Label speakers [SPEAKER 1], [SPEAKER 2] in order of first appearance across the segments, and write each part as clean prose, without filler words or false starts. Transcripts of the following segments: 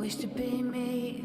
[SPEAKER 1] wish to be me.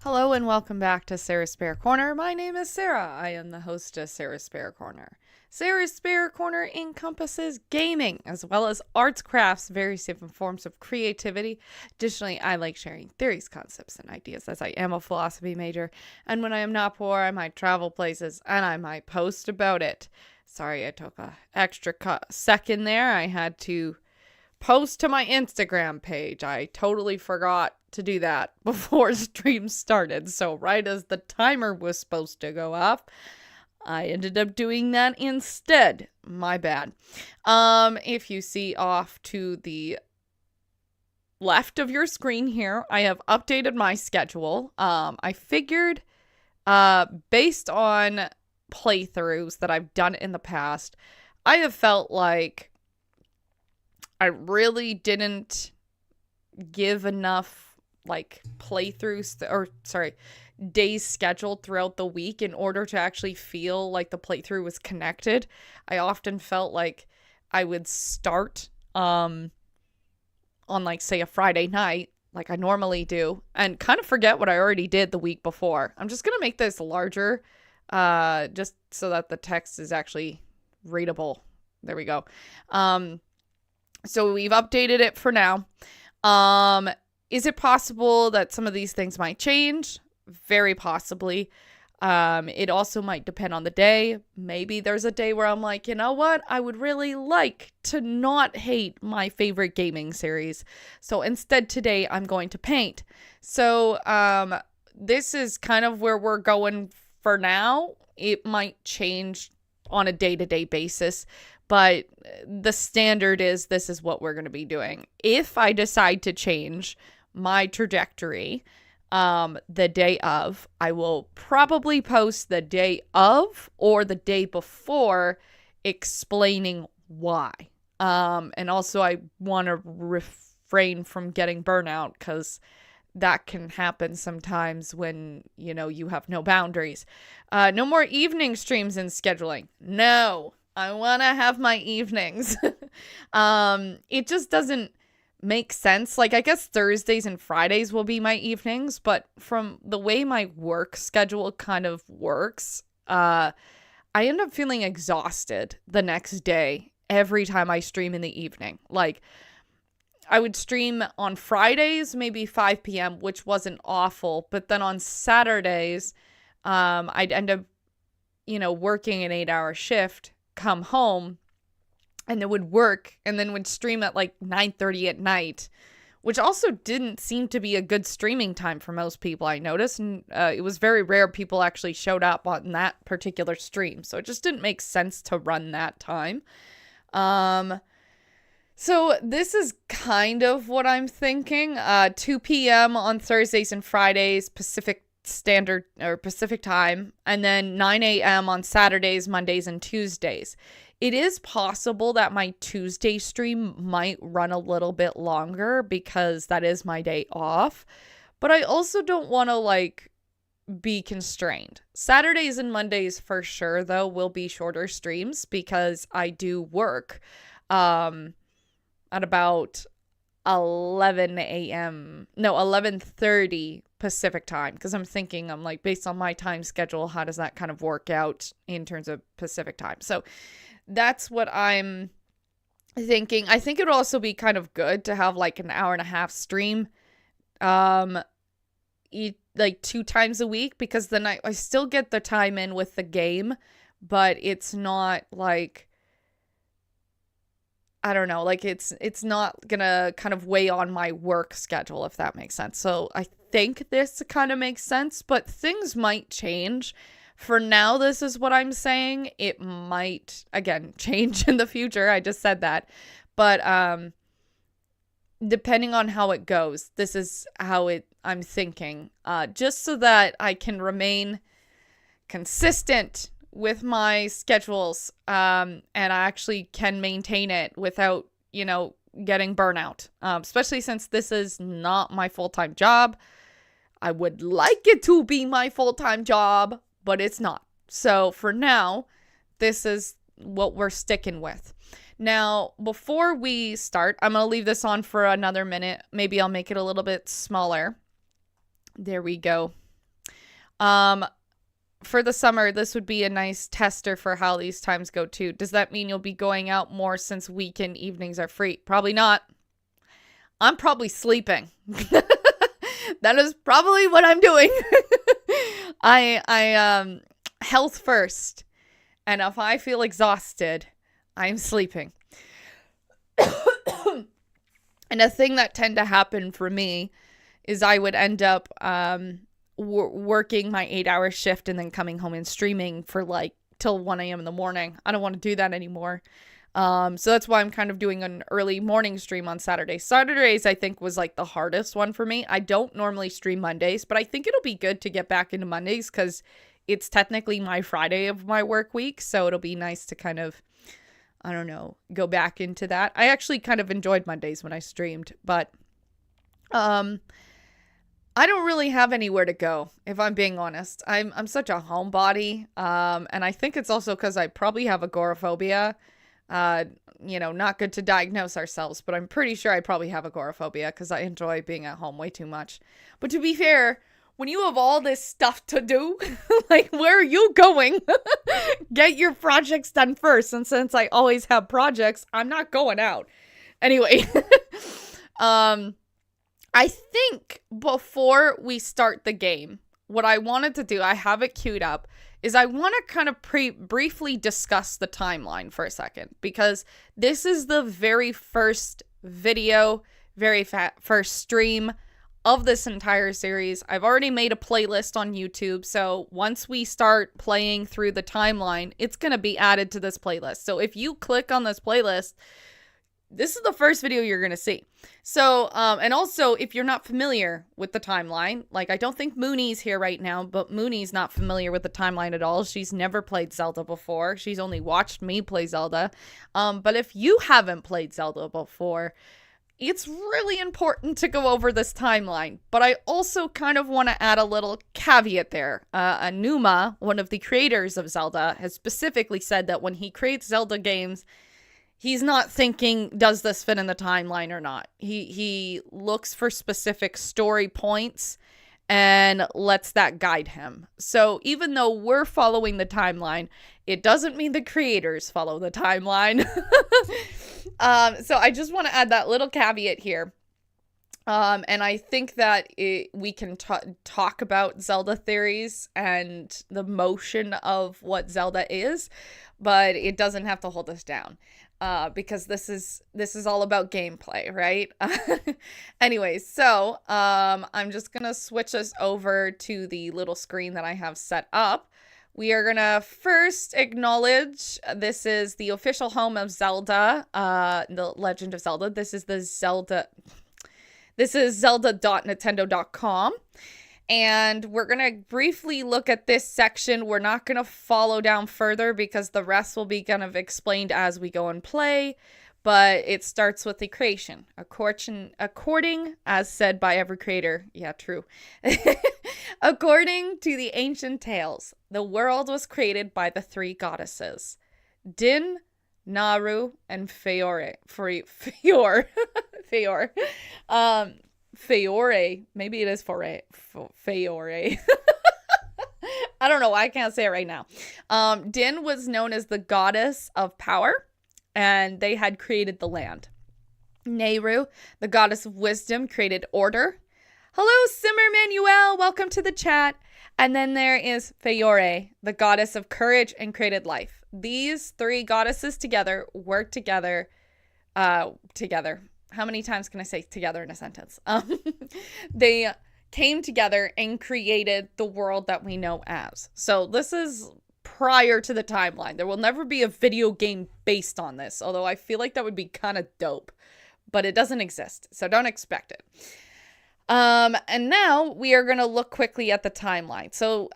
[SPEAKER 2] Hello and welcome back to Sarah's Spare Corner. My name is Sarah. I am the host of Sarah's Spare Corner. Sarah's Spare Corner encompasses gaming as well as arts, crafts, various different forms of creativity. Additionally, I like sharing theories, concepts, and ideas as I am a philosophy major. And when I am not poor, I might travel places and I might post about it. Sorry, I took a extra second there. I had to post to my Instagram page. I totally forgot to do that before stream started. So right as the timer was supposed to go off, I ended up doing that instead. My bad. If you see off to the left of your screen here, I have updated my schedule. I figured, based on playthroughs that I've done in the past, I have felt like I really didn't give enough days scheduled throughout the week in order to actually feel like the playthrough was connected. I often felt like I would start on like say a Friday night like I normally do and kind of forget what I already did the week before. I'm just going to make this larger just so that the text is actually readable. There we go. So we've updated it for now. Is it possible that some of these things might change? very possibly. It also might depend on the day. Maybe there's a day where I'm like, you know what? I would really like to not hate my favorite gaming series. So instead today I'm going to paint. So, this is kind of where we're going for now. It might change on a day-to-day basis, but the standard is this is what we're going to be doing. If I decide to change my trajectory, the day of, I will probably post the day of or the day before explaining why. And also I want to refrain from getting burnout because that can happen sometimes when, you have no boundaries. No more evening streams in scheduling. No, I want to have my evenings. It just doesn't make sense. Like, I guess Thursdays and Fridays will be my evenings, but from the way my work schedule kind of works, I end up feeling exhausted the next day every time I stream in the evening. Like, I would stream on Fridays, maybe 5 p.m., which wasn't awful. But then on Saturdays, I'd end up, working an 8-hour shift, come home, and then would work, and then would stream at like 9:30 at night, which also didn't seem to be a good streaming time for most people, I noticed. And it was very rare people actually showed up on that particular stream. So it just didn't make sense to run that time. So this is kind of what I'm thinking. 2 p.m. on Thursdays and Fridays, Pacific Standard or Pacific time, and then 9 a.m. on Saturdays, Mondays, and Tuesdays. It is possible that my Tuesday stream might run a little bit longer because that is my day off, but I also don't want to be constrained. Saturdays and Mondays for sure, though, will be shorter streams because I do work at about 11:30 Pacific time, because I'm like, based on my time schedule, how does that kind of work out in terms of Pacific time? So that's what I'm thinking. I think it would also be kind of good to have like an hour and a half stream like 2 times a week, because then I still get the time in with the game, but it's not like, I don't know, like it's not gonna kind of weigh on my work schedule, if that makes sense. So I think this kind of makes sense, but things might change. For now, this is what I'm saying. It might, again, change in the future. I just said that. But depending on how it goes, this is how I'm thinking. Just so that I can remain consistent with my schedules, and I actually can maintain it without, getting burnout. Especially since this is not my full-time job. I would like it to be my full-time job, but it's not. So for now, this is what we're sticking with. Now, before we start, I'm going to leave this on for another minute. Maybe I'll make it a little bit smaller. There we go. For the summer, this would be a nice tester for how these times go too. Does that mean you'll be going out more since weekend evenings are free? Probably not. I'm probably sleeping. That is probably what I'm doing. I health first. And if I feel exhausted, I'm sleeping. And a thing that tend to happen for me is I would end up working my 8-hour shift and then coming home and streaming for till 1 a.m. in the morning. I don't want to do that anymore. So that's why I'm kind of doing an early morning stream on Saturdays. Saturdays, I think, was the hardest one for me. I don't normally stream Mondays, but I think it'll be good to get back into Mondays because it's technically my Friday of my work week. So it'll be nice to kind of, I don't know, go back into that. I actually kind of enjoyed Mondays when I streamed, but I don't really have anywhere to go, if I'm being honest. I'm such a homebody, and I think it's also because I probably have agoraphobia. Not good to diagnose ourselves, but I'm pretty sure I probably have agoraphobia because I enjoy being at home way too much. But to be fair, when you have all this stuff to do, where are you going? Get your projects done first, and since I always have projects, I'm not going out. Anyway, I think before we start the game, what I wanted to do, I have it queued up, is I want to kind of briefly discuss the timeline for a second, because this is the very first video, first stream of this entire series. I've already made a playlist on YouTube, so once we start playing through the timeline, it's going to be added to this playlist. So if you click on this playlist, this is the first video you're going to see. So, and also, if you're not familiar with the timeline, like I don't think Mooney's here right now, but Mooney's not familiar with the timeline at all. She's never played Zelda before. She's only watched me play Zelda. But if you haven't played Zelda before, it's really important to go over this timeline. But I also kind of want to add a little caveat there. Anuma, one of the creators of Zelda, has specifically said that when he creates Zelda games, he's not thinking, does this fit in the timeline or not? He looks for specific story points and lets that guide him. So even though we're following the timeline, it doesn't mean the creators follow the timeline. So I just want to add that little caveat here. And I think that we can talk about Zelda theories and the motion of what Zelda is, but it doesn't have to hold us down. Because this is all about gameplay, right? Anyways, so I'm just gonna switch us over to the little screen that I have set up. We are gonna first acknowledge this is the official home of Zelda, the Legend of Zelda. This is zelda.nintendo.com. And we're going to briefly look at this section. We're not going to follow down further because the rest will be kind of explained as we go and play. But it starts with the creation. According, as said by every creator, yeah, true. According to the ancient tales, the world was created by the three goddesses, Din, Naru, and Feore. Feore. Maybe it is Feore. I don't know. I can't say it right now. Din was known as the goddess of power, and they had created the land. Nehru, the goddess of wisdom, created order. Hello, Simmer Manuel. Welcome to the chat. And then there is Feore, the goddess of courage, and created life. These three goddesses together work together. How many times can I say together in a sentence? They came together and created the world that we know as. So this is prior to the timeline. There will never be a video game based on this, although I feel like that would be kind of dope. But it doesn't exist, so don't expect it. And now we are going to look quickly at the timeline. So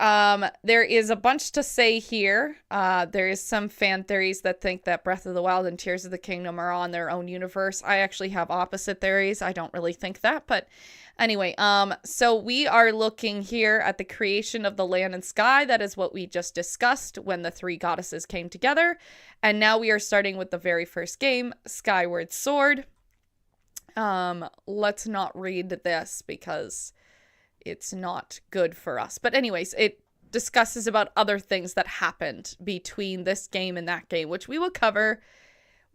[SPEAKER 2] there is a bunch to say here. There is some fan theories that think that Breath of the Wild and Tears of the Kingdom are on their own universe. I actually have opposite theories. I don't really think that, but anyway, so we are looking here at the creation of the land and sky. That is what we just discussed when the three goddesses came together. And now we are starting with the very first game, Skyward Sword. Let's not read this because it's not good for us. But anyways, it discusses about other things that happened between this game and that game, which we will cover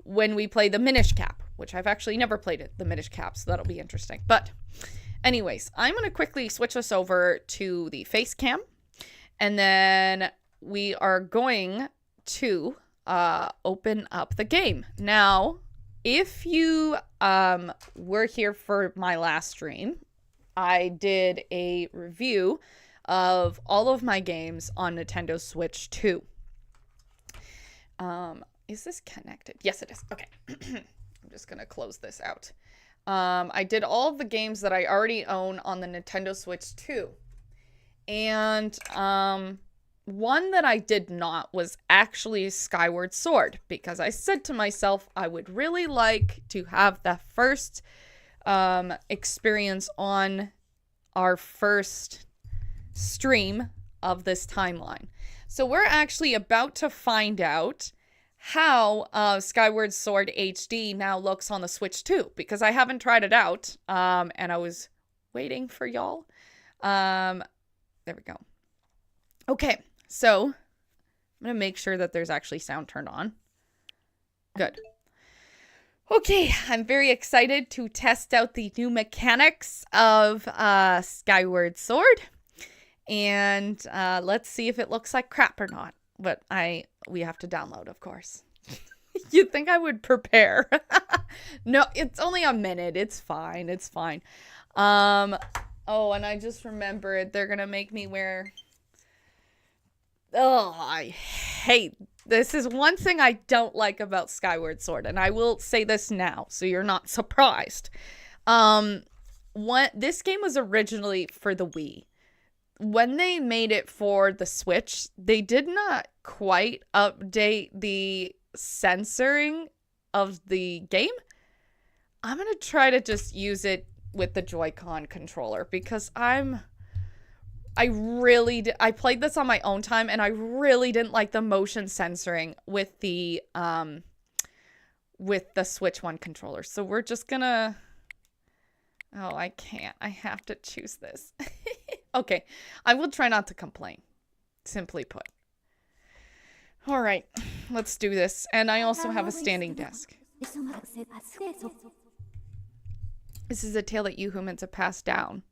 [SPEAKER 2] when we play the Minish Cap, which I've actually never played it, the Minish Cap, so that'll be interesting. But anyways, I'm going to quickly switch us over to the face cam, and then we are going to open up the game. Now, if you were here for my last stream, I did a review of all of my games on Nintendo Switch 2. Is this connected? Yes, it is. Okay. I'm just going to close this out. I did all of the games that I already own on the Nintendo Switch 2. And one that I did not was actually Skyward Sword, because I said to myself I would really like to have the first experience on our first stream of this timeline. So we're actually about to find out how Skyward Sword HD now looks on the Switch 2, because I haven't tried it out, and I was waiting for y'all. There we go. Okay. So, I'm going to make sure that there's actually sound turned on. Good. Okay, I'm very excited to test out the new mechanics of Skyward Sword. And let's see if it looks like crap or not. But we have to download, of course. You'd think I would prepare. No, it's only a minute. It's fine. It's fine. Oh, and I just remembered they're gonna make me wear... Oh, I hate... This is one thing I don't like about Skyward Sword, and I will say this now, so you're not surprised. This game was originally for the Wii. When they made it for the Switch, they did not quite update the censoring of the game. I'm gonna try to just use it with the Joy-Con controller because I played this on my own time and I really didn't like the motion censoring with the Switch One controller. So we're just gonna... Oh, I can't. I have to choose this. Okay, I will try not to complain, simply put. All right, let's do this. And I also have a standing desk. This is a tale that you humans have passed down.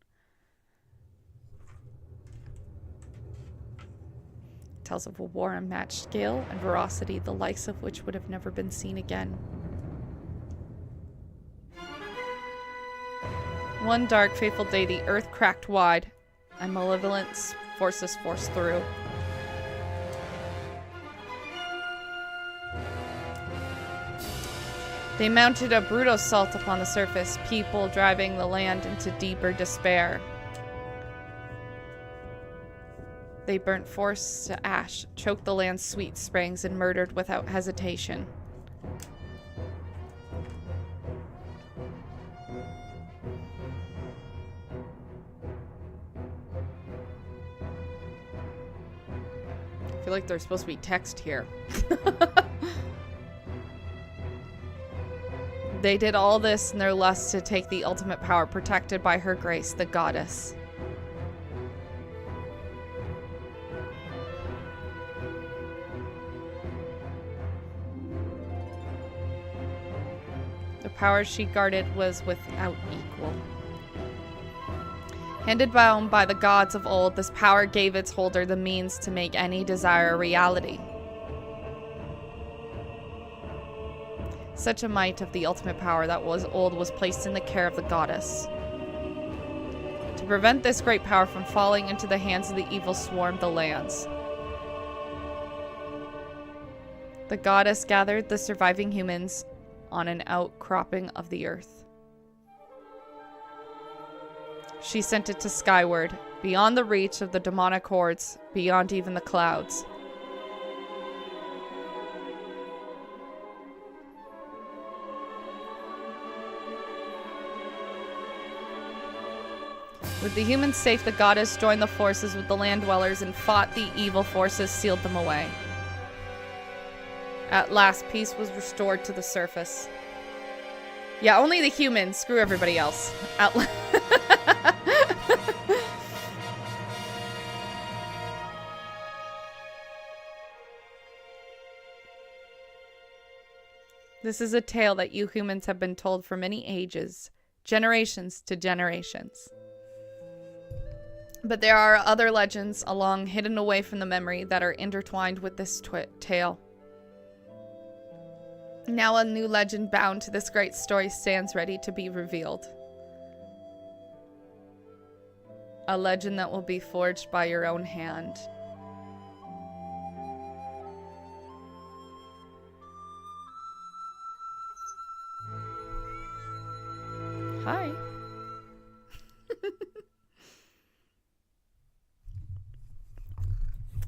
[SPEAKER 2] It tells of a war unmatched scale and ferocity, the likes of which would have never been seen again. One dark, fateful day, the earth cracked wide, and malevolent forces forced through. They mounted a brutal assault upon the surface, people driving the land into deeper despair. They burnt forests to ash, choked the land's sweet springs, and murdered without hesitation. I feel like there's supposed to be text here. They did all this in their lust to take the ultimate power protected by her grace, the goddess. The power she guarded was without equal. Handed down by the gods of old, this power gave its holder the means to make any desire a reality. Such a might of the ultimate power that was old was placed in the care of the goddess. To prevent this great power from falling into the hands of the evil swarmed the lands. The goddess gathered the surviving humans on an outcropping of the earth. She sent it to skyward, beyond the reach of the demonic hordes, beyond even the clouds. With the humans safe, the goddess joined the forces with the land dwellers and fought the evil forces, sealed them away. At last, peace was restored to the surface. Yeah, only the humans. Screw everybody else. This is a tale that you humans have been told for many ages, generations to generations. But there are other legends along hidden away from the memory that are intertwined with this tale. Now a new legend bound to this great story stands ready to be revealed. A legend that will be forged by your own hand. Hi.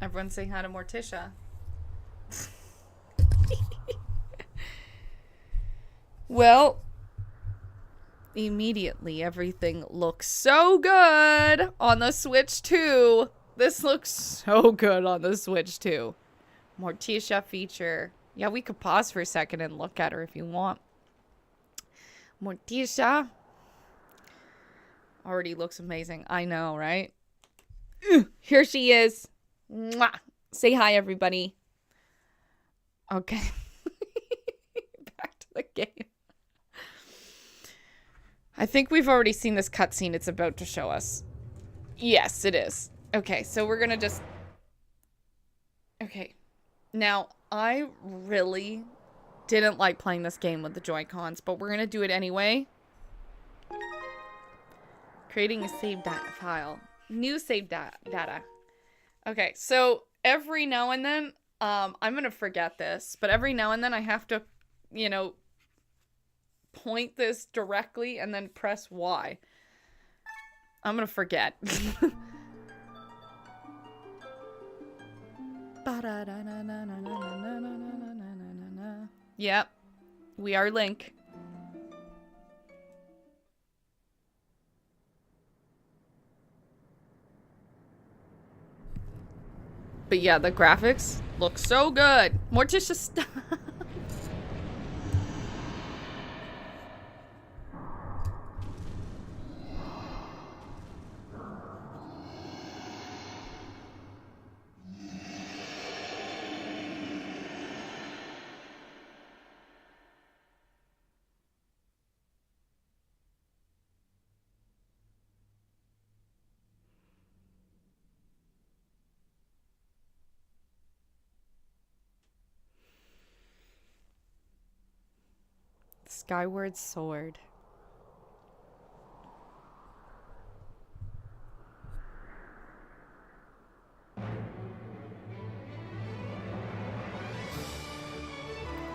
[SPEAKER 2] Everyone say hi to Morticia. Well, immediately everything looks so good on the Switch 2. This looks so good on the Switch 2. Morticia feature. Yeah, we could pause for a second and look at her if you want. Morticia. Already looks amazing. I know, right? Here she is. Mwah. Say hi, everybody. Okay. Back to the game. I think we've already seen this cutscene it's about to show us. Yes, it is. Okay, so we're gonna just... Okay. Now, I really didn't like playing this game with the Joy-Cons, but we're gonna do it anyway. Creating a save data file. New save data. Okay, so every now and then, I'm gonna forget this, but every now and then I have to, you know, point this directly and then press Y. I'm gonna forget. Yep, we are Link. But yeah, the graphics look so good. Morticia, stop. Skyward Sword.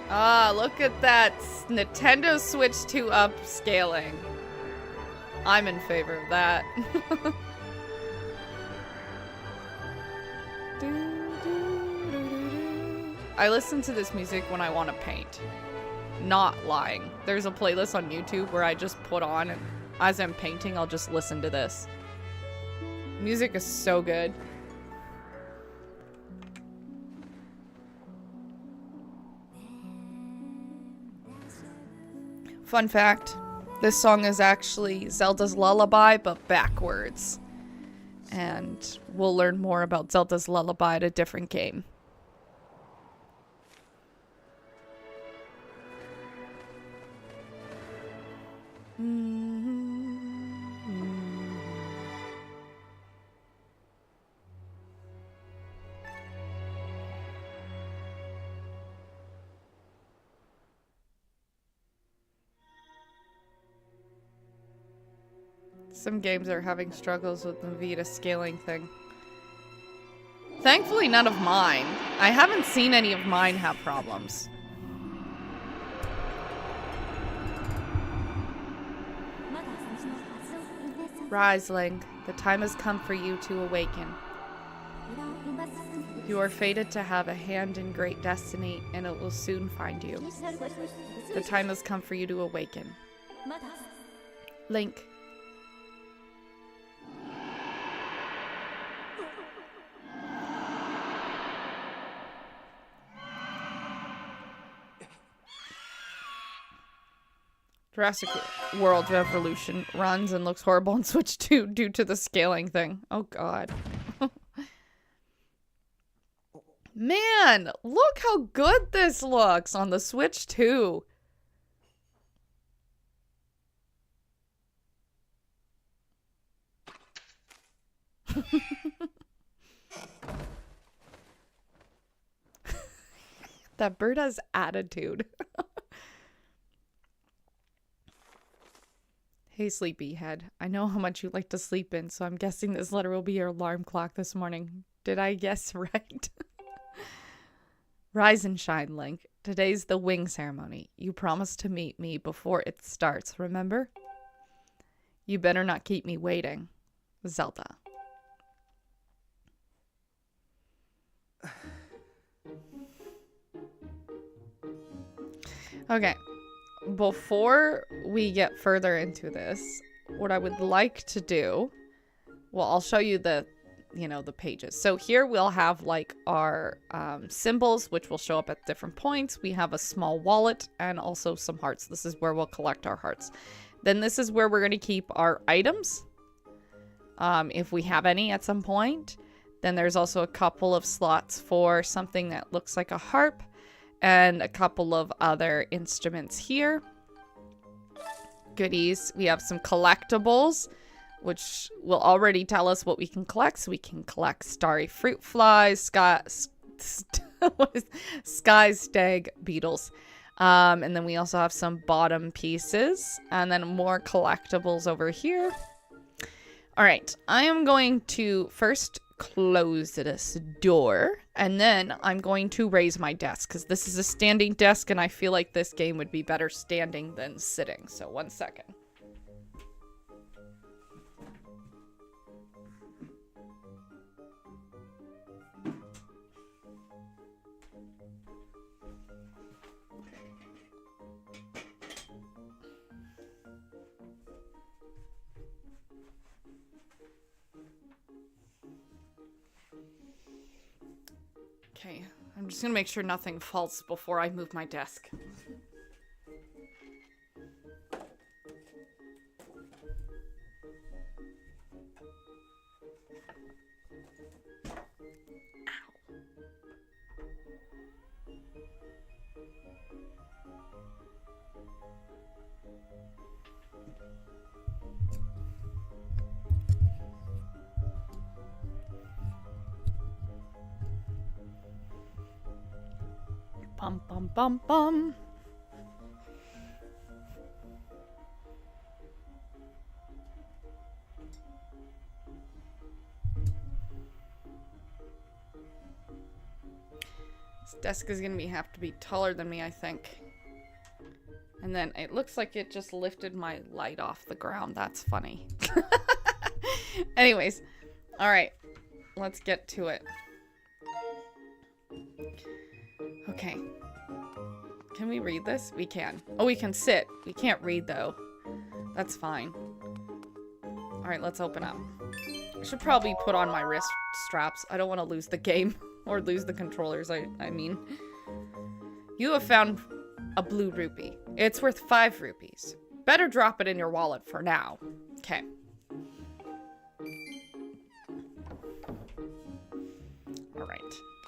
[SPEAKER 2] Ah, look at that. Nintendo Switch 2 upscaling. I'm in favor of that. I listen to this music when I want to paint. Not lying. There's a playlist on YouTube where I just put on, and as I'm painting, I'll just listen to this. Music is so good. Fun fact, this song is actually Zelda's Lullaby, but backwards. And we'll learn more about Zelda's Lullaby at a different game. Some games are having struggles with the Vita scaling thing. Thankfully, none of mine. I haven't seen any of mine have problems. Rise, Link. The time has come for you to awaken. You are fated to have a hand in great destiny, and it will soon find you. The time has come for you to awaken. Link. Jurassic World Revolution runs and looks horrible on Switch 2 due to the scaling thing. Oh god. Man, look how good this looks on the Switch 2. That bird has attitude. Hey, sleepyhead. I know how much you like to sleep in, so I'm guessing this letter will be your alarm clock this morning. Did I guess right? Rise and shine, Link. Today's the wing ceremony. You promised to meet me before it starts, remember? You better not keep me waiting. Zelda. Okay. Before we get further into this, what I would like to do, well, I'll show you the, the pages. So here we'll have like our symbols, which will show up at different points. We have a small wallet and also some hearts. This is where we'll collect our hearts. Then this is where we're going to keep our items, if we have any at some point. Then there's also a couple of slots for something that looks like a harp, and a couple of other instruments here. Goodies. We have some collectibles, which will already tell us what we can collect. So we can collect starry fruit flies, sky stag beetles. And then we also have some bottom pieces and then more collectibles over here. All right, I am going to first close this door and then I'm going to raise my desk because this is a standing desk and I feel like this game would be better standing than sitting. So 1 second. Okay, I'm just gonna make sure nothing falls before I move my desk. Bum, bum, bum, bum. This desk is gonna have to be taller than me, I think. And then it looks like it just lifted my light off the ground. That's funny. Anyways, all right, let's get to it. Okay. Can we read this? We can. Oh, we can sit. We can't read, though. That's fine. Alright, let's open up. I should probably put on my wrist straps. I don't want to lose the game. Or lose the controllers, I mean. You have found a blue rupee. It's worth 5 rupees. Better drop it in your wallet for now. Okay. Alright.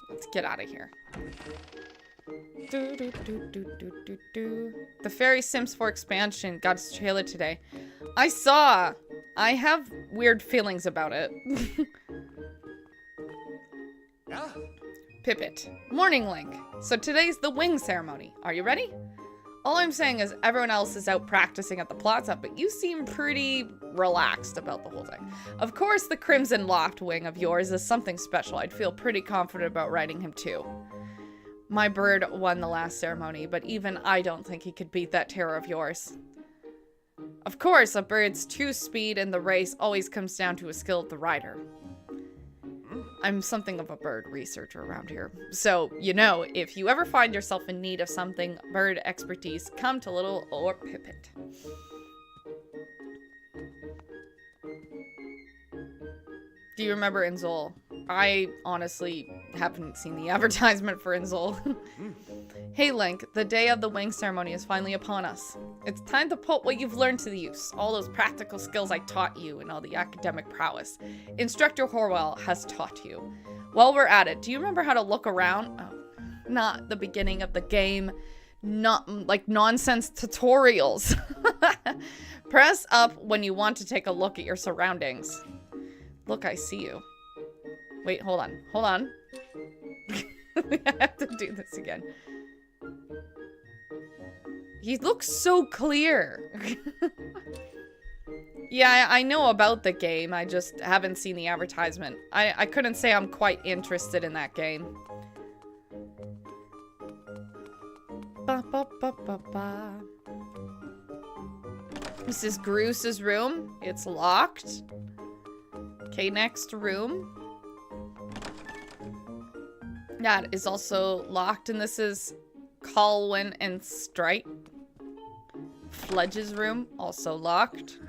[SPEAKER 2] Let's get out of here. The Fairy Sims 4 expansion got its trailer today. I saw. I have weird feelings about it. Pippet. Morning, Link. So today's the wing ceremony. Are you ready? All I'm saying is everyone else is out practicing at the plaza, but you seem pretty relaxed about the whole thing. Of course, the Crimson Loft wing of yours is something special. I'd feel pretty confident about riding him too. My bird won the last ceremony, but even I don't think he could beat that terror of yours. Of course, a bird's true speed in the race always comes down to a skill of the rider. I'm something of a bird researcher around here. So, you know, if you ever find yourself in need of something bird expertise, come to Little or Pippet. Do you remember Inzol? I honestly haven't seen the advertisement for Inzol. Hey Link, the day of the wing ceremony is finally upon us. It's time to put what you've learned to the use. All those practical skills I taught you and all the academic prowess Instructor Horwell has taught you. While we're at it, do you remember how to look around? Oh, not the beginning of the game. Not like nonsense tutorials. Press up when you want to take a look at your surroundings. Look, I see you. Wait, hold on. Hold on. I have to do this again. He looks so clear. Yeah, I know about the game. I just haven't seen the advertisement. I couldn't say I'm quite interested in that game. Ba, ba, ba, ba, ba. This is Groos's room. It's locked. Okay, next room. That is also locked, and this is Colwyn and Stripe. Fledge's room, also locked.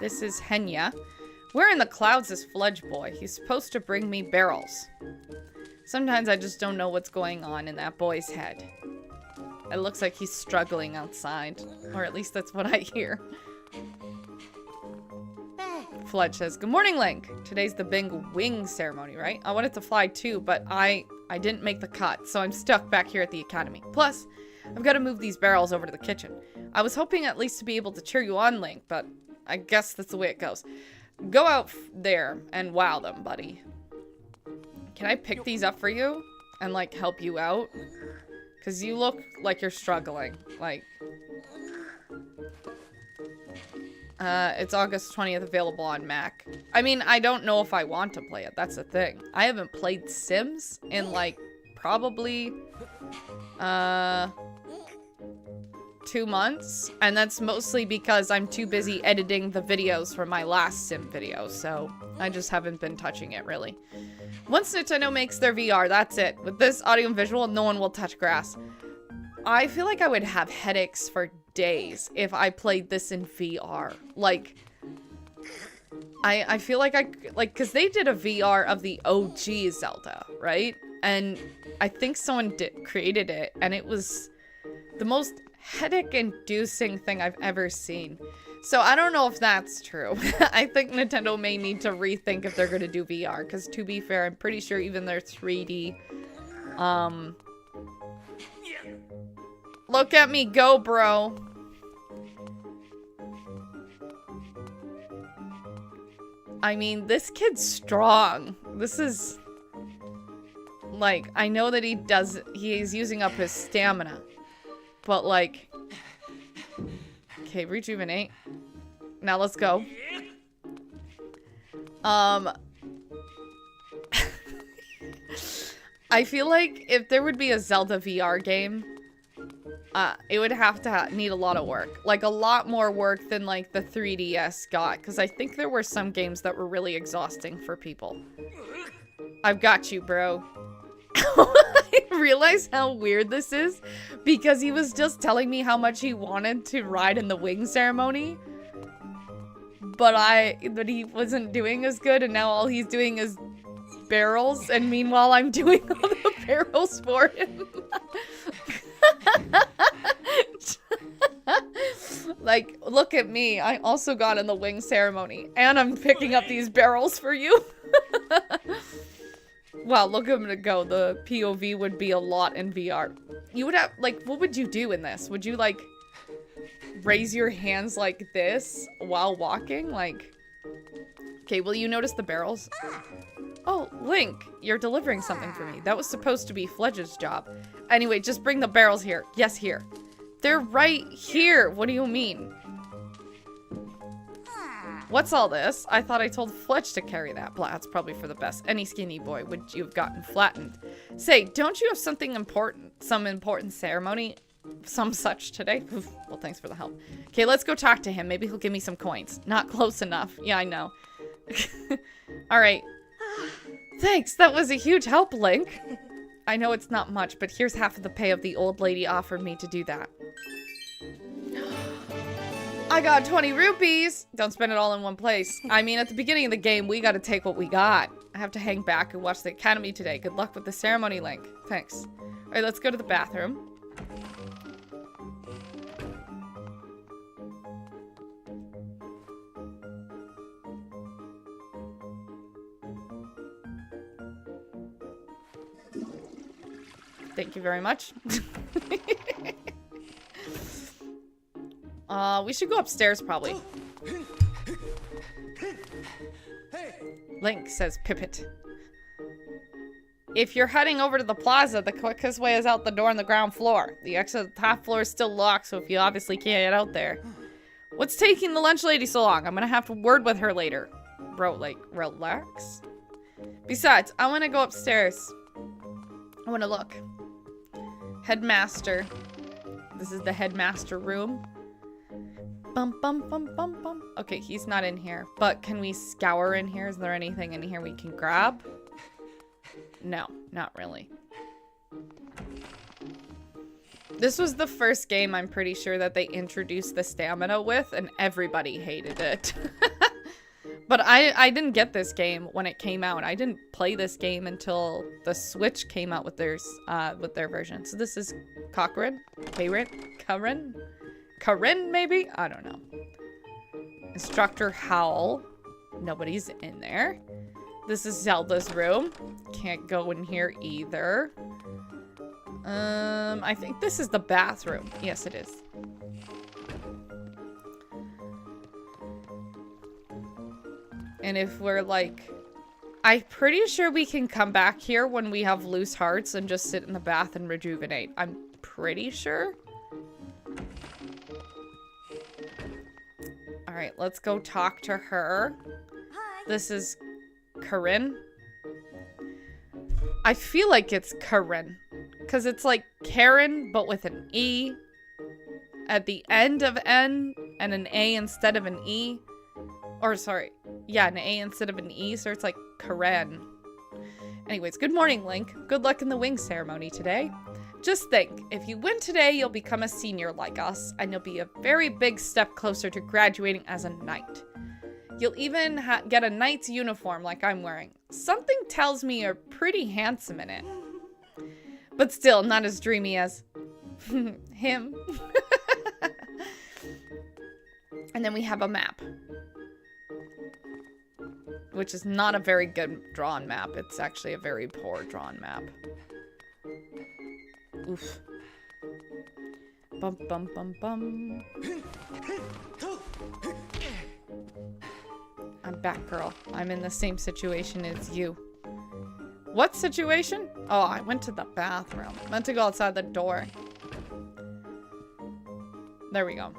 [SPEAKER 2] This is Henya. Where in the clouds is Fledge boy? He's supposed to bring me barrels. Sometimes I just don't know what's going on in that boy's head. It looks like he's struggling outside. Or at least that's what I hear. Fledge says, good morning, Link. Today's the big wing ceremony, right? I wanted to fly too, but I I didn't make the cut, so I'm stuck back here at the academy. Plus, I've got to move these barrels over to the kitchen. I was hoping at least to be able to cheer you on, Link, but I guess that's the way it goes. Go out there and wow them, buddy. Can I pick these up for you and, like, help you out? Because you look like you're struggling. Like, it's August 20th, available on Mac. I mean, I don't know if I want to play it. That's the thing. I haven't played Sims in, like, probably, 2 months. And that's mostly because I'm too busy editing the videos for my last Sim video. So I just haven't been touching it, really. Once Nintendo makes their VR, that's it. With this audio and visual, no one will touch grass. I feel like I would have headaches for days if I played this in VR. Like, I feel like because they did a VR of the OG Zelda, right? And I think someone created it, and it was the most headache-inducing thing I've ever seen. So I don't know if that's true. I think Nintendo may need to rethink if they're going to do VR, because to be fair, I'm pretty sure even their 3D, look at me go, bro. I mean, this kid's strong. This is, like, I know that he's using up his stamina, but, like, okay, rejuvenate. Now let's go. I feel like if there would be a Zelda VR game, it would have to need a lot of work. Like, a lot more work than, like, the 3DS got. Because I think there were some games that were really exhausting for people. I've got you, bro. I realize how weird this is. Because he was just telling me how much he wanted to ride in the wing ceremony. But he wasn't doing as good. And now all he's doing is barrels. And meanwhile, I'm doing all the barrels for him. Like, look at me. I also got in the wing ceremony. And I'm picking up these barrels for you. Wow, look at him to go. The POV would be a lot in VR. You would have, like, what would you do in this? Would you, like, raise your hands like this while walking? Like, okay, will you notice the barrels? Oh, Link, you're delivering something for me. That was supposed to be Fledge's job. Anyway, just bring the barrels here. Yes, here. They're right here. What do you mean? What's all this? I thought I told Fletch to carry that. Blah, that's probably for the best. Any skinny boy would you have gotten flattened. Say, don't you have something important? Some important ceremony? Some such today? Well, thanks for the help. Okay, let's go talk to him. Maybe he'll give me some coins. Not close enough. Yeah, I know. Alright. Thanks, that was a huge help, Link. I know it's not much, but here's half of the pay of the old lady offered me to do that. I got 20 rupees! Don't spend it all in one place. I mean, at the beginning of the game, we gotta take what we got. I have to hang back and watch the academy today. Good luck with the ceremony, Link. Thanks. Alright, let's go to the bathroom. Thank you very much. We should go upstairs, probably. Link, says Pippet. If you're heading over to the plaza, the quickest way is out the door on the ground floor. The exit at the top floor is still locked, so if you obviously can't get out there. What's taking the lunch lady so long? I'm gonna have to word with her later. Bro, like, relax. Besides, I wanna go upstairs. I wanna look. Headmaster. This is the headmaster room. Bum, bum, bum, bum, bum. Okay, he's not in here. But can we scour in here? Is there anything in here we can grab? No, not really. This was the first game, I'm pretty sure, that they introduced the stamina with, and everybody hated it. But I didn't get this game when it came out. I didn't play this game until the Switch came out with their version. So this is Cochran? Karen, maybe? I don't know. Instructor Howl. Nobody's in there. This is Zelda's room. Can't go in here either. I think this is the bathroom. Yes, it is. And if we're like... I'm pretty sure we can come back here when we have loose hearts and just sit in the bath and rejuvenate. I'm pretty sure. Alright, let's go talk to her.
[SPEAKER 1] Hi.
[SPEAKER 2] This is Corinne. I feel like it's Corinne. Because it's like Karen, but with an E at the end of N and an A instead of an E. Or sorry. Yeah, an A instead of an E, so it's like Karen. Anyways, good morning, Link. Good luck in the wing ceremony today. Just think, if you win today, you'll become a senior like us, and you'll be a very big step closer to graduating as a knight. You'll even get a knight's uniform like I'm wearing. Something tells me you're pretty handsome in it. But still, not as dreamy as him. And then we have a map. Which is not a very good drawn map. It's actually a very poor drawn map. Oof. Bum bum bum bum. I'm back, girl. I'm in the same situation as you. What situation? Oh, I went to the bathroom. I meant to go outside the door. There we go.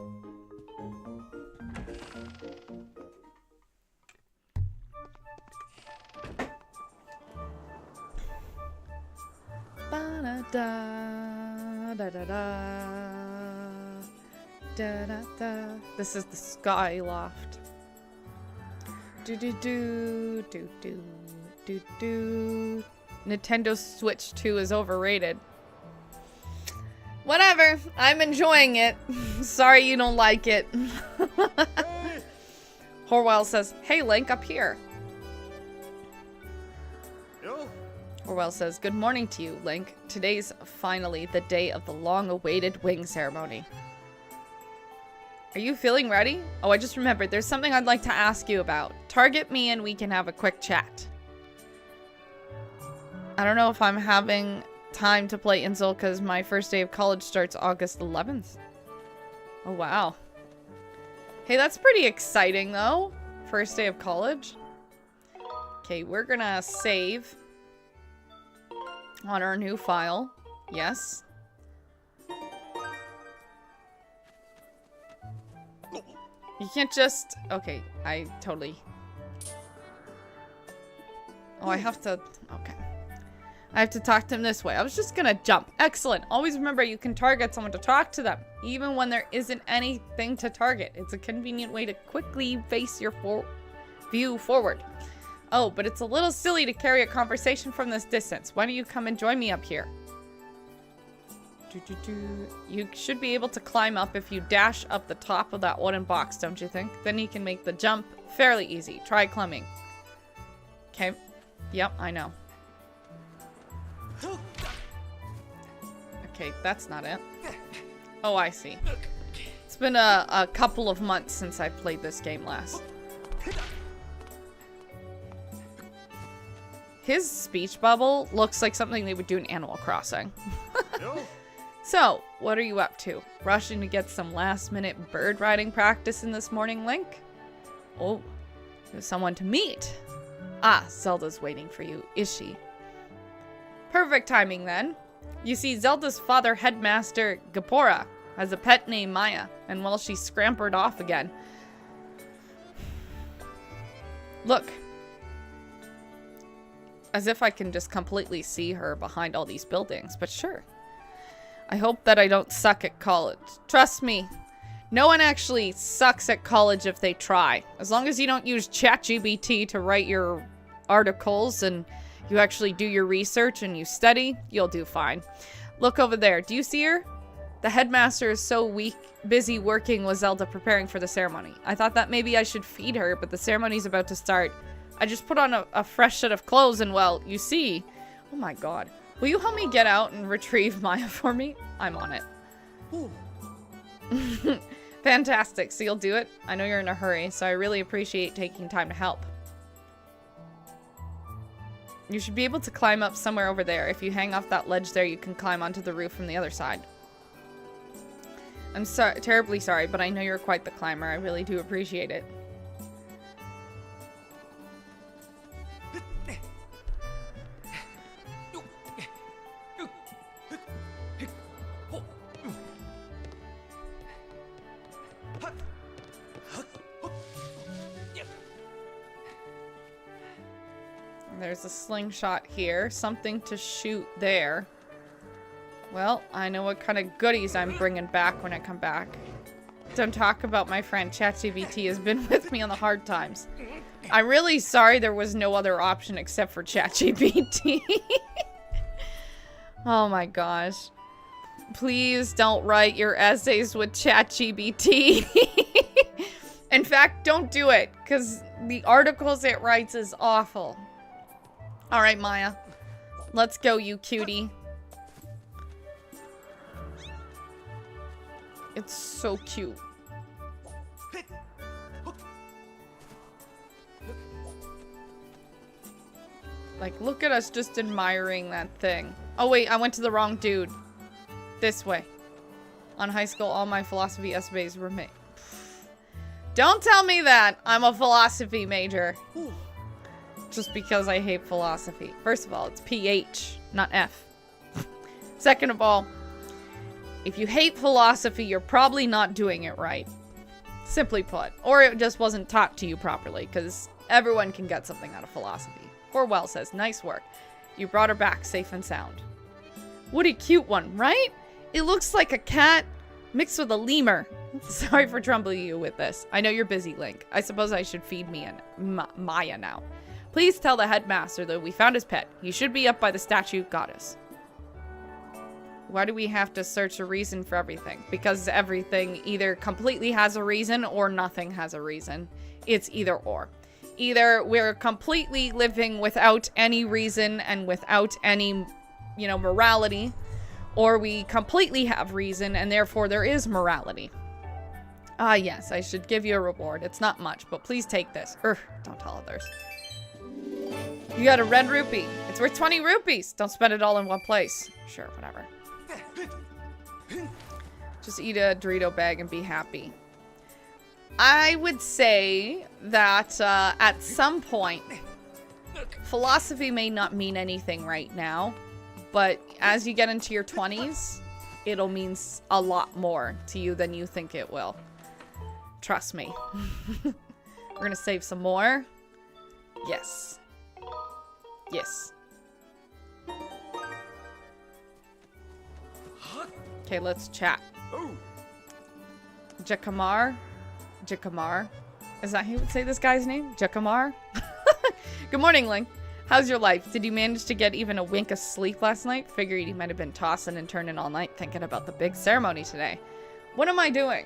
[SPEAKER 2] This is the sky loft. Nintendo Switch 2 is overrated. Whatever, I'm enjoying it. Sorry you don't like it. Horwell says, "Hey Link, up here." Orwell says, "Good morning to you, Link. Today's finally the day of the long-awaited wing ceremony. Are you feeling ready? Oh, I just remembered. There's something I'd like to ask you about. Target me and we can have a quick chat." I don't know if I'm having time to play Insel because my first day of college starts August 11th. Oh, wow. Hey, that's pretty exciting, though. First day of college. Okay, we're gonna save on our new file. Yes. You can't just... Okay, I totally... Oh, I have to... Okay. I have to talk to him this way. I was just gonna jump. Excellent. Always remember you can target someone to talk to them, even when there isn't anything to target. It's a convenient way to quickly face your view forward. Oh, but it's a little silly to carry a conversation from this distance. Why don't you come and join me up here? You should be able to climb up if you dash up the top of that wooden box, don't you think? Then you can make the jump fairly easy. Try climbing. Okay. Yep, I know. Okay, that's not it. Oh, I see. It's been a couple of months since I played this game last. His speech bubble looks like something they would do in Animal Crossing. So, what are you up to? Rushing to get some last-minute bird riding practice in this morning, Link? Oh, there's someone to meet. Ah, Zelda's waiting for you, is she? Perfect timing, then. You see, Zelda's father, Headmaster Gapora, has a pet named Maya, and well, she scampered off again. Look. As if I can just completely see her behind all these buildings, but sure. I hope that I don't suck at college. Trust me, no one actually sucks at college if they try. As long as you don't use ChatGPT to write your articles and you actually do your research and you study, you'll do fine. Look over there. Do you see her? The headmaster is so busy working with Zelda preparing for the ceremony. I thought that maybe I should feed her, but the ceremony's about to start. I just put on a fresh set of clothes and, well, you see... Oh my god. Will you help me get out and retrieve Maya for me? I'm on it. Fantastic. So you'll do it? I know you're in a hurry, so I really appreciate taking time to help. You should be able to climb up somewhere over there. If you hang off that ledge there, you can climb onto the roof from the other side. I'm terribly sorry, but I know you're quite the climber. I really do appreciate it. There's a slingshot here. Something to shoot there. Well, I know what kind of goodies I'm bringing back when I come back. Don't talk about my friend. ChatGPT has been with me on the hard times. I'm really sorry there was no other option except for ChatGPT. Oh my gosh. Please don't write your essays with ChatGPT. In fact, don't do it, because the articles it writes is awful. Alright, Maya. Let's go, you cutie. It's so cute. Like, look at us just admiring that thing. Oh, wait, I went to the wrong dude. This way. On high school, all my philosophy essays were made. Don't tell me that! I'm a philosophy major. Just because I hate philosophy. First of all, it's PH, not F. Second of all, if you hate philosophy, you're probably not doing it right. Simply put. Or it just wasn't taught to you properly, because everyone can get something out of philosophy. Corwell says, nice work. You brought her back safe and sound. What a cute one, right? It looks like a cat mixed with a lemur. Sorry for troubling you with this. I know you're busy, Link. I suppose I should feed me and Maya now. Please tell the headmaster that we found his pet. He should be up by the statue goddess. Why do we have to search a reason for everything? Because everything either completely has a reason or nothing has a reason. It's either or. Either we're completely living without any reason and without any, you know, morality, or we completely have reason and therefore there is morality. Ah, yes, I should give you a reward. It's not much, but please take this. Don't tell others. You got a red rupee. It's worth 20 rupees. Don't spend it all in one place. Sure, whatever. Just eat a Dorito bag and be happy. I would say that at some point, philosophy may not mean anything right now, but as you get into your 20s, it'll mean a lot more to you than you think it will. Trust me. We're gonna save some more. Yes. Yes. Okay, let's chat. Jakamar? Jakamar? Is that how you would say this guy's name? Jakamar? Good morning, Link. How's your life? Did you manage to get even a wink of sleep last night? Figured you might have been tossing and turning all night thinking about the big ceremony today. What am I doing?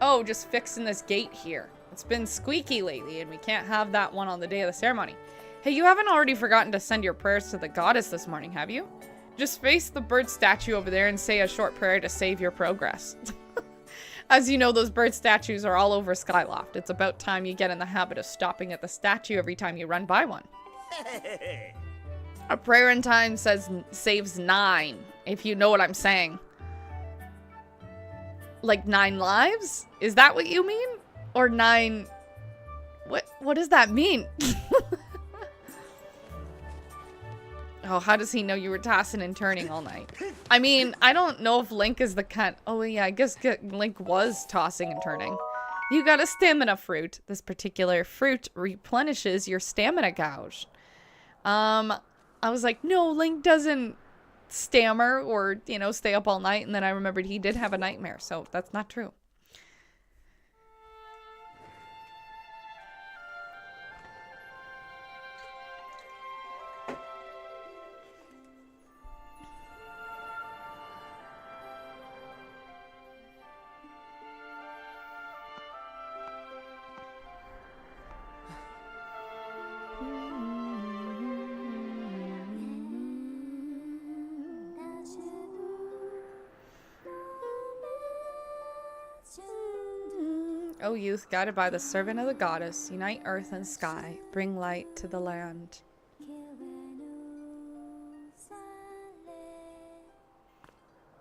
[SPEAKER 2] Oh, just fixing this gate here. It's been squeaky lately and we can't have that one on the day of the ceremony. Hey, you haven't already forgotten to send your prayers to the goddess this morning, have you? Just face the bird statue over there and say a short prayer to save your progress. As you know, those bird statues are all over Skyloft. It's about time you get in the habit of stopping at the statue every time you run by one. A prayer in time saves 9, if you know what I'm saying. Like 9 lives? Is that what you mean? Or 9... What does that mean? Oh, how does he know you were tossing and turning all night? I mean, I don't know if Link is the kind... Oh, yeah, I guess Link was tossing and turning. You got a stamina fruit. This particular fruit replenishes your stamina gauge. I was like, no, Link doesn't stammer or, you know, stay up all night. And then I remembered he did have a nightmare, so that's not true. O youth, guided by the servant of the goddess, unite earth and sky, bring light to the land.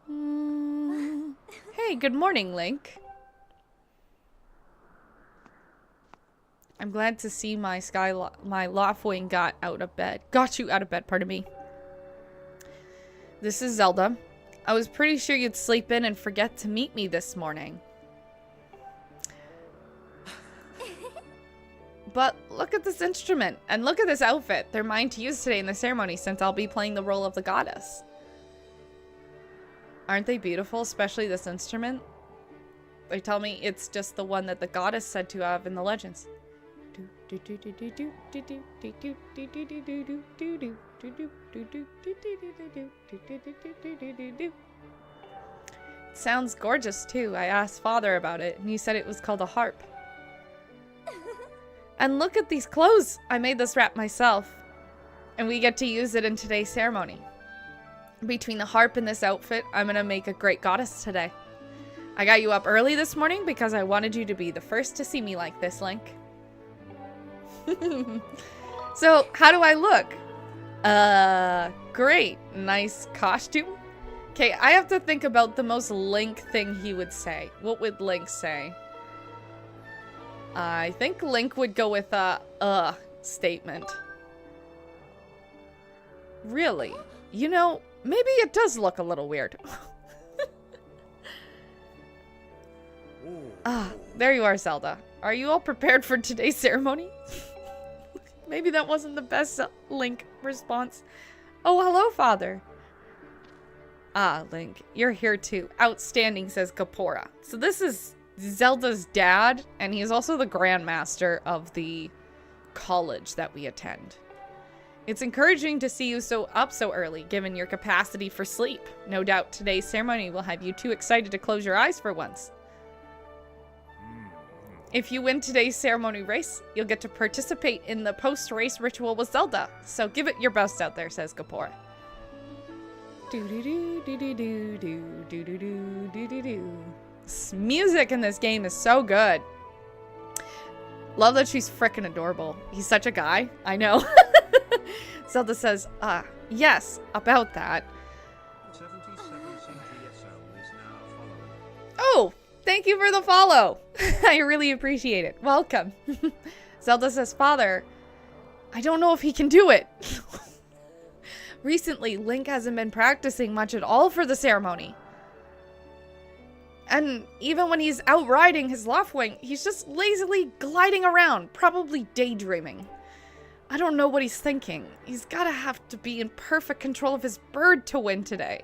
[SPEAKER 2] Hey, good morning, Link. I'm glad to see my Loftwing got you out of bed, pardon me. This is Zelda. I was pretty sure you'd sleep in and forget to meet me this morning. But look at this instrument, and look at this outfit. They're mine to use today in the ceremony since I'll be playing the role of the goddess. Aren't they beautiful, especially this instrument? They tell me it's just the one that the goddess said to have in the legends. It sounds gorgeous too. I asked Father about it, and he said it was called a harp. And look at these clothes! I made this wrap myself. And we get to use it in today's ceremony. Between the harp and this outfit, I'm gonna make a great goddess today. I got you up early this morning because I wanted you to be the first to see me like this, Link. So, how do I look? Great. Nice costume. Okay, I have to think about the most Link thing he would say. What would Link say? I think Link would go with a statement. Really? You know, maybe it does look a little weird. There you are, Zelda. Are you all prepared for today's ceremony? Maybe that wasn't the best Link response. Oh, hello, Father. Ah, Link, you're here too. Outstanding, says Kapora. So this is Zelda's dad, and he's also the Grandmaster of the college that we attend. It's encouraging to see you up so early, given your capacity for sleep. No doubt today's ceremony will have you too excited to close your eyes for once. If you win today's ceremony race, you'll get to participate in the post-race ritual with Zelda. So give it your best out there, says Kapora. Music in this game is so good. Love that she's frickin' adorable. He's such a guy. I know. Zelda says, yes, about that.
[SPEAKER 3] 77 CGSO is now following.
[SPEAKER 2] Oh, thank you for the follow. I really appreciate it. Welcome. Zelda says, Father, I don't know if he can do it. Recently, Link hasn't been practicing much at all for the ceremony. And even when he's out riding his Loftwing, he's just lazily gliding around, probably daydreaming. I don't know what he's thinking. He's gotta have to be in perfect control of his bird to win today.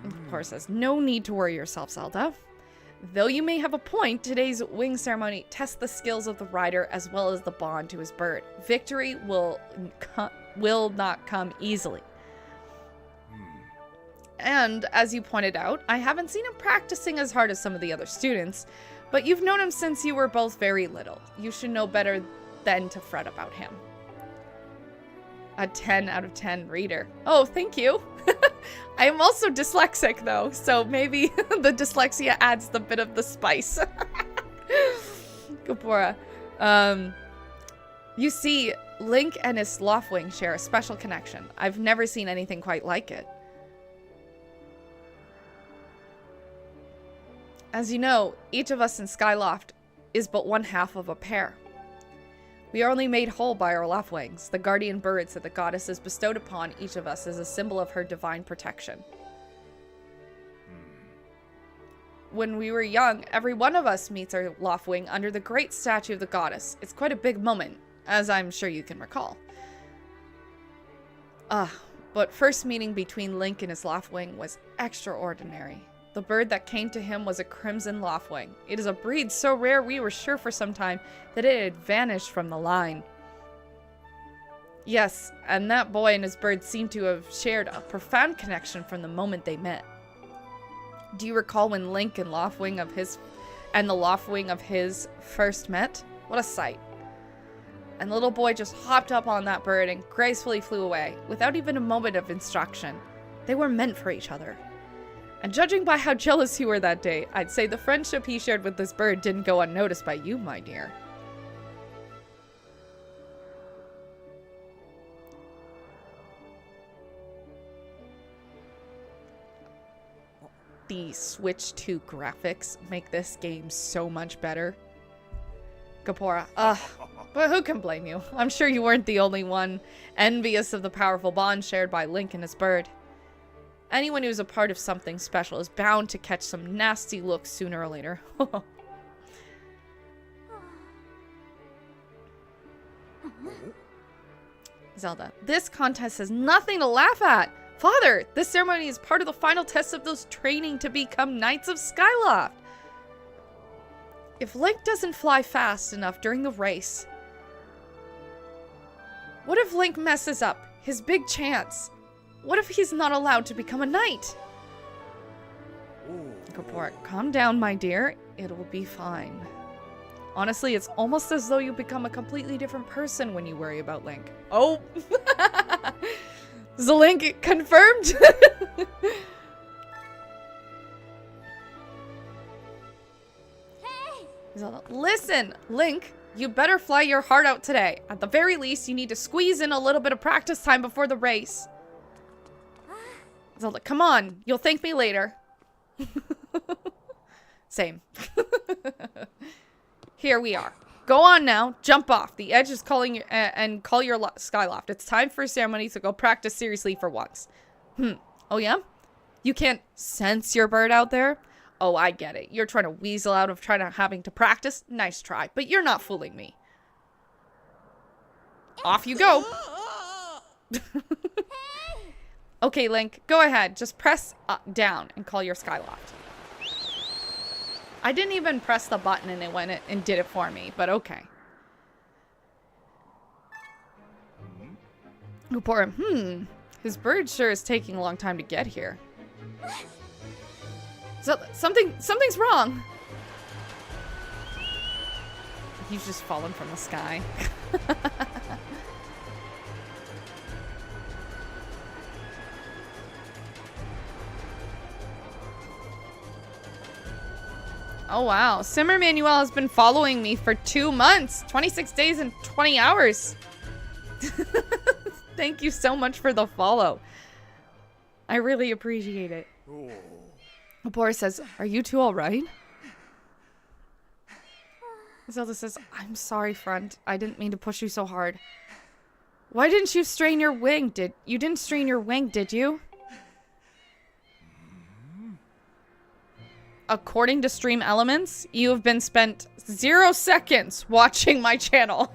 [SPEAKER 2] Of course, says, no need to worry yourself, Zelda. Though you may have a point, today's wing ceremony tests the skills of the rider as well as the bond to his bird. Victory will not come easily. And, as you pointed out, I haven't seen him practicing as hard as some of the other students, but you've known him since you were both very little. You should know better than to fret about him. A 10 out of 10 reader. Oh, thank you. I am also dyslexic, though, so maybe the dyslexia adds the bit of the spice. Kapora. You see, Link and his Loftwing share a special connection. I've never seen anything quite like it. As you know, each of us in Skyloft is but one half of a pair. We are only made whole by our Loftwings, the guardian birds that the goddess has bestowed upon each of us as a symbol of her divine protection. When we were young, every one of us meets our Loftwing under the great statue of the goddess. It's quite a big moment, as I'm sure you can recall. But first meeting between Link and his Loftwing was extraordinary. The bird that came to him was a crimson Loftwing. It is a breed so rare we were sure for some time that it had vanished from the line. Yes, and that boy and his bird seemed to have shared a profound connection from the moment they met. Do you recall when Link and the Loftwing of his first met? What a sight. And the little boy just hopped up on that bird and gracefully flew away, without even a moment of instruction. They were meant for each other. And judging by how jealous you were that day, I'd say the friendship he shared with this bird didn't go unnoticed by you, my dear. the Switch 2 graphics make this game so much better. Gapora, but who can blame you? I'm sure you weren't the only one envious of the powerful bond shared by Link and his bird. Anyone who's a part of something special is bound to catch some nasty looks sooner or later. Zelda, this contest has nothing to laugh at. Father, this ceremony is part of the final test of those training to become Knights of Skyloft. If Link doesn't fly fast enough during the race, what if Link messes up his big chance? What if he's not allowed to become a knight? Gapora, calm down, my dear. It'll be fine. Honestly, it's almost as though you become a completely different person when you worry about Link. Oh! Is the Link confirmed? Zelda, listen, Link, you better fly your heart out today. At the very least, you need to squeeze in a little bit of practice time before the race. Zelda, come on. You'll thank me later. Same. Here we are. Go on now. Jump off. The edge is calling you, and call your Skyloft. It's time for a ceremony, so go practice seriously for once. Oh yeah? You can't sense your bird out there? Oh, I get it. You're trying to weasel out of having to practice. Nice try, but you're not fooling me. Off you go. Okay, Link, go ahead. Just press down and call your Skyloft. I didn't even press the button and it went and did it for me, but okay. Gapora, his bird sure is taking a long time to get here. So, something's wrong. He's just fallen from the sky. Oh wow, Simmer Manuel has been following me for 2 months, 26 days and 20 hours. Thank you so much for the follow. I really appreciate it. Gapora says, are you two all right? Zelda says, I'm sorry, friend. I didn't mean to push you so hard. Why didn't you strain your wing? You didn't strain your wing, did you? According to Stream Elements, you have been spent 0 seconds watching my channel.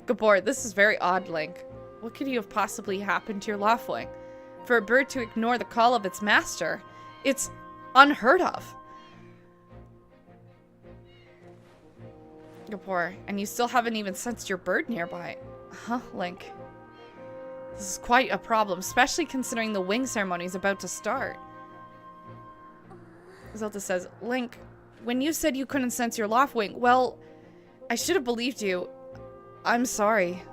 [SPEAKER 2] Gapora, this is very odd, Link. What could you have possibly happened to your Loftwing? For a bird to ignore the call of its master, it's unheard of. Gapora, and you still haven't even sensed your bird nearby. Huh, Link? This is quite a problem, especially considering the wing ceremony is about to start. Zelda says, Link, when you said you couldn't sense your Loftwing, well, I should have believed you. I'm sorry.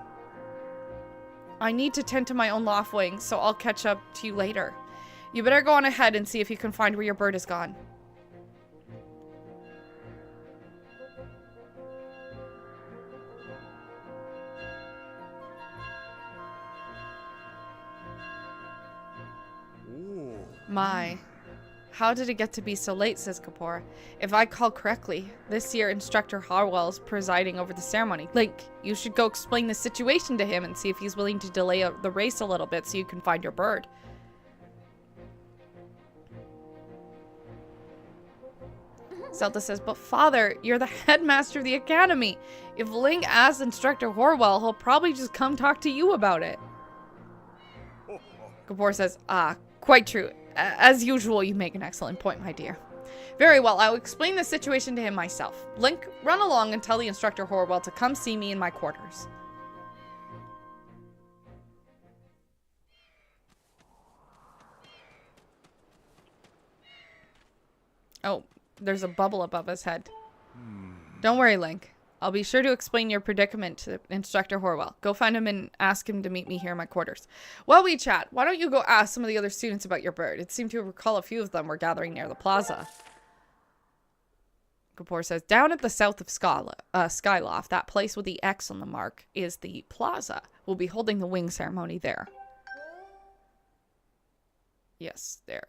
[SPEAKER 2] I need to tend to my own Loftwing, so I'll catch up to you later. You better go on ahead and see if you can find where your bird is gone.
[SPEAKER 3] Ooh.
[SPEAKER 2] My. How did it get to be so late, says Gapora. If I call correctly, this year Instructor Harwell is presiding over the ceremony. Link, you should go explain the situation to him and see if he's willing to delay the race a little bit so you can find your bird. Zelda says, but father, you're the headmaster of the academy. If Link asks Instructor Harwell, he'll probably just come talk to you about it. Gapora says, quite true. As usual, you make an excellent point, my dear. Very well, I'll explain the situation to him myself. Link, run along and tell the Instructor Harwell to come see me in my quarters. Oh, there's a bubble above his head. Don't worry, Link. I'll be sure to explain your predicament to Instructor Harwell. Go find him and ask him to meet me here in my quarters. While we chat, why don't you go ask some of the other students about your bird? It seemed to recall a few of them were gathering near the plaza. Gapora says, down at the south of Skyloft, that place with the X on the mark is the plaza. We'll be holding the wing ceremony there. Yes, there.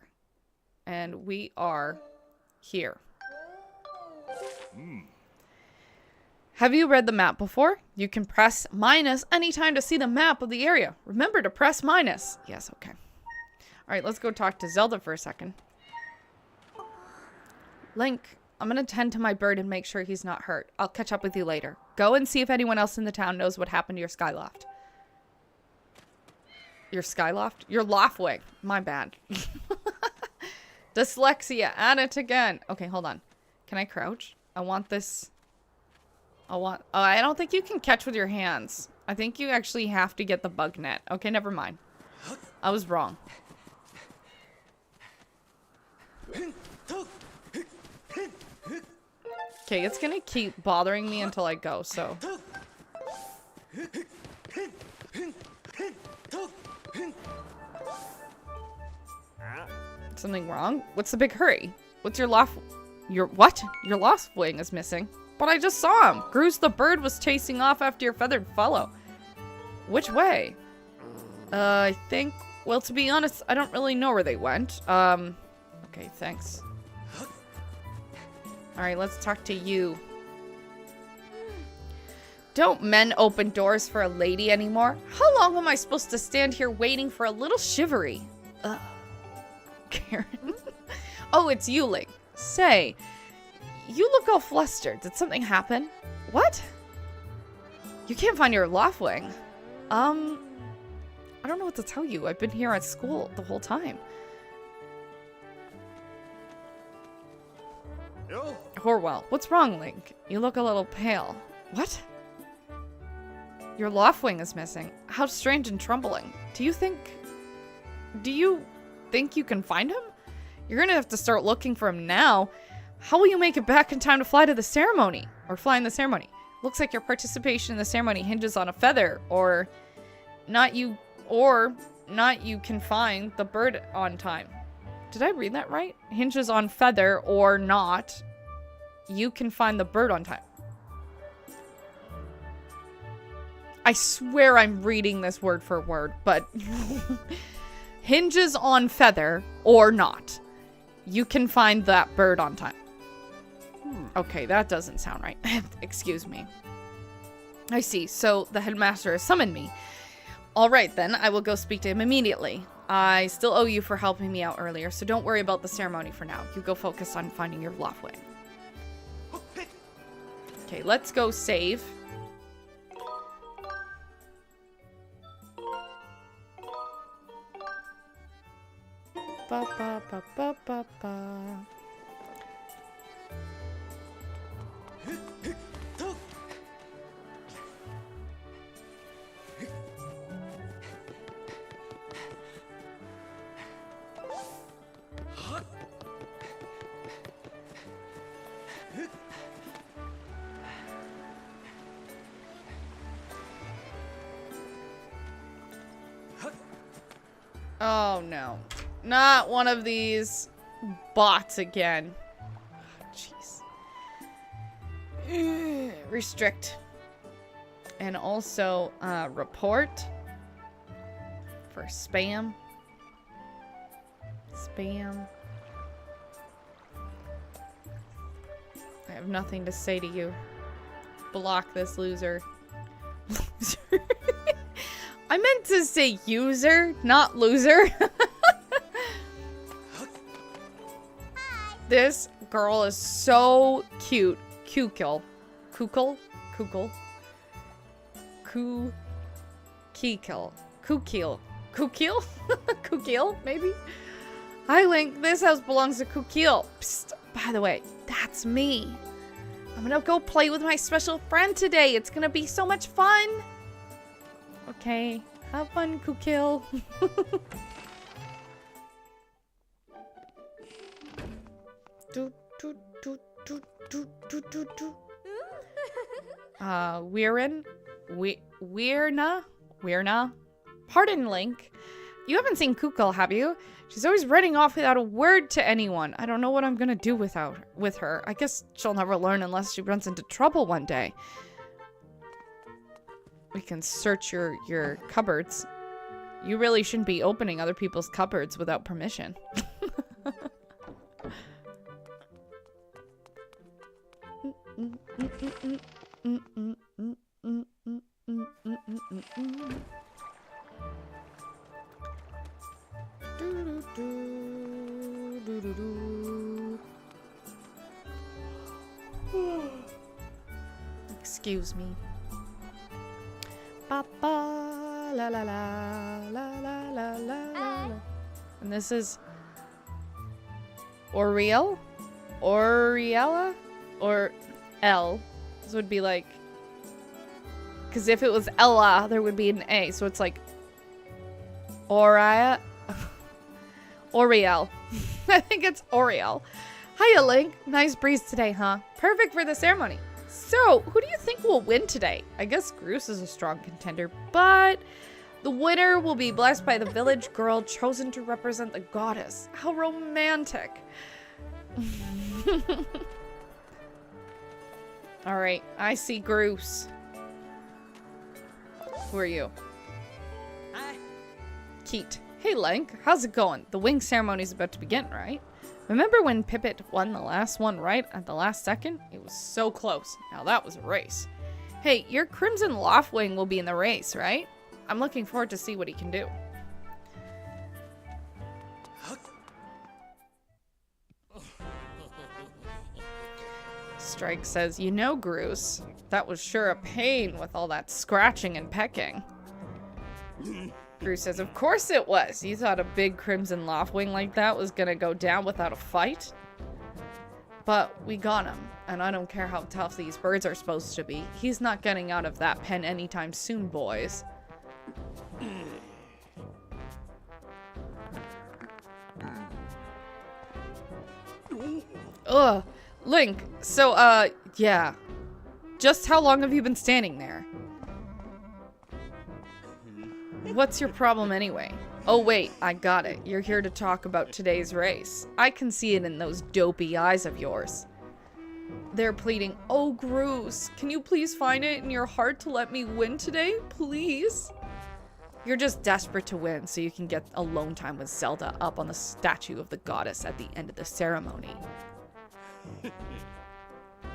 [SPEAKER 2] And we are here. Have you read the map before? You can press minus anytime to see the map of the area. Remember to press minus. Yes, okay. Alright, let's go talk to Zelda for a second. Link, I'm gonna tend to my bird and make sure he's not hurt. I'll catch up with you later. Go and see if anyone else in the town knows what happened to your skyloft. Your skyloft? Your loftwing. My bad. Dyslexia. Add it again. Okay, hold on. Can I crouch? I want this... Oh, I don't think you can catch with your hands. I think you actually have to get the bug net. Okay, never mind. I was wrong. Okay, it's gonna keep bothering me until I go, so... Something wrong? What's the big hurry? What's your loft... Your what? Your lost wing is missing. But I just saw him. Grooze the bird was chasing off after your feathered fellow. Which way? I think... Well, to be honest, I don't really know where they went. Okay, thanks. Alright, let's talk to you. Don't men open doors for a lady anymore? How long am I supposed to stand here waiting for a little shivery? Karen. Oh, it's you, Link. Say, you look all flustered. Did something happen? What? You can't find your loftwing. I don't know what to tell you. I've been here at school the whole time.
[SPEAKER 3] No.
[SPEAKER 2] Horwell, what's wrong, Link? You look a little pale. What? Your loftwing is missing. How strange and troubling. Do you think you can find him? You're gonna have to start looking for him now. How will you make it back in time to fly to the ceremony? Or fly in the ceremony? Looks like your participation in the ceremony hinges on a feather, or not you can find the bird on time. Did I read that right? Hinges on feather or not. You can find the bird on time. I swear I'm reading this word for word, but hinges on feather or not. You can find that bird on time. Okay, that doesn't sound right. Excuse me. I see. So the headmaster has summoned me. All right, then. I will go speak to him immediately. I still owe you for helping me out earlier, so don't worry about the ceremony for now. You go focus on finding your loftwing. Okay, let's go save. Ba ba ba ba ba ba. Oh no. Not one of these bots again. Jeez. Restrict. And also report for spam. Spam. I have nothing to say to you. Block this loser. Loser. I meant to say user, not loser. This girl is so cute. Kukil. Kukil? Kukil? Kukil. Kukil. Kukil? Kukil, maybe? Hi, Link. This house belongs to Kukil. Psst. By the way, that's me. I'm gonna go play with my special friend today. It's gonna be so much fun. Okay. Have fun, Kukil. Weirna. Pardon, Link. You haven't seen Kukul, have you? She's always running off without a word to anyone. I don't know what I'm gonna do with her. I guess she'll never learn unless she runs into trouble one day. We can search your cupboards. You really shouldn't be opening other people's cupboards without permission. Excuse me. Ba ba la la la la la la la. And this is Oriel? Oriella? Or L. This would be like, because if it was Ella, there would be an A. So it's like Oriel. Oriel. I think it's Oriel. Hiya, Link. Nice breeze today, huh? Perfect for the ceremony. So, who do you think will win today? I guess Groose is a strong contender, but the winner will be blessed by the village girl chosen to represent the goddess. How romantic. Alright, I see Groose. Who are you?
[SPEAKER 4] Hi.
[SPEAKER 2] Keat. Hey, Link. How's it going? The wing ceremony's about to begin, right? Remember when Pippet won the last one right at the last second? It was so close. Now that was a race. Hey, your Crimson Loftwing will be in the race, right? I'm looking forward to see what he can do. Strike says, you know, Groose, that was sure a pain with all that scratching and pecking. Groose says, of course it was. You thought a big Crimson Loftwing like that was gonna go down without a fight? But we got him, and I don't care how tough these birds are supposed to be. He's not getting out of that pen anytime soon, boys. Ugh. Link, so, yeah. Just how long have you been standing there? What's your problem anyway? Oh wait, I got it. You're here to talk about today's race. I can see it in those dopey eyes of yours. They're pleading, oh Groose, can you please find it in your heart to let me win today? Please? You're just desperate to win so you can get alone time with Zelda up on the statue of the goddess at the end of the ceremony.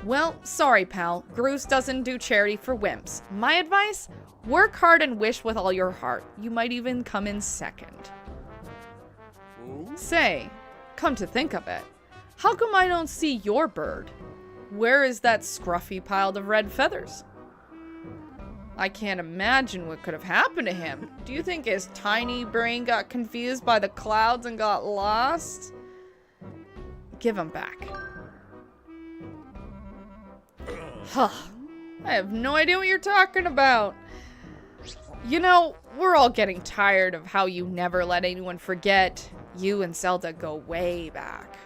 [SPEAKER 2] Well, sorry pal, Groose doesn't do charity for wimps. My advice? Work hard and wish with all your heart. You might even come in second. Say, come to think of it, how come I don't see your bird? Where is that scruffy pile of red feathers? I can't imagine what could have happened to him. Do you think his tiny brain got confused by the clouds and got lost? Give him back. Huh. I have no idea what you're talking about. You know, we're all getting tired of how you never let anyone forget. You and Zelda go way back.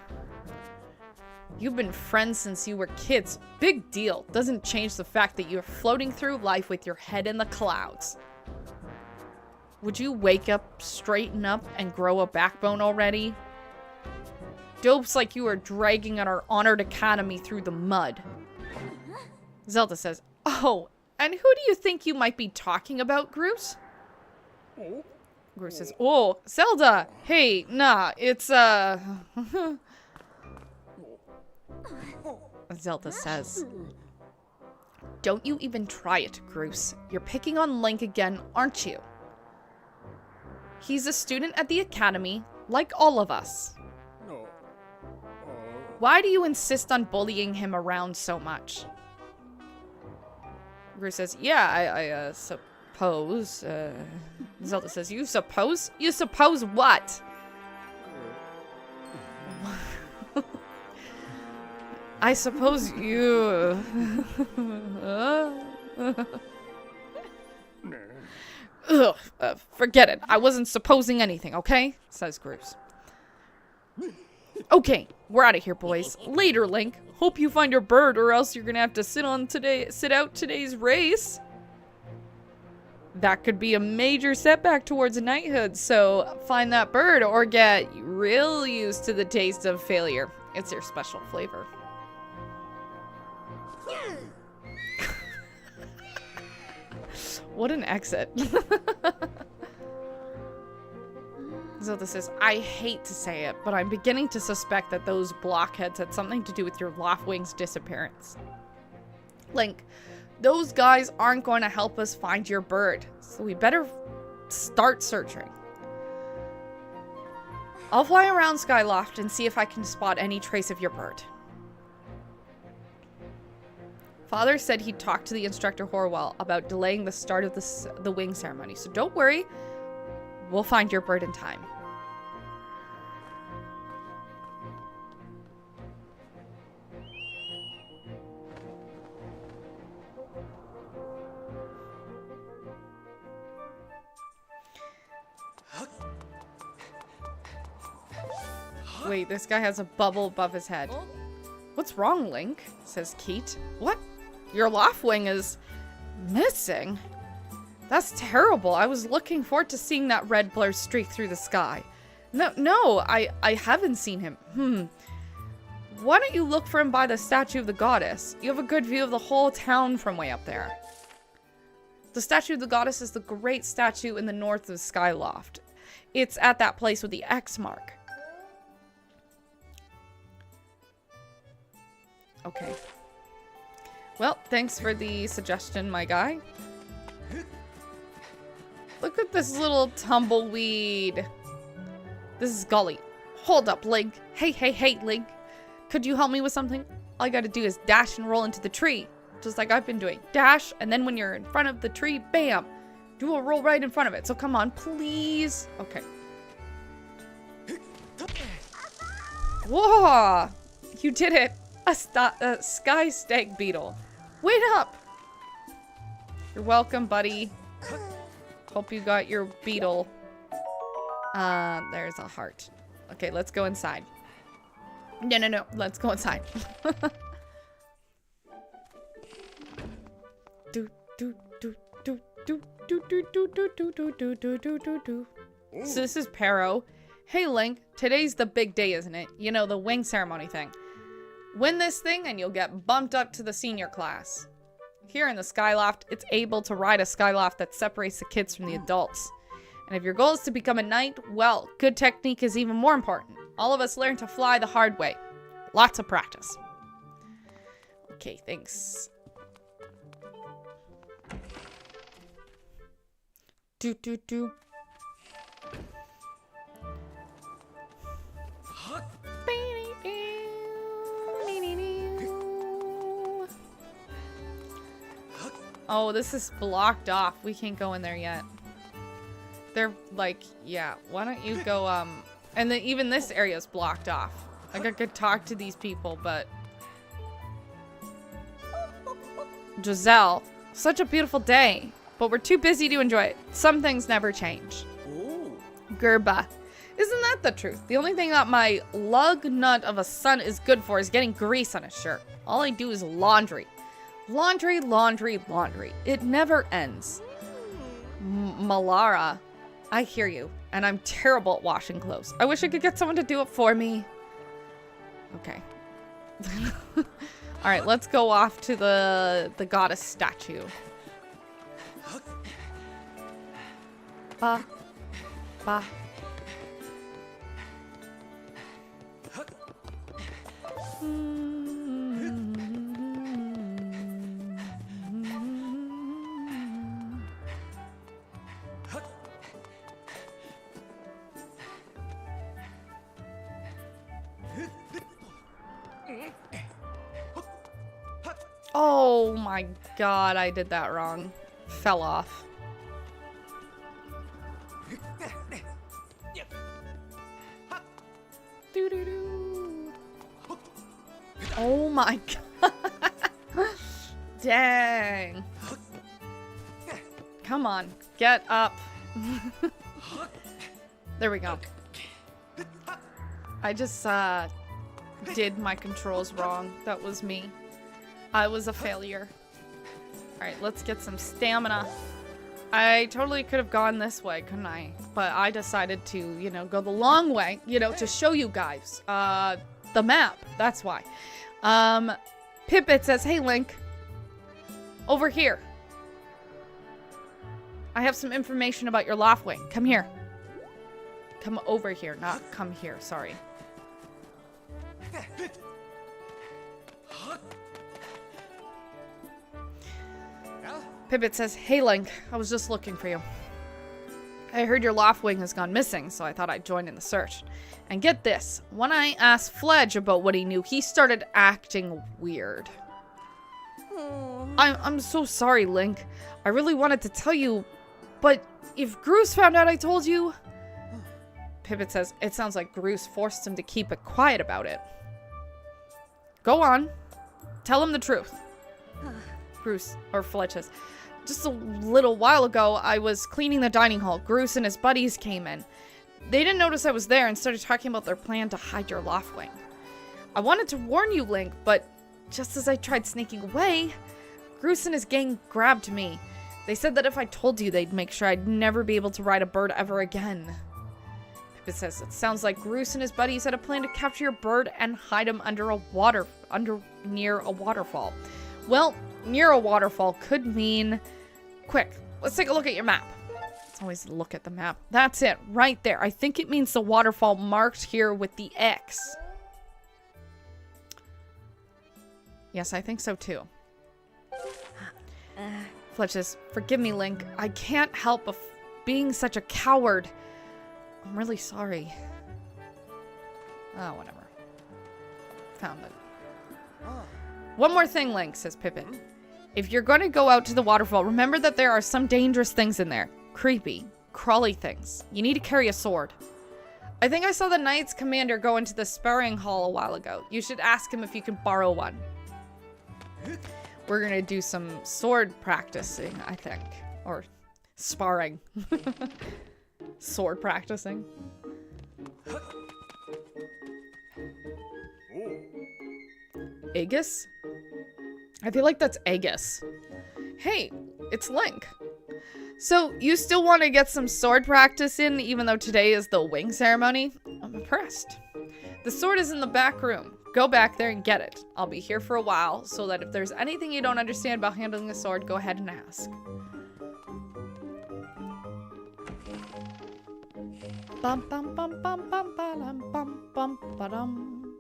[SPEAKER 2] You've been friends since you were kids. Big deal. Doesn't change the fact that you're floating through life with your head in the clouds. Would you wake up, straighten up, and grow a backbone already? Dopes like you are dragging our honored academy through the mud. Zelda says, oh, and who do you think you might be talking about, Groose? Groose says, oh, Zelda! Hey, nah, it's, Zelda says, don't you even try it, Groose. You're picking on Link again, aren't you? He's a student at the academy, like all of us. Why do you insist on bullying him around so much? Groose says, yeah, I suppose. Zelda says, you suppose? You suppose what? I suppose you... Ugh, forget it. I wasn't supposing anything, okay? Says Groose. Okay, we're out of here, boys. Later, Link. Hope you find your bird, or else you're gonna have to sit out today's race. That could be a major setback towards knighthood, so find that bird or get real used to the taste of failure. It's your special flavor. What an exit. Zelda says, I hate to say it, but I'm beginning to suspect that those blockheads had something to do with your Loftwing's disappearance. Link, those guys aren't going to help us find your bird, so we better start searching. I'll fly around Skyloft and see if I can spot any trace of your bird. Father said he'd talk to the instructor Horwell about delaying the start of the wing ceremony, so don't worry. We'll find your bird in time. Wait, this guy has a bubble above his head. What's wrong, Link? Says Keat. What? Your Loftwing is missing? That's terrible. I was looking forward to seeing that red blur streak through the sky. No, I haven't seen him. Why don't you look for him by the statue of the goddess? You have a good view of the whole town from way up there. The statue of the goddess is the great statue in the north of Skyloft. It's at that place with the X mark. Okay. Well, thanks for the suggestion, my guy. Look at this little tumbleweed. This is Gully. Hold up, Link. Hey, Link. Could you help me with something? All you gotta do is dash and roll into the tree. Just like I've been doing. Dash, and then when you're in front of the tree, bam. Do a roll right in front of it. So come on, please. Okay. Whoa! You did it. A sky stag beetle. Wait up! You're welcome, buddy. Hope you got your beetle. There's a heart. Okay, let's go inside. No. Let's go inside. So this is Pero. Hey, Link. Today's the big day, isn't it? You know, the wing ceremony thing. Win this thing and you'll get bumped up to the senior class. Here in the Skyloft, it's able to ride a Skyloft that separates the kids from the adults. And if your goal is to become a knight, well, good technique is even more important. All of us learn to fly the hard way. Lots of practice. Okay, thanks. Do. Oh, this is blocked off. We can't go in there yet. They're like, yeah, why don't you go, and then even this area is blocked off. Like, I could talk to these people, but... Giselle, such a beautiful day, but we're too busy to enjoy it. Some things never change. Gerba. Isn't that the truth? The only thing that my lug nut of a son is good for is getting grease on his shirt. All I do is laundry. Laundry. It never ends. Malara, I hear you, and I'm terrible at washing clothes. I wish I could get someone to do it for me. Okay. Alright, let's go off to the goddess statue. Ba. Oh my god, I did that wrong. Fell off. Oh my god. Dang. Come on, get up. There we go. I just did my controls wrong. That was me. I was a failure. Alright, let's get some stamina. I totally could have gone this way, couldn't I? But I decided to, you know, go the long way, you know, to show you guys the map. That's why. Pippet says, hey, Link. Over here. I have some information about your Loftwing. Come here. Come over here, not come here, sorry. Pipit says, "Hey Link, I was just looking for you. I heard your Loftwing has gone missing, so I thought I'd join in the search. And get this, when I asked Fledge about what he knew, he started acting weird." I'm so sorry, Link. I really wanted to tell you, but if Groose found out I told you... Pipit says, "It sounds like Groose forced him to keep it quiet about it." "Go on. Tell him the truth." Groose, or Fledge says, "Just a little while ago, I was cleaning the dining hall. Groose and his buddies came in. They didn't notice I was there and started talking about their plan to hide your Loftwing. I wanted to warn you, Link, but just as I tried sneaking away, Groose and his gang grabbed me. They said that if I told you, they'd make sure I'd never be able to ride a bird ever again." It says, "It sounds like Groose and his buddies had a plan to capture your bird and hide him near a waterfall. Well, near a waterfall could mean... Quick, let's take a look at your map." Let's always look at the map. That's it, right there. I think it means the waterfall marked here with the X. Yes, I think so too. Fletch says, "Forgive me, Link. I can't help being such a coward. I'm really sorry." Oh, whatever. Found it. "One more thing, Link," says Pippin. "If you're going to go out to the waterfall, remember that there are some dangerous things in there. Creepy, crawly things. You need to carry a sword. I think I saw the Knight's commander go into the sparring hall a while ago. You should ask him if you can borrow one." We're going to do some sword practicing, I think. Or sparring. Sword practicing. Aegis? I feel like that's Aegis. Hey, it's Link. "So, you still want to get some sword practice in, even though today is the wing ceremony? I'm impressed. The sword is in the back room. Go back there and get it. I'll be here for a while, so that if there's anything you don't understand about handling the sword, go ahead and ask." Bum bum bum bum bum bum bum bum ba-dum.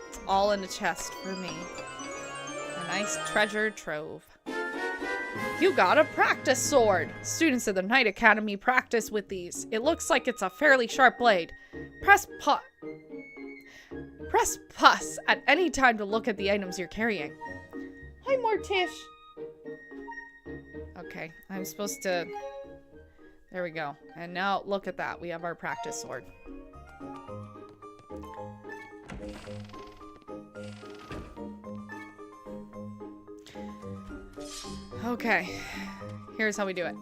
[SPEAKER 2] It's all in a chest for me. A nice treasure trove. "You got a practice sword. Students of the Knight Academy practice with these. It looks like it's a fairly sharp blade. Press pus at any time to look at the items you're carrying." Hi, Mortish. Okay, I'm supposed to... There we go. And now, look at that. We have our practice sword. Okay. Here's how we do it.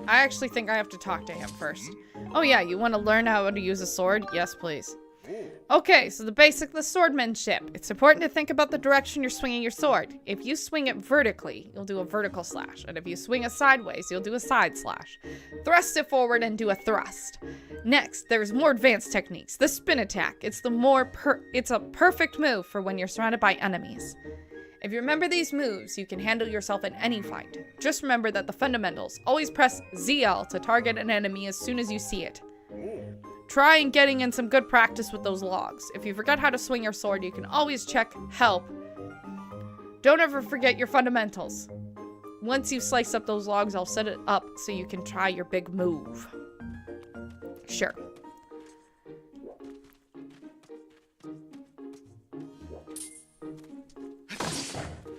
[SPEAKER 2] I actually think I have to talk to him first. "Oh yeah, you want to learn how to use a sword? Yes, please." "Okay, so the basic of the swordmanship. It's important to think about the direction you're swinging your sword. If you swing it vertically, you'll do a vertical slash. And if you swing it sideways, you'll do a side slash. Thrust it forward and do a thrust. Next, there's more advanced techniques. The spin attack. It's a perfect move for when you're surrounded by enemies. If you remember these moves, you can handle yourself in any fight. Just remember that the fundamentals. Always press ZL to target an enemy as soon as you see it. Try and getting in some good practice with those logs. If you forgot how to swing your sword, you can always check help. Don't ever forget your fundamentals. Once you slice up those logs, I'll set it up so you can try your big move." Sure.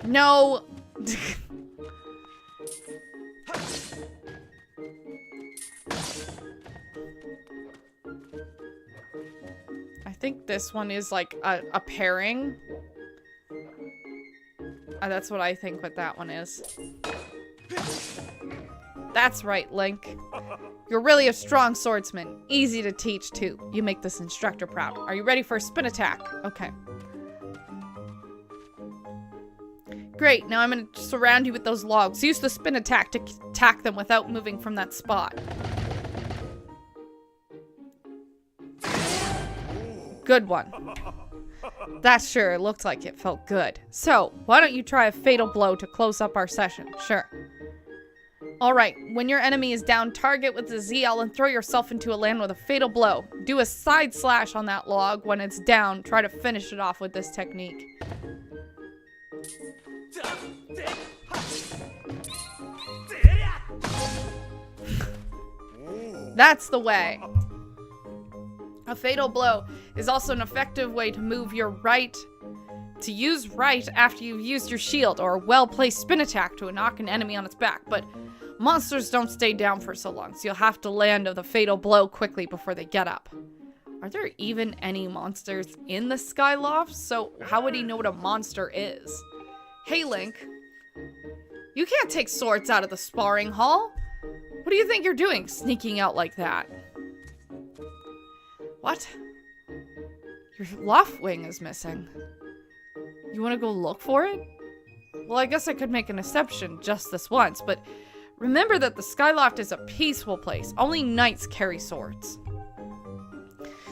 [SPEAKER 2] No. I think this one is like a pairing. That's what I think what that one is. That's right, Link. You're really a strong swordsman. Easy to teach, too. You make this instructor proud. Are you ready for a spin attack? Okay. Great, now I'm going to surround you with those logs. Use the spin attack to attack them without moving from that spot. Good one. That sure looked like it felt good. So, why don't you try a fatal blow to close up our session? Sure. Alright, when your enemy is down, target with the ZL and throw yourself into a land with a fatal blow. Do a side slash on that log when it's down. Try to finish it off with this technique. That's the way. A fatal blow is also an effective way to move your right, to use right after you've used your shield, or a well-placed spin attack to knock an enemy on its back, but monsters don't stay down for so long, so you'll have to land the fatal blow quickly before they get up. Are there even any monsters in the Skyloft? So how would he know what a monster is? Hey Link, you can't take swords out of the sparring hall. What do you think you're doing, sneaking out like that? What? Your loft wing is missing. You want to go look for it? Well, I guess I could make an exception just this once, but remember that the Skyloft is a peaceful place. Only knights carry swords.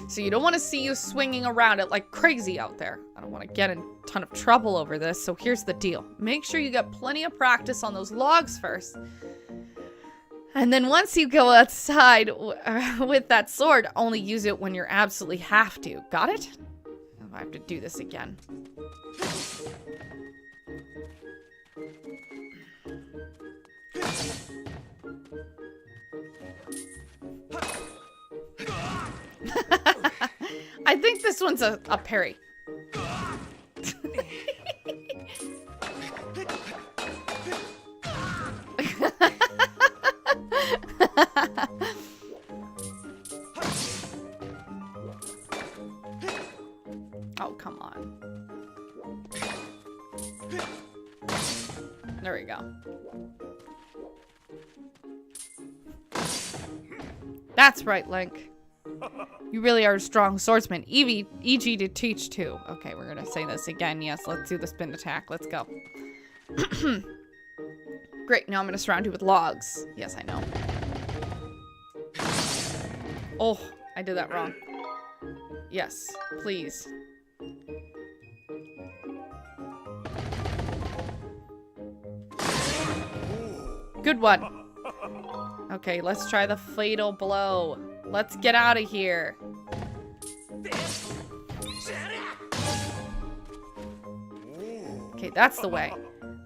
[SPEAKER 2] So you don't want to see you swinging around it like crazy out there. I don't want to get in a ton of trouble over this, so here's the deal. Make sure you get plenty of practice on those logs first. And then once you go outside with that sword, only use it when you absolutely have to. Got it? I have to do this again. I think this one's a parry. Oh, come on. There we go. That's right, Link. You really are a strong swordsman. EG to teach too. Okay, we're gonna say this again. Yes, let's do the spin attack. Let's go. Great, now I'm gonna surround you with logs. Yes, I know. Oh, I did that wrong. Yes, please. Good one. Okay, let's try the fatal blow. Let's get out of here. Okay, that's the way.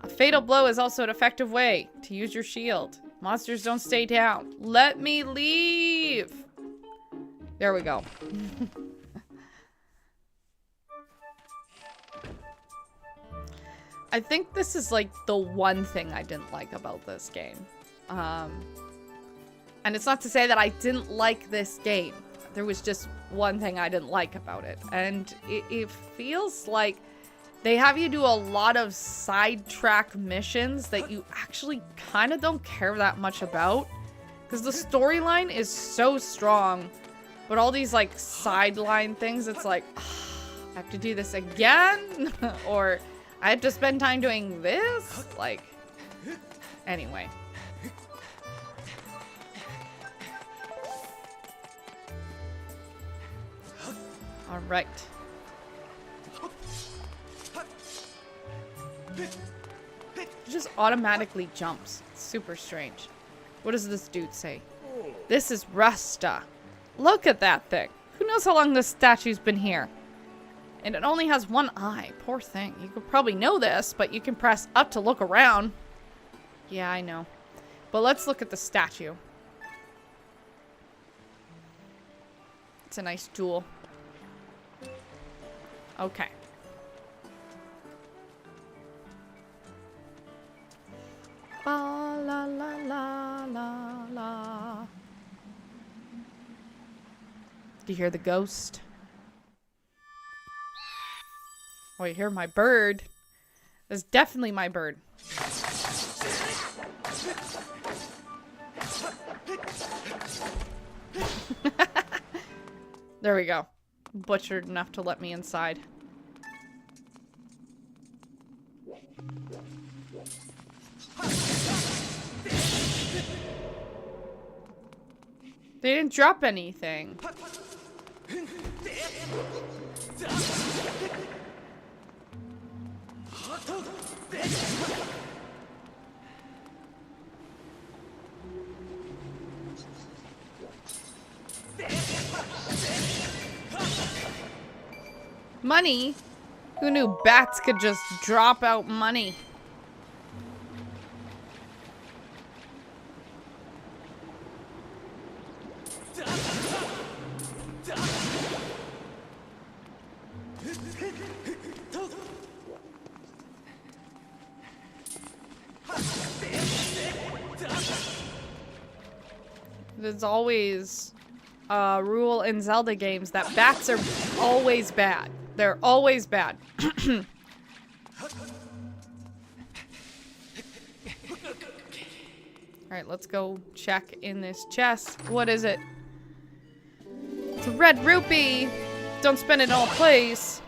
[SPEAKER 2] A fatal blow is also an effective way to use your shield. Monsters don't stay down. Let me leave. There we go. I think this is like the one thing I didn't like about this game. And it's not to say that I didn't like this game. There was just one thing I didn't like about it. And it feels like they have you do a lot of sidetrack missions that you actually kind of don't care that much about. Because the storyline is so strong. But all these like sideline things, it's like, I have to do this again? Or I have to spend time doing this? Like, anyway. All right. It just automatically jumps. It's super strange. What does this dude say? This is Rusta. Look at that thing. Who knows how long this statue's been here? And it only has one eye. Poor thing. You could probably know this, but you can press up to look around. Yeah, I know. But let's look at the statue. It's a nice jewel. Okay. La la la la la la. Do you hear the ghost? Oh, you hear my bird? That's definitely my bird. There we go. Butchered enough to let me inside. They didn't drop anything. Money? Who knew bats could just drop out money? There's always a rule in Zelda games that bats are always bad. They're always bad. Alright, let's go check in this chest. What is it? It's a red rupee! Don't spend it all place.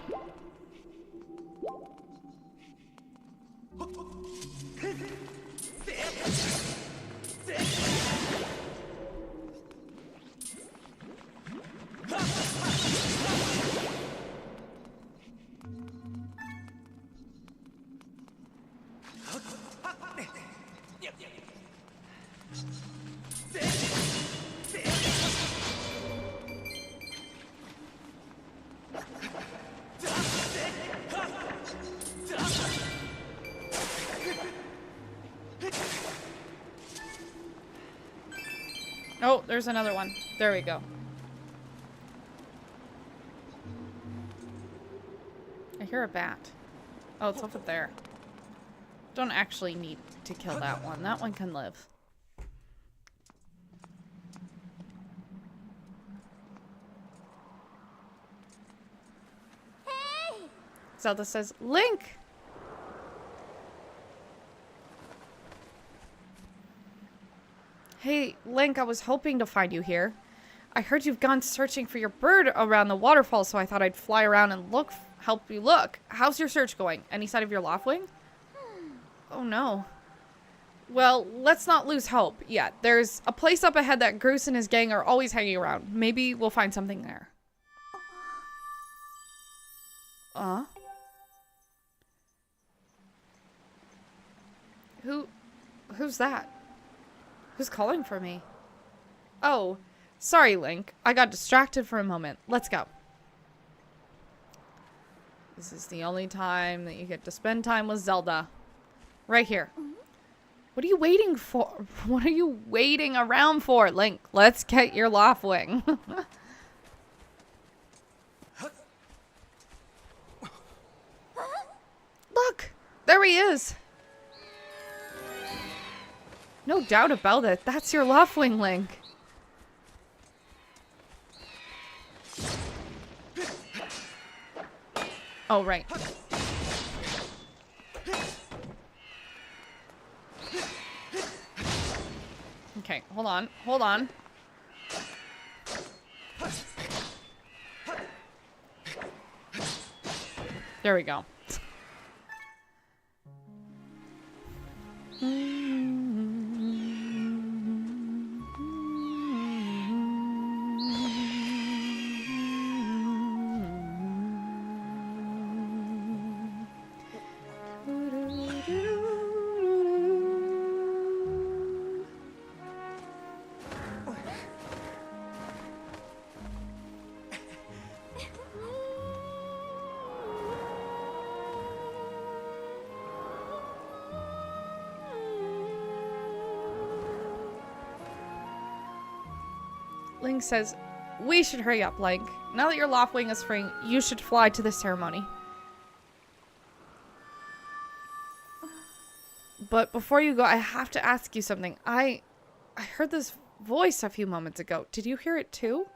[SPEAKER 2] Oh, there's another one. There we go. I hear a bat. Oh, it's over there. Don't actually need to kill that one. That one can live.
[SPEAKER 1] Hey!
[SPEAKER 2] Zelda says, Link! Hey, Link, I was hoping to find you here. I heard you've gone searching for your bird around the waterfall, so I thought I'd fly around and help you look. How's your search going? Any sign of your Loftwing? Oh no. Well, let's not lose hope yet. There's a place up ahead that Groose and his gang are always hanging around. Maybe we'll find something there. Who's that? Who's calling for me? Oh, sorry, Link. I got distracted for a moment. Let's go. This is the only time that you get to spend time with Zelda. Right here. What are you waiting for? What are you waiting around for, Link? Let's get your Loftwing. Look! There he is! No doubt about it. That's your Loftwing, Link. Oh, right. Okay, hold on. Hold on. There we go. Link says, we should hurry up, Link. Now that your Loftwing is free, you should fly to the ceremony. But before you go, I have to ask you something. I heard this voice a few moments ago. Did you hear it too?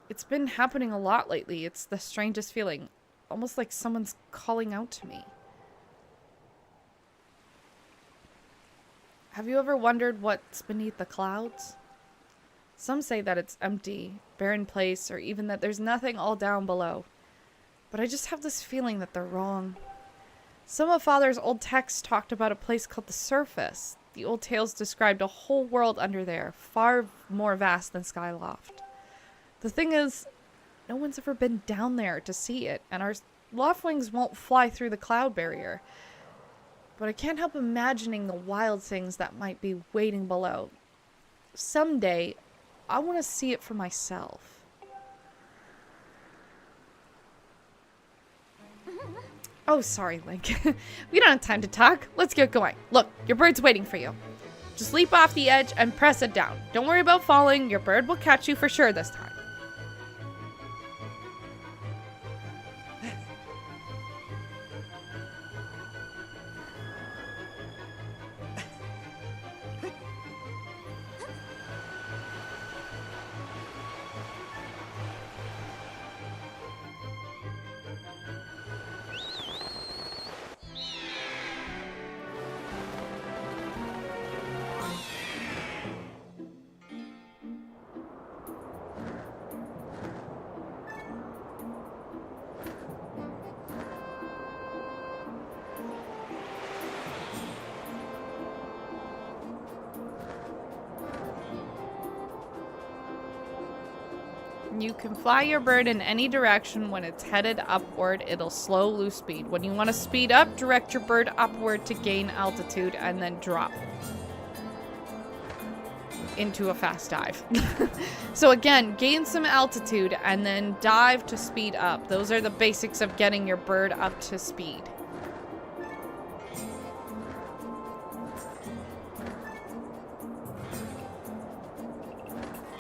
[SPEAKER 2] It's been happening a lot lately. It's the strangest feeling. Almost like someone's calling out to me. Have you ever wondered what's beneath the clouds? Some say that it's empty, barren place, or even that there's nothing all down below. But I just have this feeling that they're wrong. Some of Father's old texts talked about a place called the Surface. The old tales described a whole world under there, far more vast than Skyloft. The thing is, no one's ever been down there to see it, and our Loftwings won't fly through the cloud barrier. But I can't help imagining the wild things that might be waiting below. Someday, I want to see it for myself. Oh, sorry, Link. We don't have time to talk. Let's get going. Look, your bird's waiting for you. Just leap off the edge and press it down. Don't worry about falling. Your bird will catch you for sure this time. You can fly your bird in any direction. When it's headed upward, it'll slow lose speed. When you want to speed up, direct your bird upward to gain altitude and then drop into a fast dive. So again, gain some altitude and then dive to speed up. Those are the basics of getting your bird up to speed.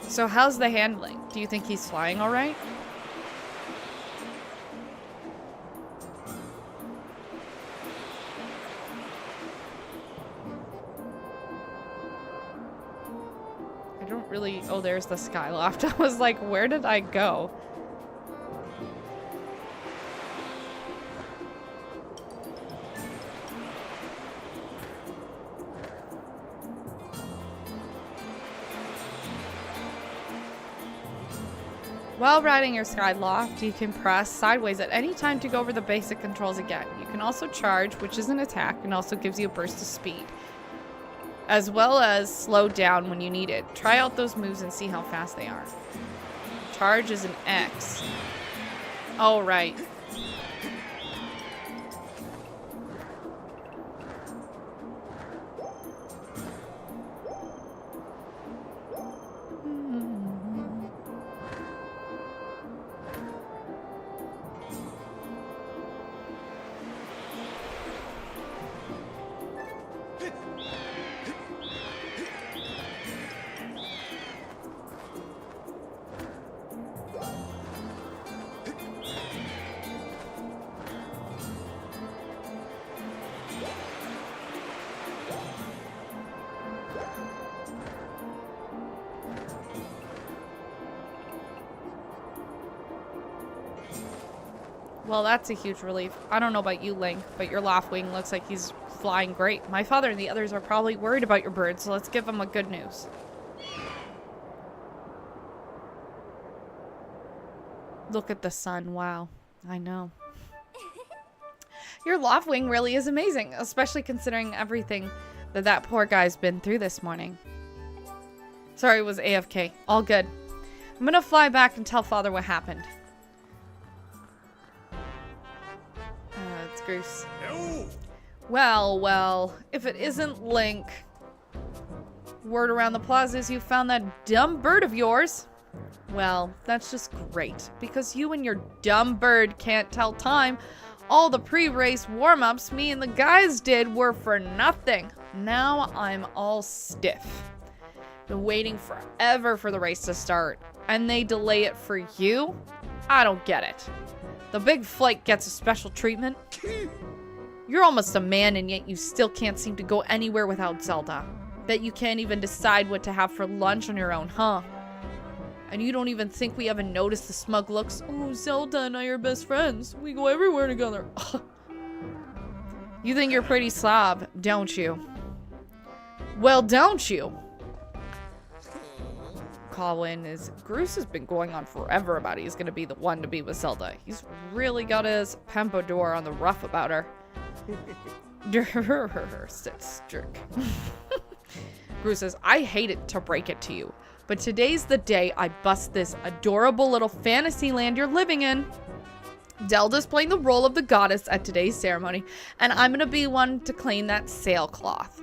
[SPEAKER 2] So how's the handling? Do you think he's flying all right? I don't really... Oh, there's the Skyloft. I was like, where did I go? While riding your Skyloft, you can press sideways at any time to go over the basic controls again. You can also charge, which is an attack, and also gives you a burst of speed, as well as slow down when you need it. Try out those moves and see how fast they are. Charge is an X. Oh, right. Well, that's a huge relief. I don't know about you, Link, but your Loftwing looks like he's flying great. My father and the others are probably worried about your bird, so let's give them a good news. Look at the sun. Wow. I know. Your Loftwing really is amazing, especially considering everything that poor guy's been through this morning. Sorry, it was AFK. All good. I'm gonna fly back and tell Father what happened. It's Goose.
[SPEAKER 3] No.
[SPEAKER 2] Well, if it isn't Link. Word around the plaza is you found that dumb bird of yours. Well, that's just great, because you and your dumb bird can't tell time. All the pre-race warm-ups me and the guys did were for nothing. Now I'm all stiff. Been waiting forever for the race to start, and they delay it for you? I don't get it. The big flight gets a special treatment. You're almost a man, and yet you still can't seem to go anywhere without Zelda. Bet you can't even decide what to have for lunch on your own, huh? And you don't even think we haven't noticed the smug looks. Oh, Zelda and I are best friends. We go everywhere together. You think you're pretty slob, don't you? Well, don't you? Colin is... Groose has been going on forever about he's going to be the one to be with Zelda. He's really got his Pempador on the rough about her. Sits jerk. Groose says, I hate it to break it to you, but today's the day I bust this adorable little fantasy land you're living in. Zelda's playing the role of the goddess at today's ceremony, and I'm gonna be one to claim that sailcloth.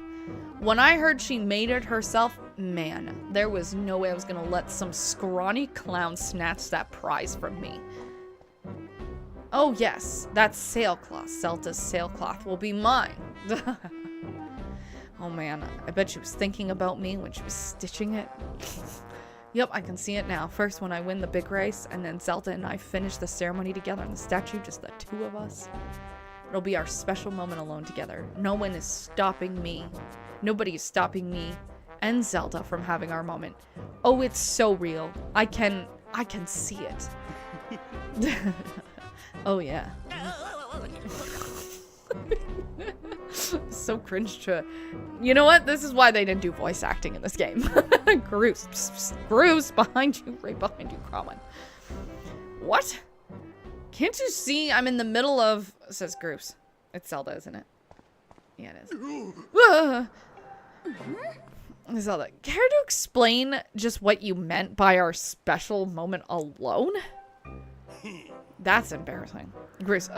[SPEAKER 2] When I heard she made it herself, man, there was no way I was gonna let some scrawny clown snatch that prize from me. Oh yes, that sailcloth, Zelda's sailcloth, will be mine. Oh man, I bet she was thinking about me when she was stitching it. Yep, I can see it now. First when I win the big race, and then Zelda and I finish the ceremony together in the statue, just the two of us. It'll be our special moment alone together. No one is stopping me. Nobody is stopping me and Zelda from having our moment. Oh, it's so real. I can see it. Oh yeah. So cringe to... You know what? This is why they didn't do voice acting in this game. Groose. Psst, psst. Groose behind you. Right behind you, Cromwell. What? Can't you see I'm in the middle of... It says Groose. It's Zelda, isn't it? Yeah, it is. Zelda, care to explain just what you meant by our special moment alone? That's embarrassing. Groose.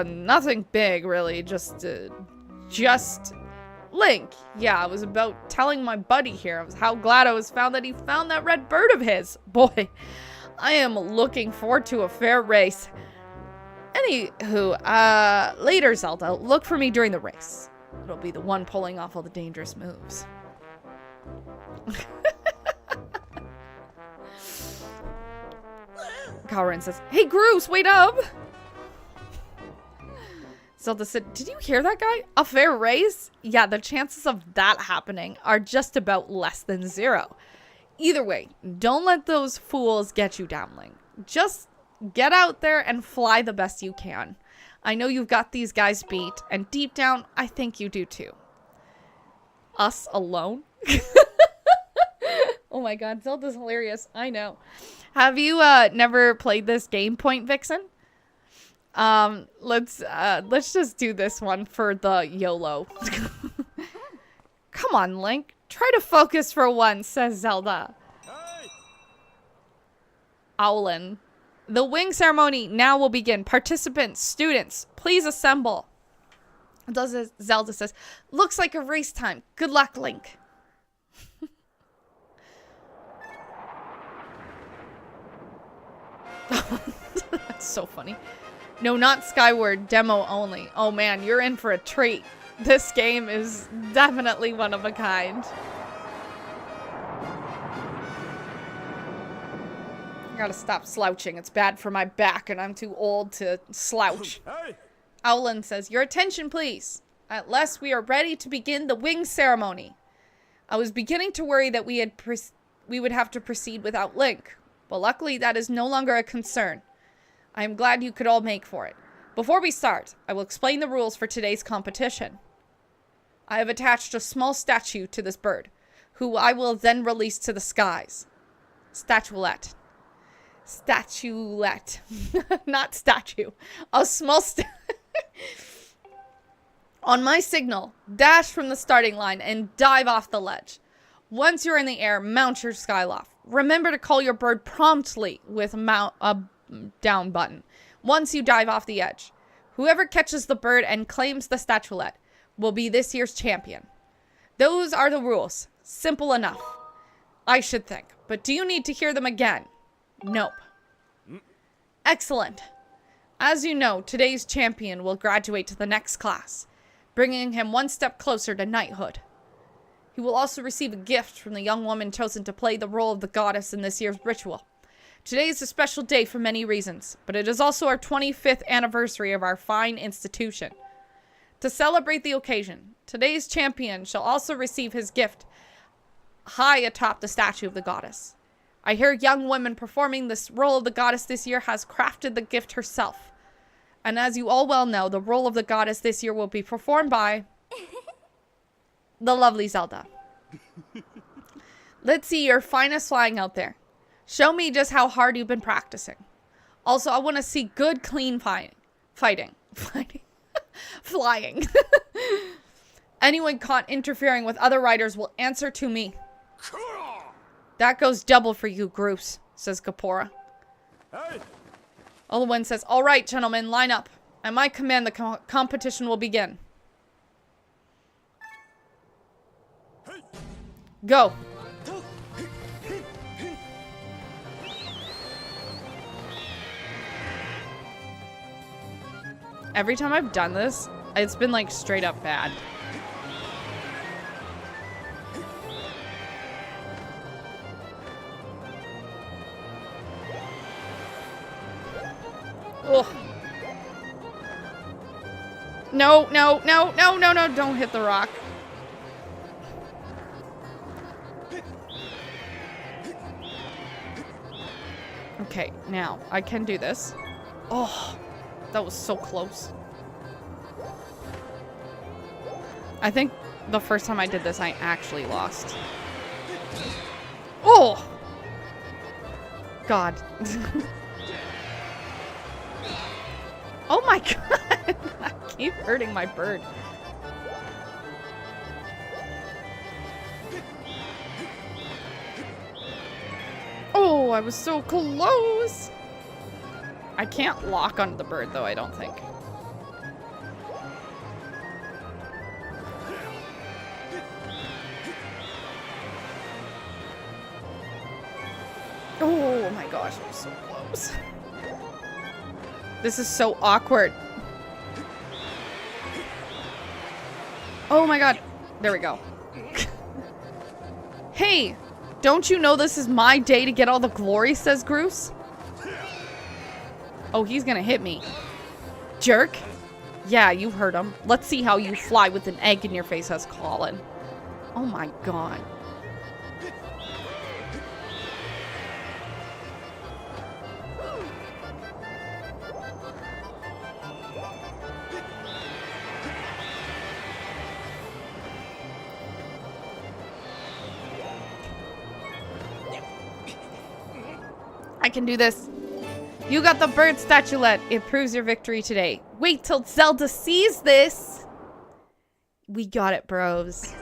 [SPEAKER 2] Nothing big, really. Just Link. Yeah, I was about telling my buddy here. I was how glad I was found that he found that red bird of his. Boy, I am looking forward to a fair race. Anywho, later, Zelda, look for me during the race. It'll be the one pulling off all the dangerous moves. Calren says, hey, Groose, wait up! Zelda said, did you hear that guy? A fair race? Yeah, the chances of that happening are just about less than 0. Either way, don't let those fools get you down, Link. Just get out there and fly the best you can. I know you've got these guys beat, and deep down, I think you do too. Us alone? Oh my god, Zelda's hilarious. I know. Have you never played this game, Point Vixen? Let's just do this one for the YOLO. Come on, Link. Try to focus for once, says Zelda. Hey. Owlin. The wing ceremony now will begin. Participants, students, please assemble. Zelda says, looks like a race time. Good luck, Link. That's so funny. No, not Skyward, demo only. Oh man, you're in for a treat. This game is definitely one of a kind. I gotta stop slouching. It's bad for my back and I'm too old to slouch. Hey. Owlin says, your attention please. At last we are ready to begin the wing ceremony. I was beginning to worry that we would have to proceed without Link, but luckily that is no longer a concern. I am glad you could all make for it. Before we start, I will explain the rules for today's competition. I have attached a small statue to this bird, who I will then release to the skies. Statuette. Statuette. Not statue. A small On my signal, dash from the starting line and dive off the ledge. Once you're in the air, mount your skyloft. Remember to call your bird promptly with a down button. Once you dive off the edge, whoever catches the bird and claims the statuette will be this year's champion. Those are the rules. Simple enough, I should think. But do you need to hear them again? Nope. Excellent. As you know, today's champion will graduate to the next class, bringing him one step closer to knighthood. He will also receive a gift from the young woman chosen to play the role of the goddess in this year's ritual. Today is a special day for many reasons, but it is also our 25th anniversary of our fine institution. To celebrate the occasion, today's champion shall also receive his gift high atop the statue of the goddess. I hear young woman performing this role of the goddess this year has crafted the gift herself. And as you all well know, the role of the goddess this year will be performed by the lovely Zelda. Let's see your finest flying out there. Show me just how hard you've been practicing. Also, I want to see good, clean fighting. Flying. Anyone caught interfering with other riders will answer to me. That goes double for you, Groose, says Kapora. Hey. Olwen says, all right, gentlemen, line up. At my command, the competition will begin. Hey. Go. Every time I've done this, it's been like straight up bad. Ugh. No, no, no, no, no, no, don't hit the rock. Okay, now, I can do this. Oh, that was so close. I think the first time I did this, I actually lost. Oh! God. Oh my god! I keep hurting my bird. Oh, I was so close! I can't lock onto the bird though, I don't think. Oh my gosh, I was so close. This is so awkward. Oh my god. There we go. Hey, don't you know this is my day to get all the glory, says Groose. Oh, he's gonna hit me. Jerk. Yeah, you heard him. Let's see how you fly with an egg in your face, says Colin. Oh my god. I can do this. You got the bird statuette. It proves your victory today. Wait till Zelda sees this. We got it, bros.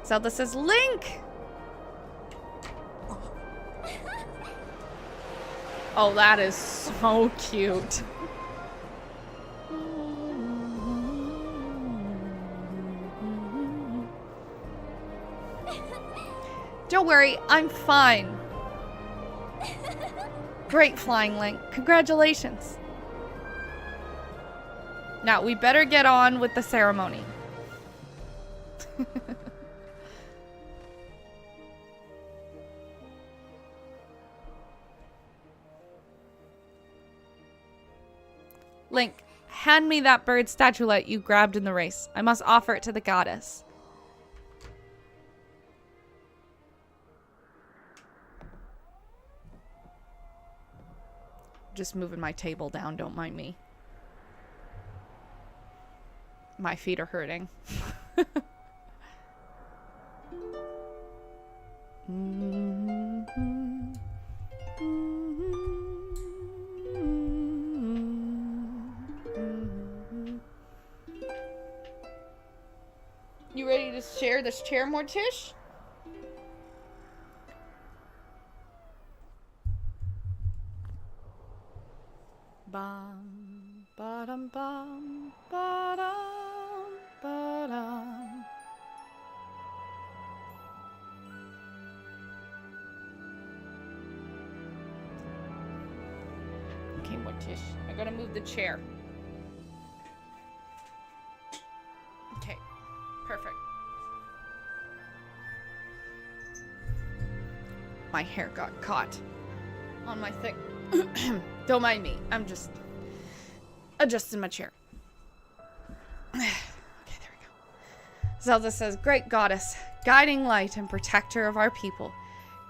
[SPEAKER 2] Zelda says, Link! Oh, that is so cute. Don't worry, I'm fine. Great flying, Link. Congratulations. Now, we better get on with the ceremony. Link, hand me that bird statuette you grabbed in the race. I must offer it to the goddess. Just moving my table down, don't mind me. My feet are hurting. You ready to share this chair, Mortish? Bum, ba-dum, bum, ba-dum, ba-dum. Okay, Mortish, I gotta move the chair. Okay, perfect. My hair got caught on my thing. Don't mind me. I'm just adjusting my chair. Okay, there we go. Zelda says, Great goddess, guiding light and protector of our people,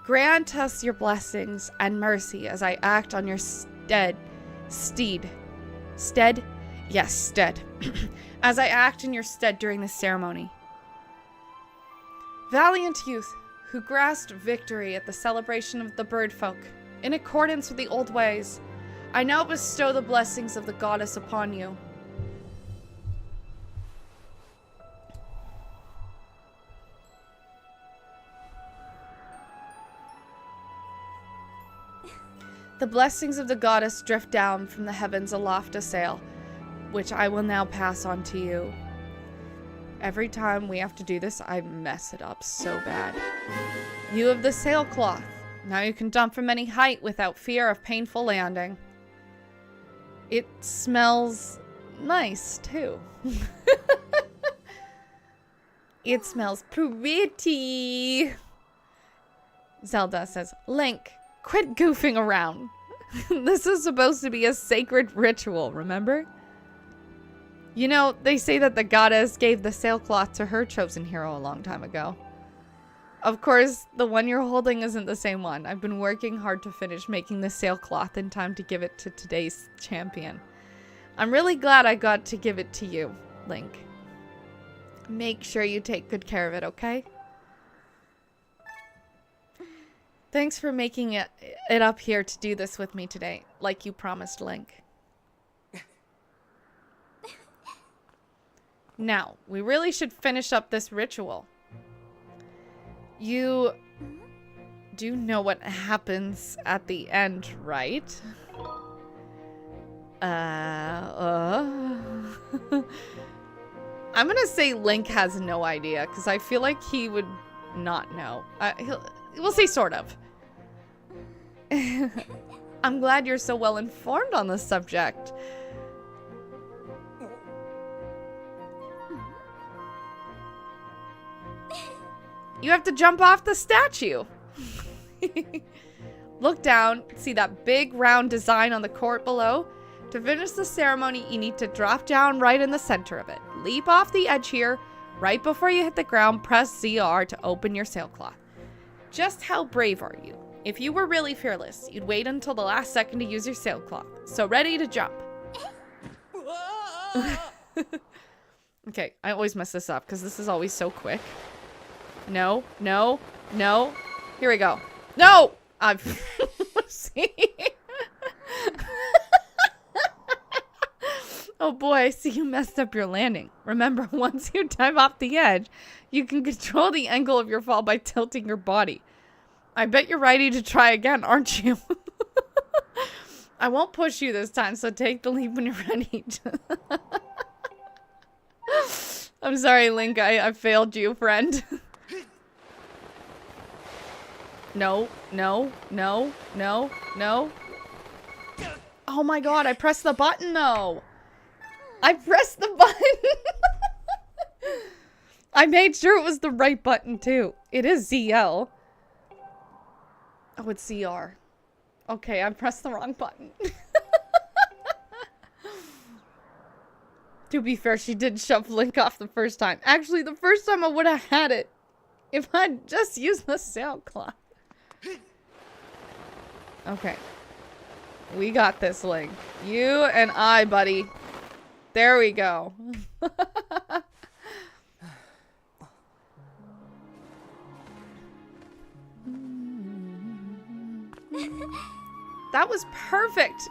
[SPEAKER 2] grant us your blessings and mercy as I act on your stead. Yes, stead. As I act in your stead during this ceremony. Valiant youth who grasped victory at the celebration of the bird folk, in accordance with the old ways, I now bestow the blessings of the goddess upon you. The blessings of the goddess drift down from the heavens aloft a sail, which I will now pass on to you. Every time we have to do this, I mess it up so bad. You of the sailcloth, Now you can jump from any height without fear of painful landing. It smells nice, too. It smells pretty. Zelda says, Link, quit goofing around. This is supposed to be a sacred ritual, remember? You know, they say that the goddess gave the sailcloth to her chosen hero a long time ago. Of course, the one you're holding isn't the same one. I've been working hard to finish making the sailcloth in time to give it to today's champion. I'm really glad I got to give it to you, Link. Make sure you take good care of it, okay? Thanks for making it up here to do this with me today, like you promised, Link. Now, we really should finish up this ritual. You do know what happens at the end, right? I'm gonna say Link has no idea, because I feel like he would not know. We'll say sort of. I'm glad you're so well informed on this subject. You have to jump off the statue. Look down, see that big round design on the court below? To finish the ceremony, you need to drop down right in the center of it. Leap off the edge here. Right before you hit the ground, press ZR to open your sailcloth. Just how brave are you? If you were really fearless, you'd wait until the last second to use your sailcloth. So ready to jump. Okay, I always mess this up because this is always so quick. No, no, no. Here we go. No! I'm see. Oh boy, I see you messed up your landing. Remember, once you dive off the edge, you can control the angle of your fall by tilting your body. I bet you're ready to try again, aren't you? I won't push you this time, so take the leap when you're ready. I'm sorry, Link. I failed you, friend. No, no, no, no, no. Oh my god, I pressed the button though. I pressed the button. I made sure it was the right button too. It is ZL. Oh, it's CR. Okay, I pressed the wrong button. To be fair, she did shove Link off the first time. Actually, the first time I would have had it if I'd just used the sailcloth. Okay. We got this, Link. You and I, buddy. There we go. That was perfect.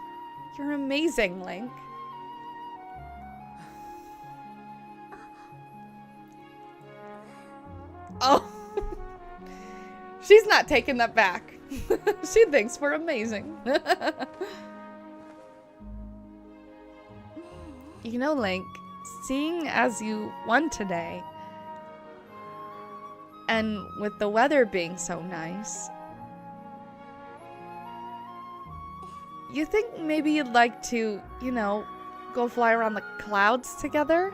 [SPEAKER 2] You're amazing, Link. Oh. She's not taking that back. She thinks we're amazing. You know, Link, seeing as you won today, and with the weather being so nice, you think maybe you'd like to, you know, go fly around the clouds together?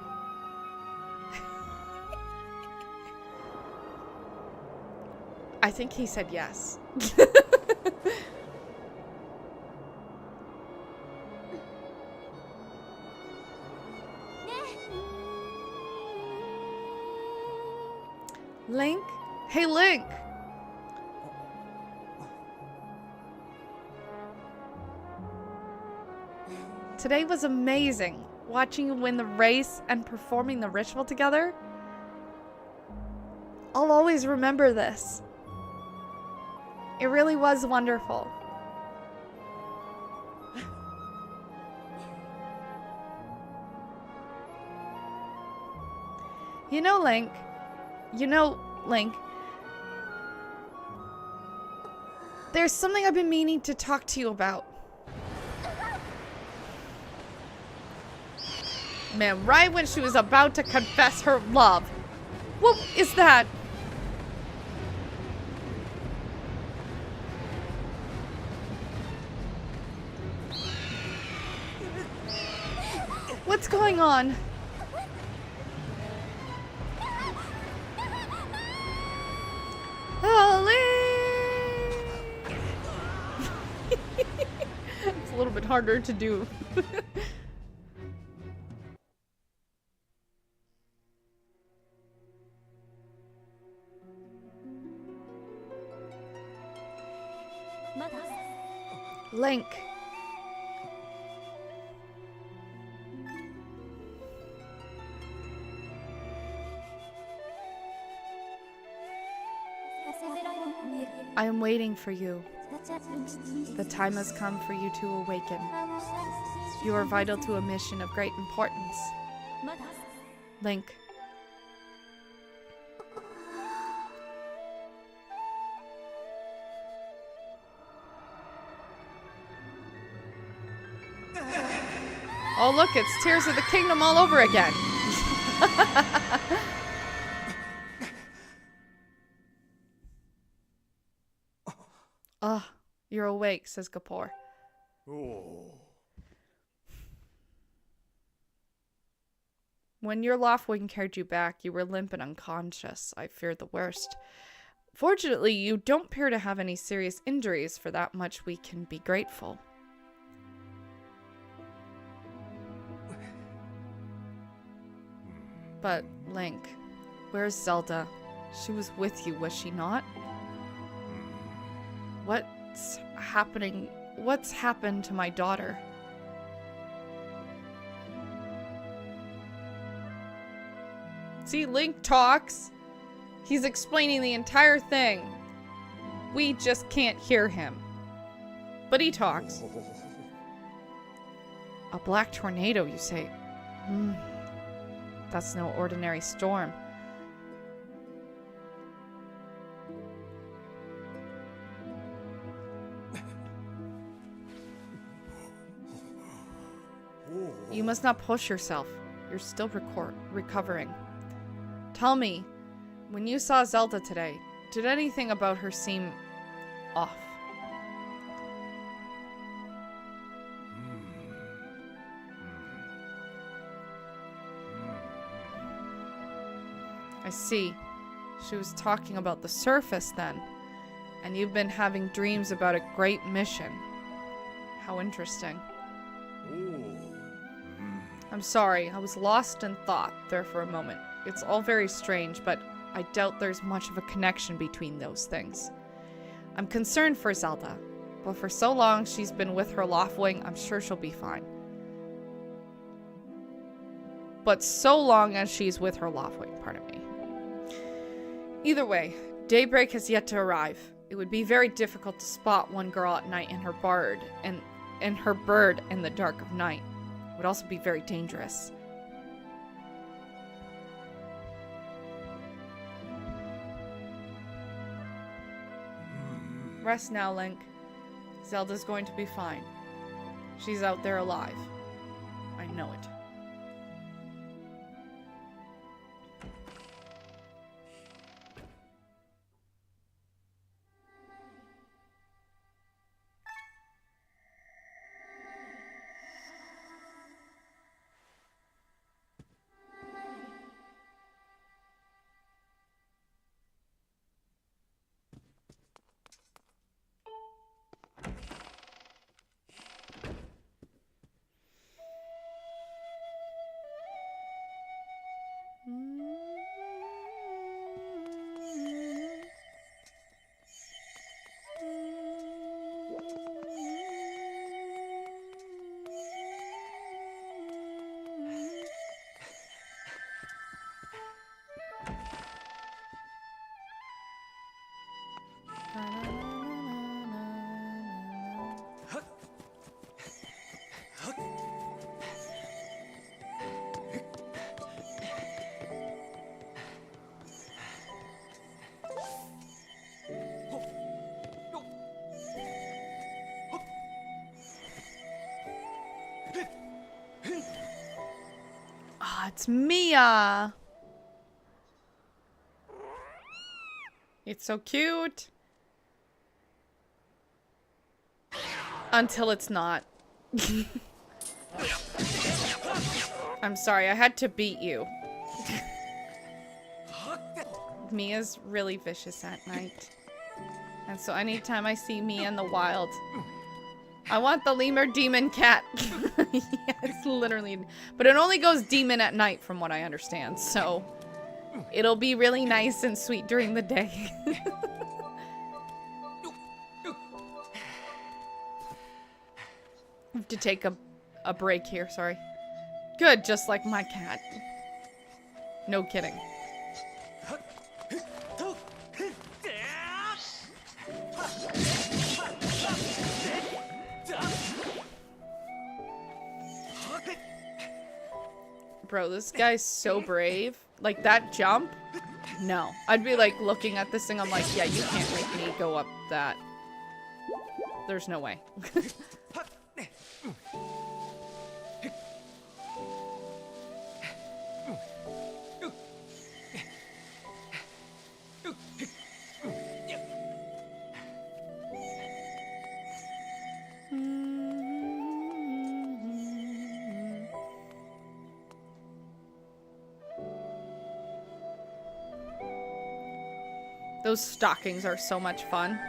[SPEAKER 2] I think he said yes. Link? Hey, Link! Today was amazing. Watching you win the race and performing the ritual together. I'll always remember this. It really was wonderful. You know, Link. There's something I've been meaning to talk to you about. Man, right when she was about to confess her love. What is that? What's going on? It's a little bit harder to do. Link. I am waiting for you. The time has come for you to awaken. You are vital to a mission of great importance. Link. Oh look, it's Tears of the Kingdom all over again. You're awake, says Kapoor. When your Loftwing carried you back, you were limp and unconscious. I feared the worst. Fortunately, you don't appear to have any serious injuries. For that much, we can be grateful. But, Link, where's Zelda? She was with you, was she not? What's happening? What's happened to my daughter? See, Link talks. He's explaining the entire thing. We just can't hear him. But he talks. A black tornado, you say? That's no ordinary storm. You must not push yourself. You're still recovering. Tell me, when you saw Zelda today, did anything about her seem off? I see. She was talking about the surface then. And you've been having dreams about a great mission. How interesting. I'm sorry, I was lost in thought there for a moment. It's all very strange, but I doubt there's much of a connection between those things. I'm concerned for Zelda, but for so long she's been with her Loftwing, I'm sure she'll be fine. But so long as she's with her Loftwing, pardon me. Either way, daybreak has yet to arrive. It would be very difficult to spot one girl at night and her bird in the dark of night. It would also be very dangerous. Rest now, Link. Zelda's going to be fine. She's out there alive. I know it. It's Mia. It's so cute. Until it's not. I'm sorry, I had to beat you. Mia's really vicious at night. And so anytime I see Mia in the wild, I want the lemur demon cat. Yes, literally. But it only goes demon at night from what I understand. So it'll be really nice and sweet during the day. I have to take a break here, sorry. Good, just like my cat. No kidding. Bro, this guy's so brave. Like, that jump? No. I'd be, like, looking at this thing. I'm like, yeah, you can't make me go up that. There's no way. Those stockings are so much fun.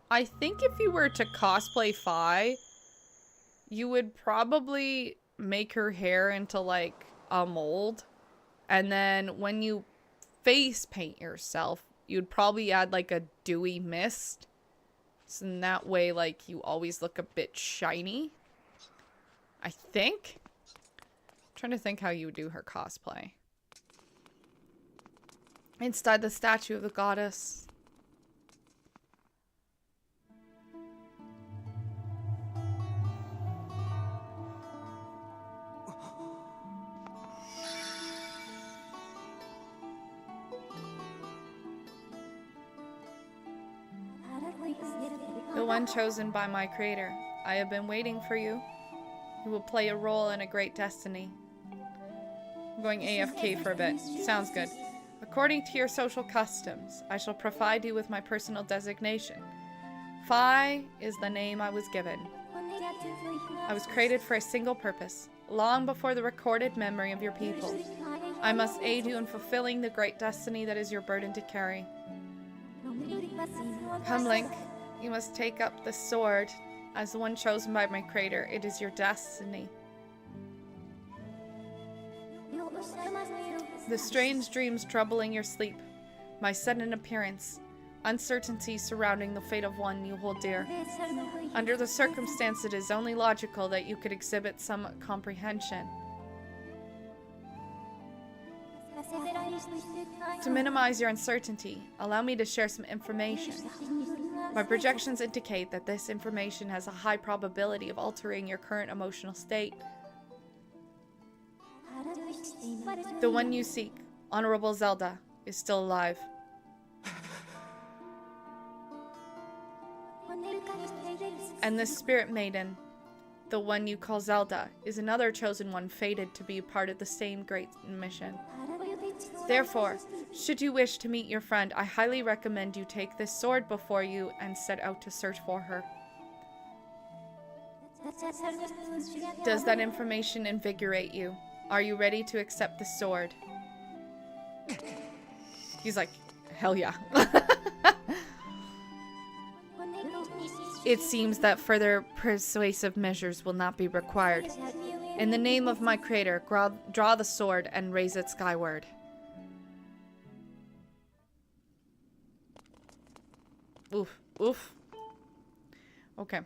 [SPEAKER 2] I think if you were to cosplay Fi, you would probably make her hair into like a mold. And then when you face paint yourself, you'd probably add like a dewy mist. So in that way, like, you always look a bit shiny. I think. Trying to think how you would do her cosplay. Inside the statue of the goddess. The one chosen by my creator. I have been waiting for you. You will play a role in a great destiny. I'm going AFK for a bit. Sounds good. According to your social customs, I shall provide you with my personal designation. Fi is the name I was given. I was created for a single purpose, long before the recorded memory of your people. I must aid you in fulfilling the great destiny that is your burden to carry. Come, Link. You must take up the sword. As the one chosen by my creator, it is your destiny. The strange dreams troubling your sleep, my sudden appearance, uncertainty surrounding the fate of one you hold dear. Under the circumstance, it is only logical that you could exhibit some comprehension. To minimize your uncertainty, allow me to share some information. My projections indicate that this information has a high probability of altering your current emotional state. The one you seek, Honorable Zelda, is still alive. And the Spirit Maiden, the one you call Zelda, is another chosen one fated to be a part of the same great mission. Therefore, should you wish to meet your friend, I highly recommend you take this sword before you and set out to search for her. Does that information invigorate you? Are you ready to accept the sword? He's like, hell yeah. It seems that further persuasive measures will not be required. In the name of my creator, draw the sword and raise it skyward. Oof, oof. Okay.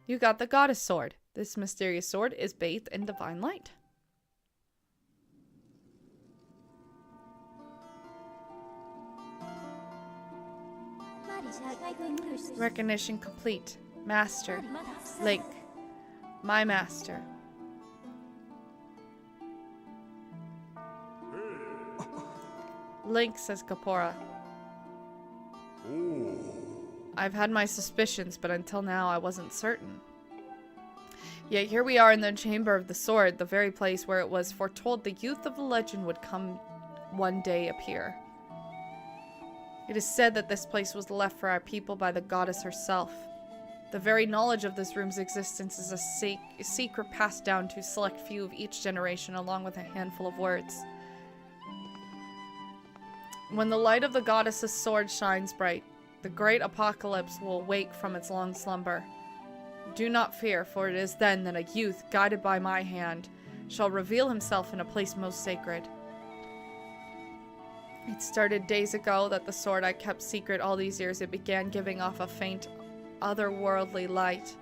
[SPEAKER 2] You got the goddess sword. This mysterious sword is bathed in divine light. Recognition complete. Master. Link. My master. Link, says Kapora. I've had my suspicions, but until now I wasn't certain. Yet here we are in the Chamber of the Sword, the very place where it was foretold the youth of the legend would come one day appear. It is said that this place was left for our people by the goddess herself. The very knowledge of this room's existence is a secret passed down to a select few of each generation, along with a handful of words. When the light of the goddess's sword shines bright, the great apocalypse will wake from its long slumber. Do not fear, for it is then that a youth, guided by my hand, shall reveal himself in a place most sacred. It started days ago that the sword I kept secret all these years, it began giving off a faint, otherworldly light.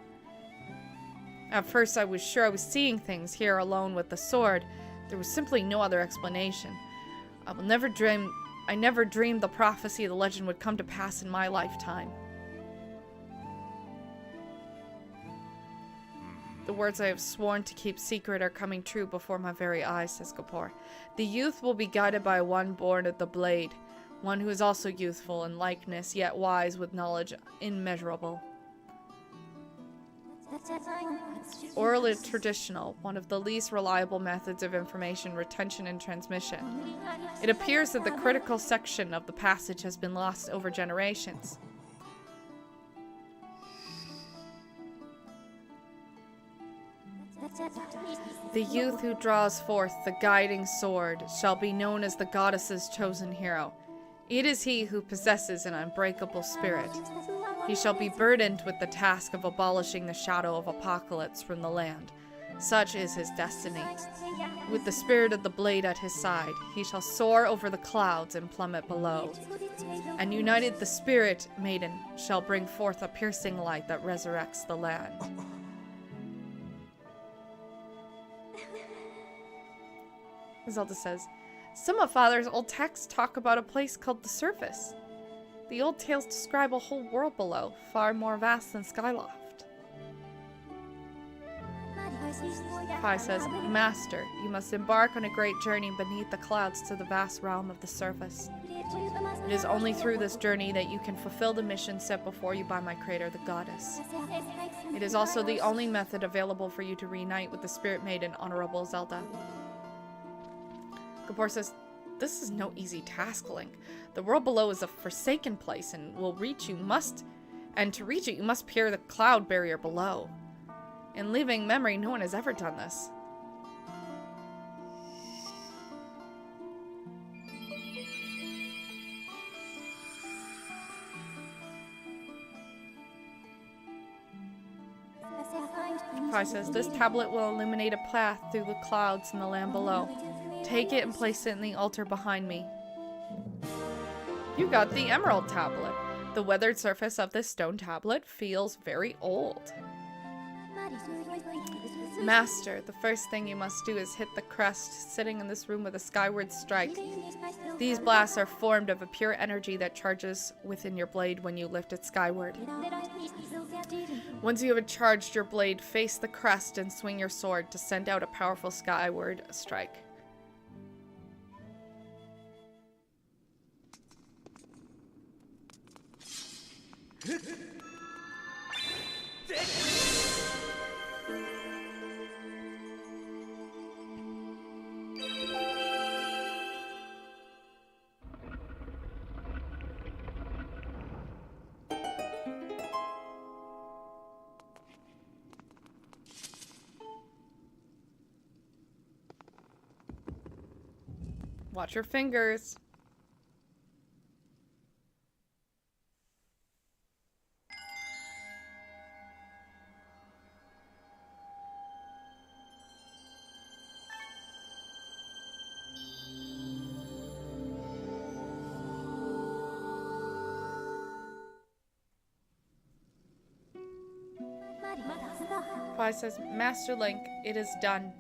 [SPEAKER 2] At first I was sure I was seeing things here alone with the sword. There was simply no other explanation. I never dreamed the prophecy of the legend would come to pass in my lifetime. The words I have sworn to keep secret are coming true before my very eyes, says Kapor. The youth will be guided by one born of the blade, one who is also youthful in likeness, yet wise with knowledge immeasurable. Oral is traditional, one of the least reliable methods of information retention and transmission. It appears that the critical section of the passage has been lost over generations. The youth who draws forth the guiding sword shall be known as the goddess's chosen hero. It is he who possesses an unbreakable spirit. He shall be burdened with the task of abolishing the shadow of apocalypse from the land. Such is his destiny. With the spirit of the blade at his side, he shall soar over the clouds and plummet below. And united the spirit maiden shall bring forth a piercing light that resurrects the land. Zelda says, some of Father's old texts talk about a place called the Surface. The old tales describe a whole world below, far more vast than Skyloft. Pi says, Master, you must embark on a great journey beneath the clouds to the vast realm of the Surface. It is only through this journey that you can fulfill the mission set before you by my creator, the goddess. It is also the only method available for you to reunite with the Spirit Maiden, Honorable Zelda. Kapor says, this is no easy task, Link. The world below is a forsaken place and to reach it, you must peer the cloud barrier below. In living memory, no one has ever done this. Pi says, this tablet will illuminate a path through the clouds in the land below. Take it and place it in the altar behind me. You got the emerald tablet. The weathered surface of this stone tablet feels very old. Master, the first thing you must do is hit the crest sitting in this room with a skyward strike. These blasts are formed of a pure energy that charges within your blade when you lift it skyward. Once you have charged your blade, face the crest and swing your sword to send out a powerful skyward strike. Watch your fingers. Pi says, Master Link, it is done.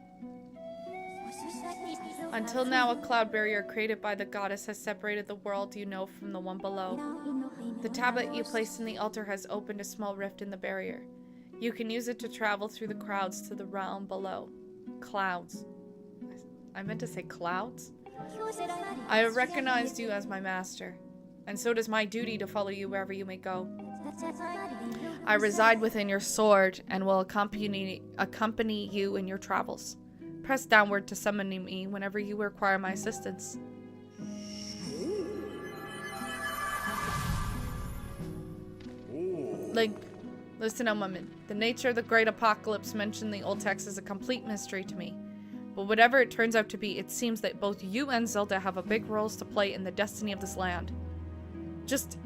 [SPEAKER 2] Until now, a cloud barrier created by the goddess has separated the world you know from the one below. The tablet you placed in the altar has opened a small rift in the barrier. You can use it to travel through the clouds to the realm below. Clouds. I meant to say clouds. I have recognized you as my master, and so does my duty to follow you wherever you may go. I reside within your sword and will accompany you in your travels. Press downward to summon me whenever you require my assistance. Link, listen a moment. The nature of the great apocalypse mentioned in the old text is a complete mystery to me. But whatever it turns out to be, it seems that both you and Zelda have a big roles to play in the destiny of this land. Just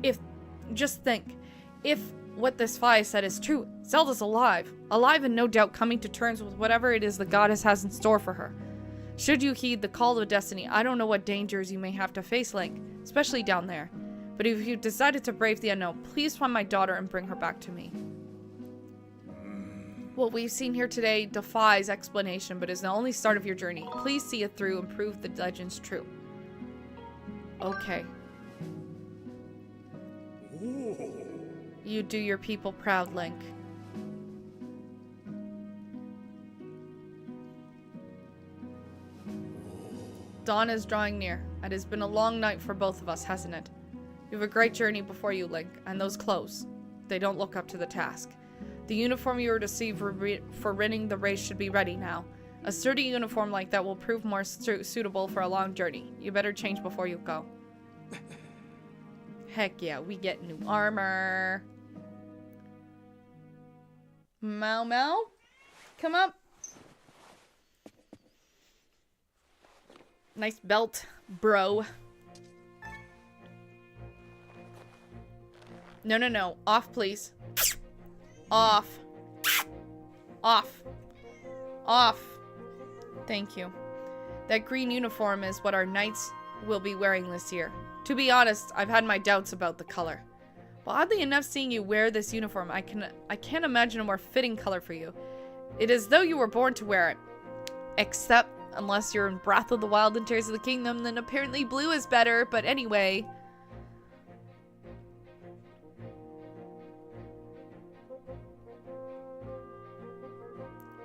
[SPEAKER 2] think, if what this Fi said is true, Zelda's alive and no doubt coming to terms with whatever it is the goddess has in store for her. Should you heed the call of destiny, I don't know what dangers you may have to face, Link, especially down there. But if you decided to brave the unknown, please find my daughter and bring her back to me. What we've seen here today defies explanation, but is the only start of your journey. Please see it through and prove the legend's true. Okay. You do your people proud, Link. Dawn is drawing near. It has been a long night for both of us, hasn't it? You have a great journey before you, Link, and those clothes. They don't look up to the task. The uniform you received for winning the race should be ready now. A sturdy uniform like that will prove more suitable for a long journey. You better change before you go. Heck yeah, we get new armor. Mau Mau, come up. Nice belt, bro. No. Off, please. Off. Off. Off. Thank you. That green uniform is what our knights will be wearing this year. To be honest, I've had my doubts about the color. But oddly enough, seeing you wear this uniform, I can't imagine a more fitting color for you. It is as though you were born to wear it. Except, unless you're in Breath of the Wild and Tears of the Kingdom, then apparently blue is better, but anyway.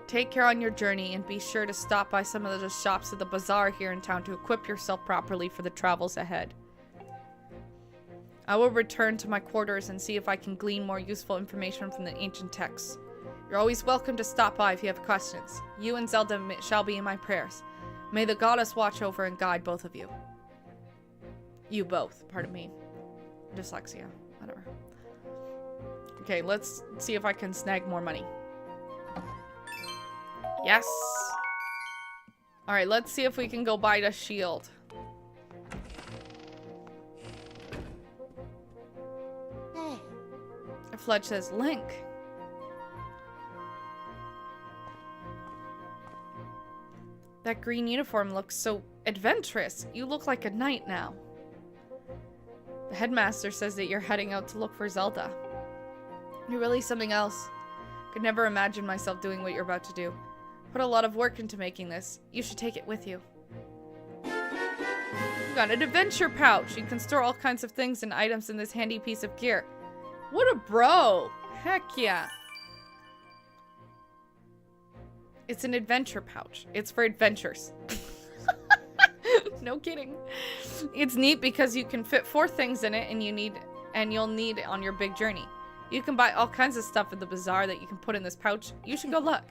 [SPEAKER 2] Take care on your journey and be sure to stop by some of the shops at the bazaar here in town to equip yourself properly for the travels ahead. I will return to my quarters and see if I can glean more useful information from the ancient texts. You're always welcome to stop by if you have questions. You and Zelda shall be in my prayers. May the goddess watch over and guide both of you. You both, pardon me. Dyslexia, whatever. Okay, let's see if I can snag more money. Yes! Alright, let's see if we can go buy the shield. Fletch says, Link. That green uniform looks so adventurous. You look like a knight now. The headmaster says that you're heading out to look for Zelda. You're really something else. Could never imagine myself doing what you're about to do. Put a lot of work into making this. You should take it with you. You got an adventure pouch. You can store all kinds of things and items in this handy piece of gear. What a bro! Heck yeah. It's an adventure pouch. It's for adventures. No kidding. It's neat because you can fit 4 things in it and you'll need it on your big journey. You can buy all kinds of stuff at the bazaar that you can put in this pouch. You should go look.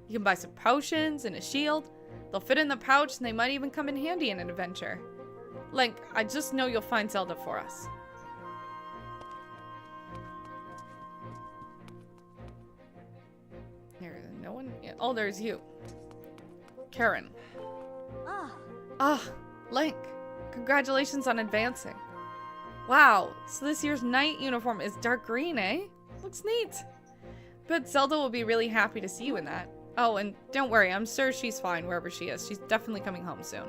[SPEAKER 2] You can buy some potions and a shield. They'll fit in the pouch and they might even come in handy in an adventure. Link, I just know you'll find Zelda for us. No one? Oh, there's you. Karen. Link. Congratulations on advancing. Wow, so this year's knight uniform is dark green, eh? Looks neat. But Zelda will be really happy to see you in that. Oh, and don't worry, I'm sure she's fine wherever she is. She's definitely coming home soon.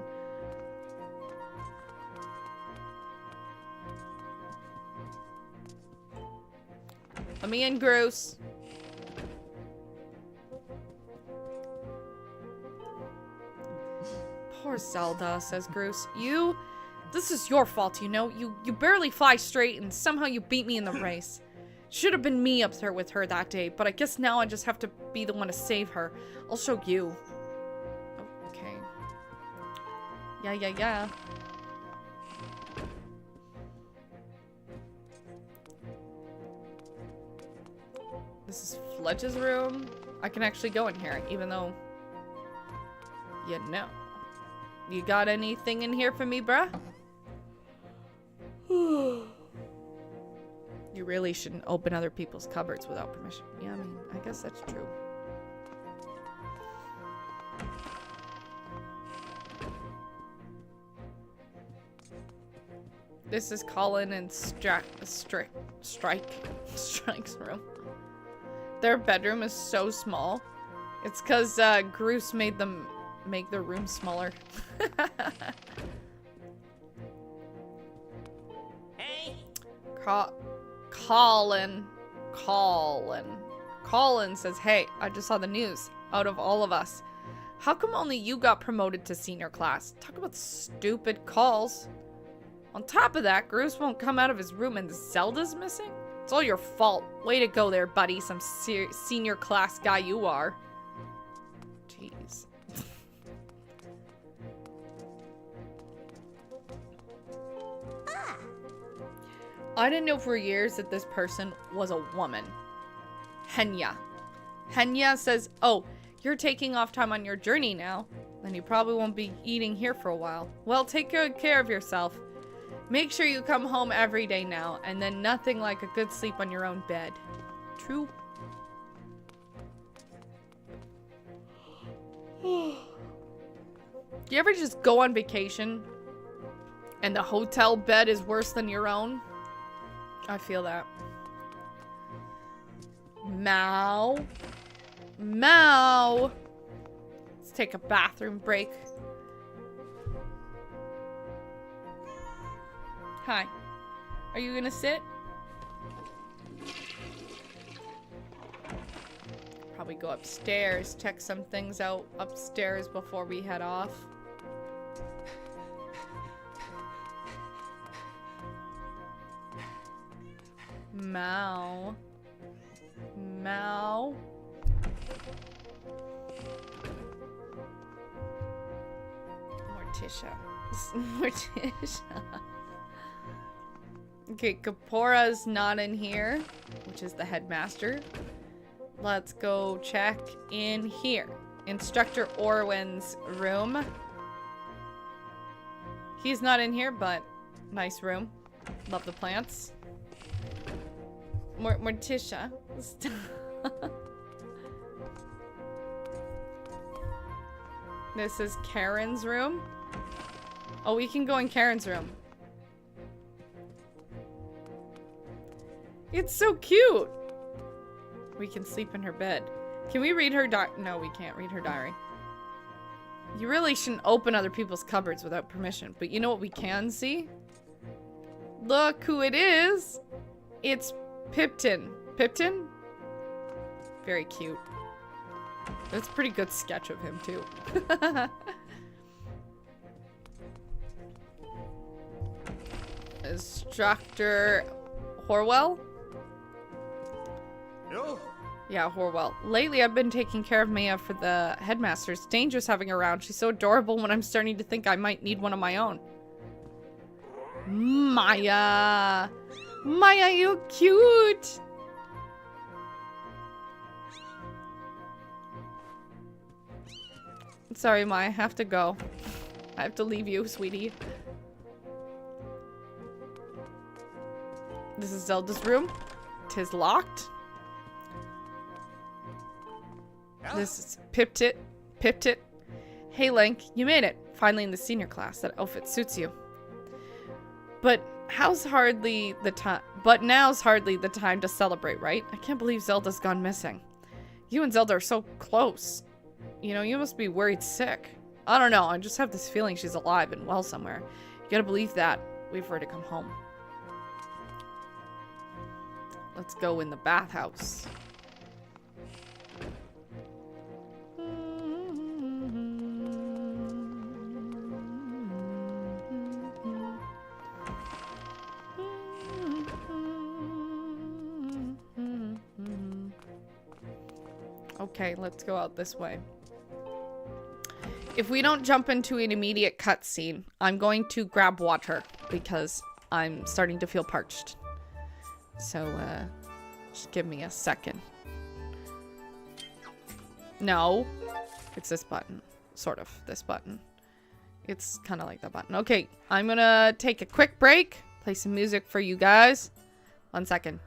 [SPEAKER 2] Let me in, Groose. Poor Zelda, says Groose. This is your fault, you know. You barely fly straight and somehow you beat me in the race. Should have been me up there with her that day, but I guess now I just have to be the one to save her. I'll show you. Okay. Yeah. This is Fletch's room. I can actually go in here, even though... You know. You got anything in here for me, bruh? You really shouldn't open other people's cupboards without permission. Yeah, I mean, I guess that's true. This is Colin and Strike's room. Their bedroom is so small. It's because Groose made them make their room smaller.
[SPEAKER 4] Hey!
[SPEAKER 2] Colin says, hey, I just saw the news. Out of all of us, how come only you got promoted to senior class? Talk about stupid calls. On top of that, Groose won't come out of his room and Zelda's missing? It's all your fault. Way to go there, buddy. Some senior class guy you are. Jeez. I didn't know for years that this person was a woman. Henya. Henya says, oh, you're taking off time on your journey now. Then you probably won't be eating here for a while. Well, take good care of yourself. Make sure you come home every day now, and then nothing like a good sleep on your own bed. True. Do you ever just go on vacation and the hotel bed is worse than your own? I feel that. Mao. Let's take a bathroom break. Hi. Are you gonna sit? Probably go upstairs, check some things out upstairs before we head off. Morticia. Morticia. Okay, Kapora's not in here, which is the headmaster. Let's go check in here. Instructor Orwin's room. He's not in here, but nice room. Love the plants. Morticia. This is Karen's room. Oh, we can go in Karen's room. It's so cute. We can sleep in her bed. Can we read her diary? No, we can't read her diary. You really shouldn't open other people's cupboards without permission. But you know what we can see? Look who it is. It's Pipton. Pipton? Very cute. That's a pretty good sketch of him, too. Instructor Horwell?
[SPEAKER 4] No.
[SPEAKER 2] Yeah, Horwell. Lately, I've been taking care of Maya for the headmaster. It's dangerous having her around. She's so adorable when I'm starting to think I might need one of my own. Maya! Maya, you cute! Sorry, Maya, I have to go. I have to leave you, sweetie. This is Zelda's room. 'Tis locked. This is Piptit. Piptit. Hey, Link, you made it. Finally in the senior class. That outfit suits you. But now's hardly the time to celebrate, right? I can't believe Zelda's gone missing. You and Zelda are so close. You know, you must be worried sick. I don't know. I just have this feeling she's alive and well somewhere. You gotta believe that. Wait for her to come home. Let's go in the bathhouse. Okay, let's go out this way. if we don't jump into an immediate cutscene, I'm going to grab water because I'm starting to feel parched. So, just give me a second. No. It's this button. Sort of. This button. It's kind of like that button. Okay, I'm gonna take a quick break. Play some music for you guys. 1 second.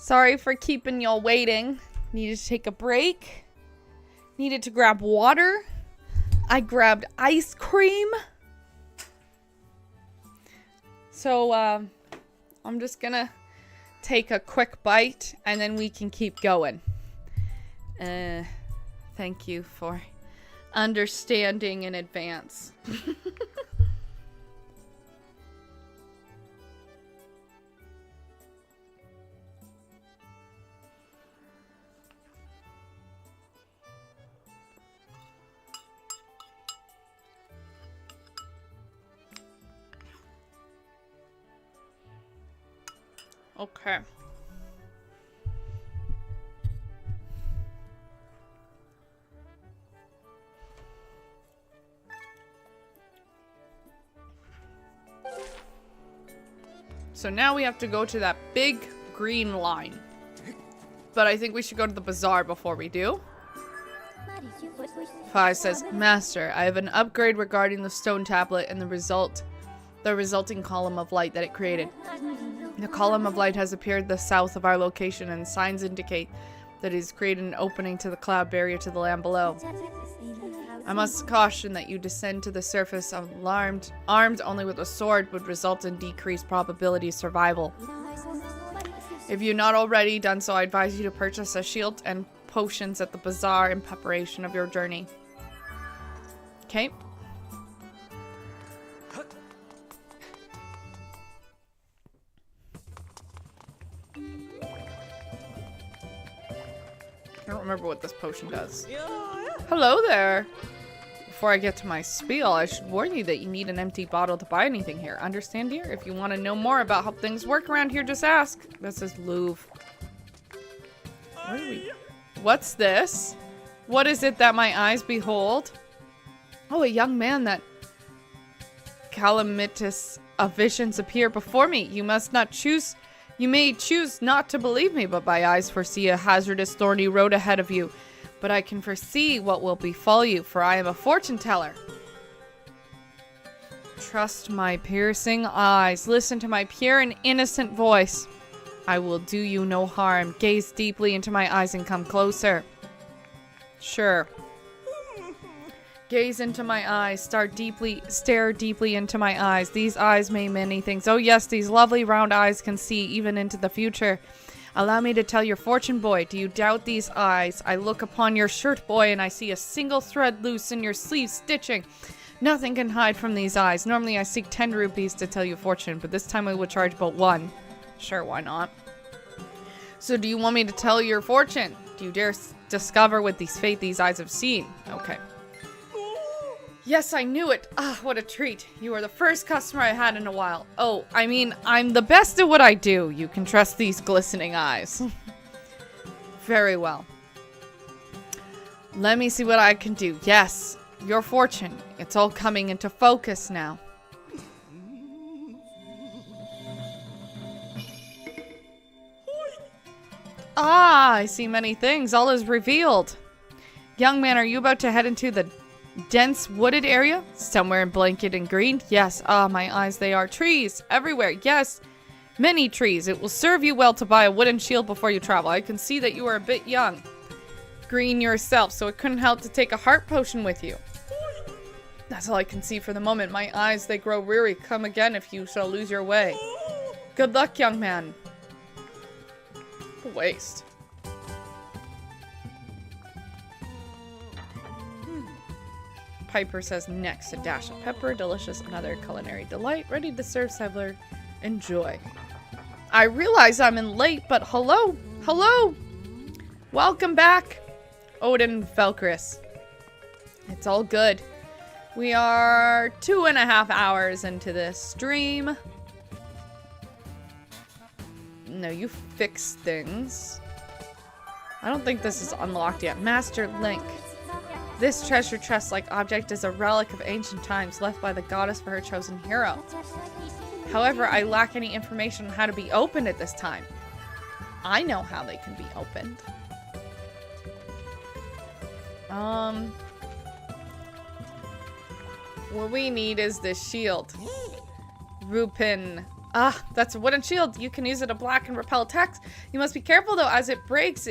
[SPEAKER 2] Sorry for keeping y'all waiting. Needed to take a break. Needed to grab water. I grabbed ice cream. So, I'm just gonna take a quick bite and then we can keep going. Thank you for understanding in advance. Okay. So now we have to go to that big green line. But I think we should go to the bazaar before we do. Fi says, Master, I have an upgrade regarding the stone tablet and the resulting column of light that it created. The column of light has appeared the south of our location, and signs indicate that it has created an opening to the cloud barrier to the land below. I must caution that you descend to the surface armed only with a sword would result in decreased probability of survival. If you've not already done so, I advise you to purchase a shield and potions at the bazaar in preparation of your journey. Okay. I don't remember what this potion does. Hello there. Before I get to my spiel, I should warn you that you need an empty bottle to buy anything here. Understand, dear? If you want to know more about how things work around here, just ask. This is Louvre. What's this? What is it that my eyes behold? Oh, a young man that calamitous of visions appear before me. You may choose not to believe me, but my eyes foresee a hazardous, thorny road ahead of you. But I can foresee what will befall you, for I am a fortune teller. Trust my piercing eyes. Listen to my pure and innocent voice. I will do you no harm. Gaze deeply into my eyes and come closer. Sure. Gaze into my eyes. Stare deeply into my eyes. These eyes mean many things. Oh yes, these lovely round eyes can see even into the future. Allow me to tell your fortune, boy. Do you doubt these eyes? I look upon your shirt, boy, and I see a single thread loose in your sleeve stitching. Nothing can hide from these eyes. Normally I seek 10 rupees to tell you fortune, but this time I will charge but 1. Sure, why not? So do you want me to tell your fortune? Do you dare discover what these eyes have seen? Okay. Yes, I knew it. Ah, what a treat. You are the first customer I had in a while. Oh, I mean, I'm the best at what I do. You can trust these glistening eyes. Very well. Let me see what I can do. Yes, your fortune. It's all coming into focus now. Ah, I see many things. All is revealed. Young man, are you about to head into the dense wooded area? Somewhere in blanket and green? Yes. Ah, my eyes, they are trees everywhere. Yes, many trees. It will serve you well to buy a wooden shield before you travel. I can see that you are a bit young. Green yourself, so it couldn't help to take a heart potion with you. That's all I can see for the moment. My eyes, they grow weary. Come again if you shall lose your way. Good luck, young man. Waste. Piper says next, a dash of pepper, delicious, another culinary delight, ready to serve Settler. Enjoy. I realize I'm in late, but hello, welcome back, Odin Velkris. It's all good. We are 2.5 hours into this stream. No, you fix things. I don't think this is unlocked yet. Master Link. This treasure chest-like object is a relic of ancient times left by the goddess for her chosen hero. However, I lack any information on how to be opened at this time. I know how they can be opened. What we need is this shield. Rupin Ah, that's a wooden shield. You can use it to block and repel attacks. You must be careful though, as it breaks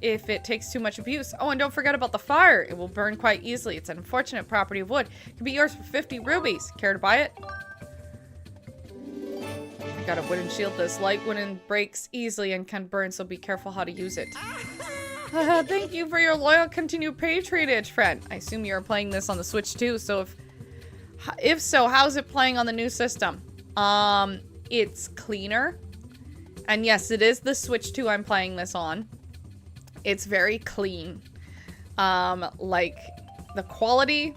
[SPEAKER 2] if it takes too much abuse. Oh, and don't forget about the fire. It will burn quite easily. It's an unfortunate property of wood. It can be yours for 50 rubies. Care to buy it? I got a wooden shield that's light wooden, breaks easily, and can burn, so be careful how to use it. Thank you for your loyal continued patronage, friend. I assume you're playing this on the Switch too, so if so, how's it playing on the new system? It's cleaner. And yes, it is the Switch 2 I'm playing this on. It's very clean. Like the quality,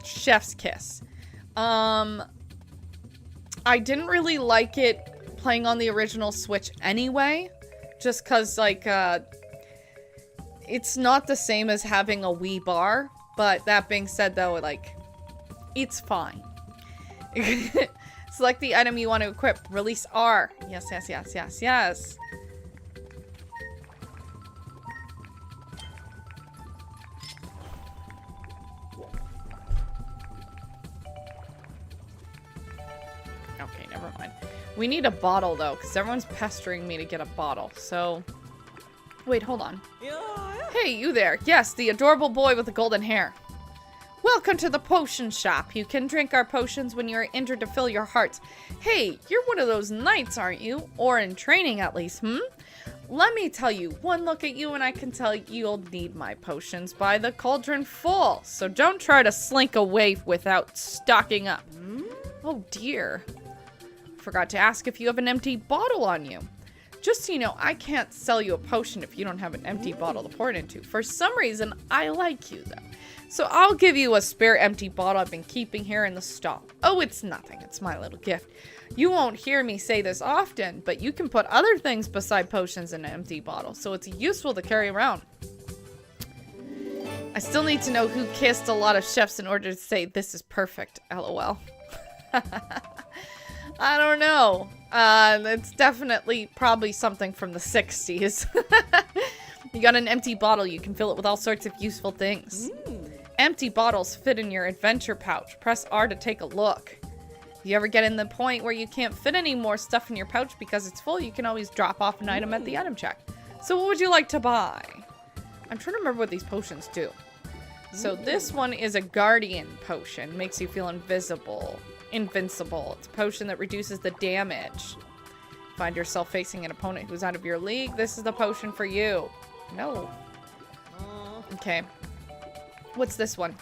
[SPEAKER 2] chef's kiss. I didn't really like it playing on the original Switch anyway, just cause like, it's not the same as having a Wii bar, but that being said though, like, it's fine. Select the item you want to equip. Release R. Yes, yes, yes, yes, yes. Okay, never mind. We need a bottle though, because everyone's pestering me to get a bottle. So, wait, hold on. Hey, you there. Yes, the adorable boy with the golden hair. Welcome to the potion shop. You can drink our potions when you're injured to fill your hearts. Hey, you're one of those knights, aren't you? Or in training at least, Let me tell you, one look at you and I can tell you'll need my potions by the cauldron full. So don't try to slink away without stocking up. Oh dear. Forgot to ask if you have an empty bottle on you. Just so you know, I can't sell you a potion if you don't have an empty bottle to pour it into. For some reason, I like you though. So I'll give you a spare empty bottle I've been keeping here in the stall. Oh, it's nothing. It's my little gift. You won't hear me say this often, but you can put other things beside potions in an empty bottle, so it's useful to carry around. I still need to know who kissed a lot of chefs in order to say this is perfect, lol. I don't know. It's definitely probably something from the 60s. You got an empty bottle, you can fill it with all sorts of useful things. Empty bottles fit in your adventure pouch. Press R to take a look. If you ever get in the point where you can't fit any more stuff in your pouch because it's full, you can always drop off an item at the item check. So what would you like to buy? I'm trying to remember what these potions do. So this one is a guardian potion. Makes you feel invincible. It's a potion that reduces the damage. Find yourself facing an opponent who's out of your league. This is the potion for you. No. Okay. What's this one?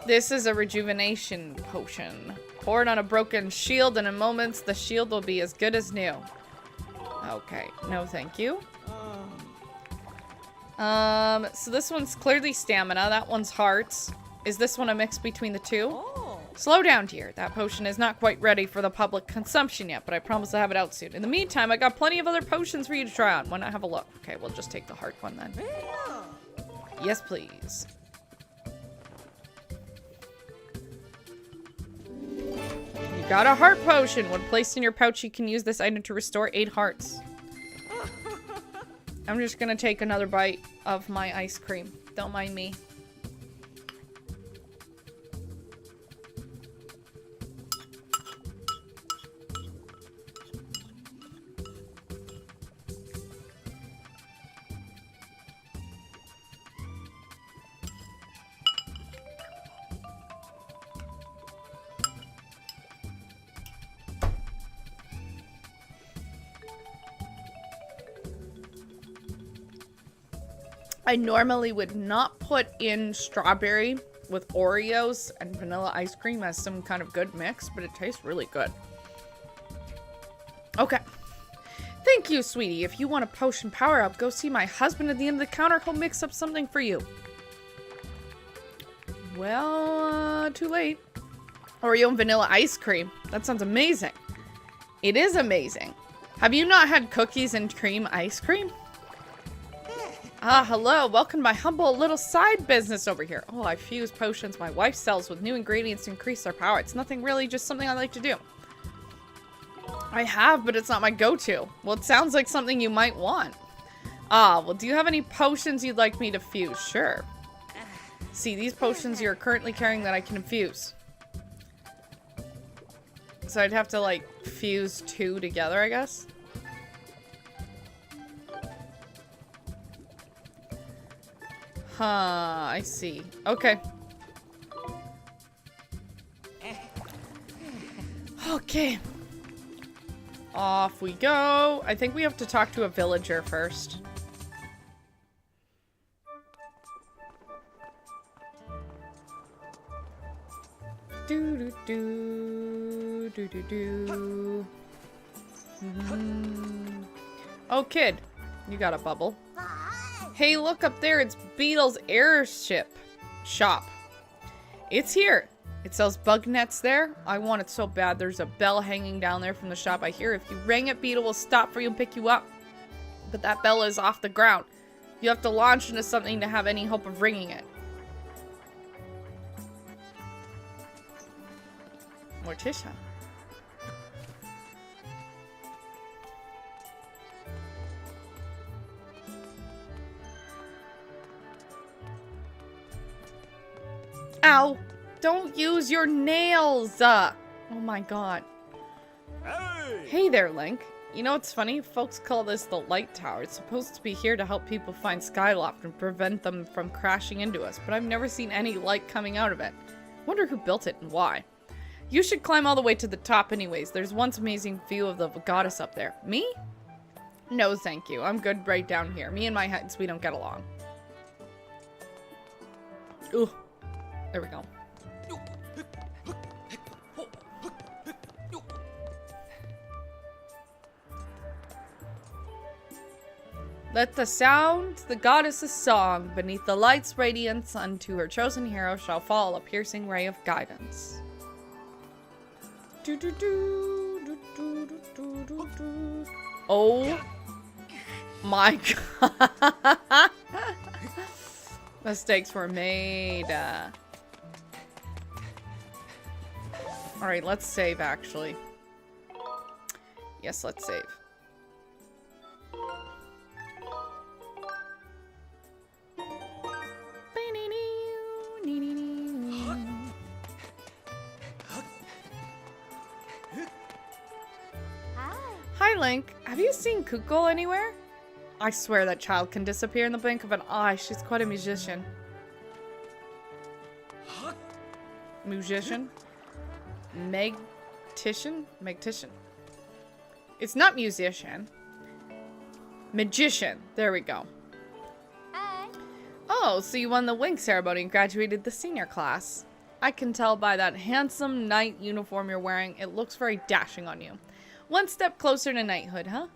[SPEAKER 2] This is a rejuvenation potion. Pour it on a broken shield, and in moments, the shield will be as good as new. Okay. No, thank you. So this one's clearly stamina. That one's hearts. Is this one a mix between the two? Slow down, dear. That potion is not quite ready for the public consumption yet, but I promise to have it out soon. In the meantime, I got plenty of other potions for you to try on. Why not have a look? Okay, we'll just take the heart one then. Yes, please. You got a heart potion. When placed in your pouch, you can use this item to restore 8 hearts. I'm just gonna take another bite of my ice cream. Don't mind me. I normally would not put in strawberry with Oreos and vanilla ice cream as some kind of good mix, but it tastes really good. Okay. Thank you, sweetie. If you want a potion power-up, go see my husband at the end of the counter. He'll mix up something for you. Well, too late. Oreo and vanilla ice cream. That sounds amazing. It is amazing. Have you not had cookies and cream ice cream? Ah, hello. Welcome to my humble little side business over here. Oh, I fuse potions my wife sells with new ingredients to increase their power. It's nothing really, just something I like to do. I have, but it's not my go-to. Well, it sounds like something you might want. Ah, well, do you have any potions you'd like me to fuse? Sure. See, these potions you're currently carrying that I can infuse. So I'd have to, like, fuse 2 together, I guess. Huh, I see. Okay. Okay. Off we go. I think we have to talk to a villager first. Do do do do do do. Oh, kid, you got a bubble. Hey, look up there! It's Beetle's airship shop. It's here. It sells bug nets there. I want it so bad. There's a bell hanging down there from the shop. I hear if you ring it, Beetle will stop for you and pick you up. But that bell is off the ground. You have to launch into something to have any hope of ringing it. Morticia. Ow! Don't use your nails! Oh my god. Hey there, Link. You know what's funny? Folks call this the light tower. It's supposed to be here to help people find Skyloft and prevent them from crashing into us, but I've never seen any light coming out of it. Wonder who built it and why. You should climb all the way to the top anyways. There's one amazing view of the goddess up there. Me? No, thank you. I'm good right down here. Me and my heads, we don't get along. Ooh. There we go. Let the sound, the goddess's song, beneath the light's radiance unto her chosen hero shall fall a piercing ray of guidance. Oh my god. Mistakes were made. Alright, let's save actually. Yes, let's save. Hi, Link. Have you seen Kuko anywhere? I swear that child can disappear in the blink of an eye. She's quite a musician. Musician? Megtician? Megtician. It's not musician. Magician. There we go.
[SPEAKER 4] Hi.
[SPEAKER 2] Oh, so you won the Wink ceremony and graduated the senior class. I can tell by that handsome knight uniform you're wearing. It looks very dashing on you. One step closer to knighthood, huh?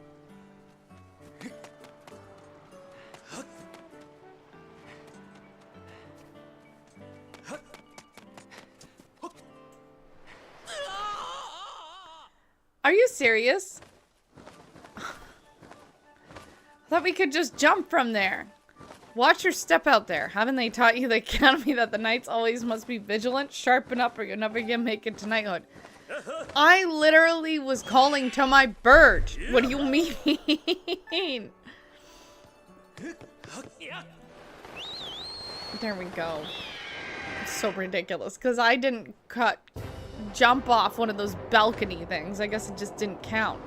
[SPEAKER 2] Are you serious? I thought we could just jump from there. Watch your step out there. Haven't they taught you the academy that the knights always must be vigilant? Sharpen up or you'll never again make it to knighthood. I literally was calling to my bird. What do you mean? There we go. So ridiculous. Because I didn't jump off one of those balcony things. I guess it just didn't count.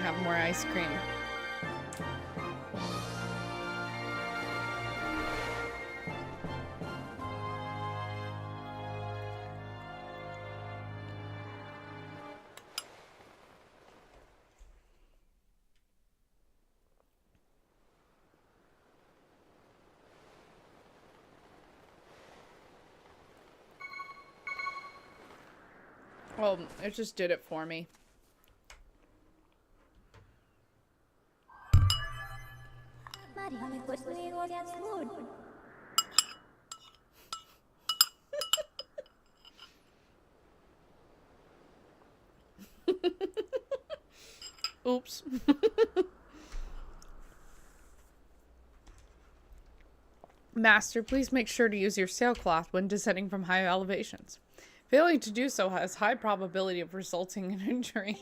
[SPEAKER 2] Have more ice cream. Well, it just did it for me. Oops. Master, please make sure to use your sailcloth when descending from high elevations. Failing to do so has high probability of resulting in injury.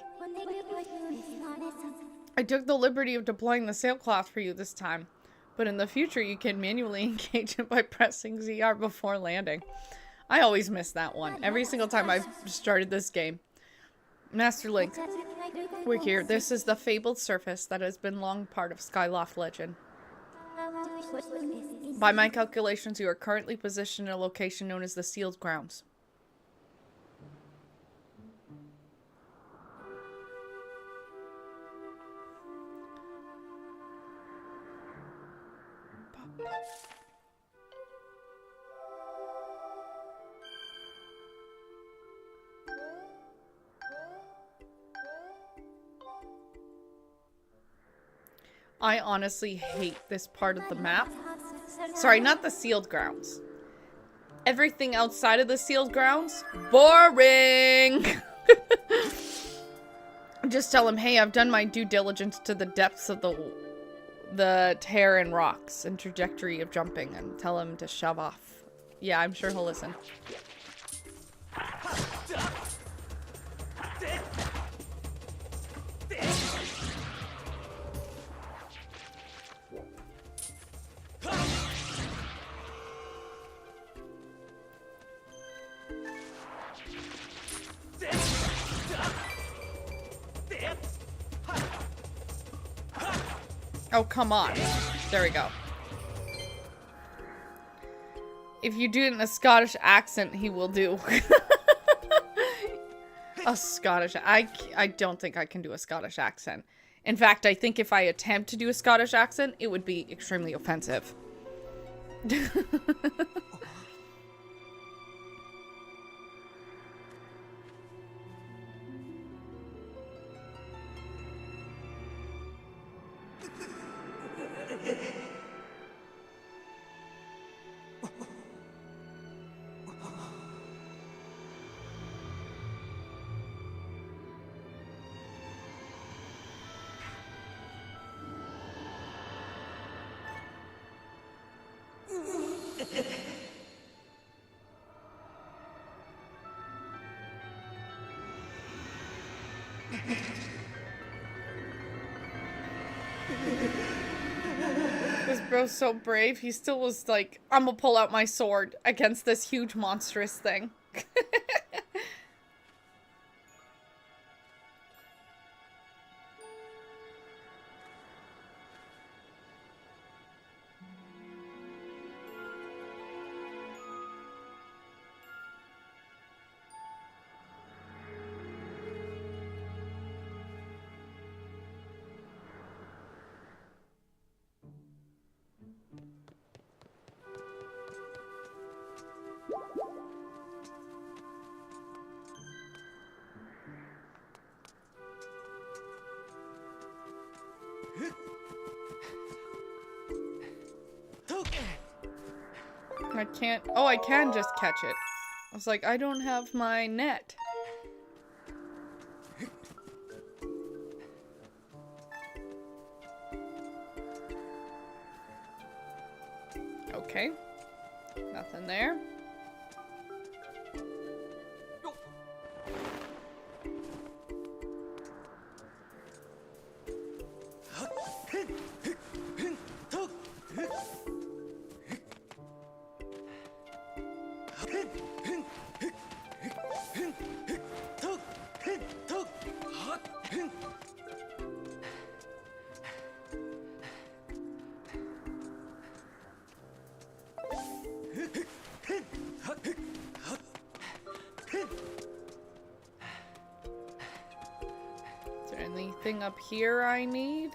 [SPEAKER 2] I took the liberty of deploying the sailcloth for you this time, but in the future you can manually engage it by pressing ZR before landing. I always miss that one, every single time I've started this game. Master Link, we're here. This is the fabled surface that has been long part of Skyloft legend. By my calculations, you are currently positioned in a location known as the Sealed Grounds. I honestly hate this part of the map. Sorry, not the Sealed Grounds. Everything outside of the Sealed Grounds, boring! Just tell him, hey, I've done my due diligence to the depths of the tear and rocks and trajectory of jumping, and tell him to shove off. Yeah, I'm sure he'll listen. Oh, come on. There we go. If you do it in a Scottish accent, he will do. A Scottish... I don't think I can do a Scottish accent. In fact, I think if I attempt to do a Scottish accent, it would be extremely offensive. This bro's so brave. He still was like, I'm gonna pull out my sword against this huge monstrous thing. I can't. Oh, I can just catch it. I was like, I don't have my net. Okay. Nothing there. Is there anything up here I need?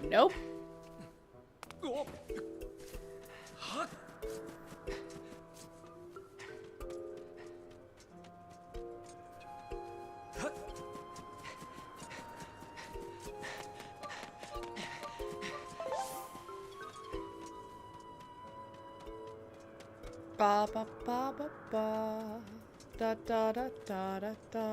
[SPEAKER 2] Nope. Ba ba ba ba ba da da da da da da.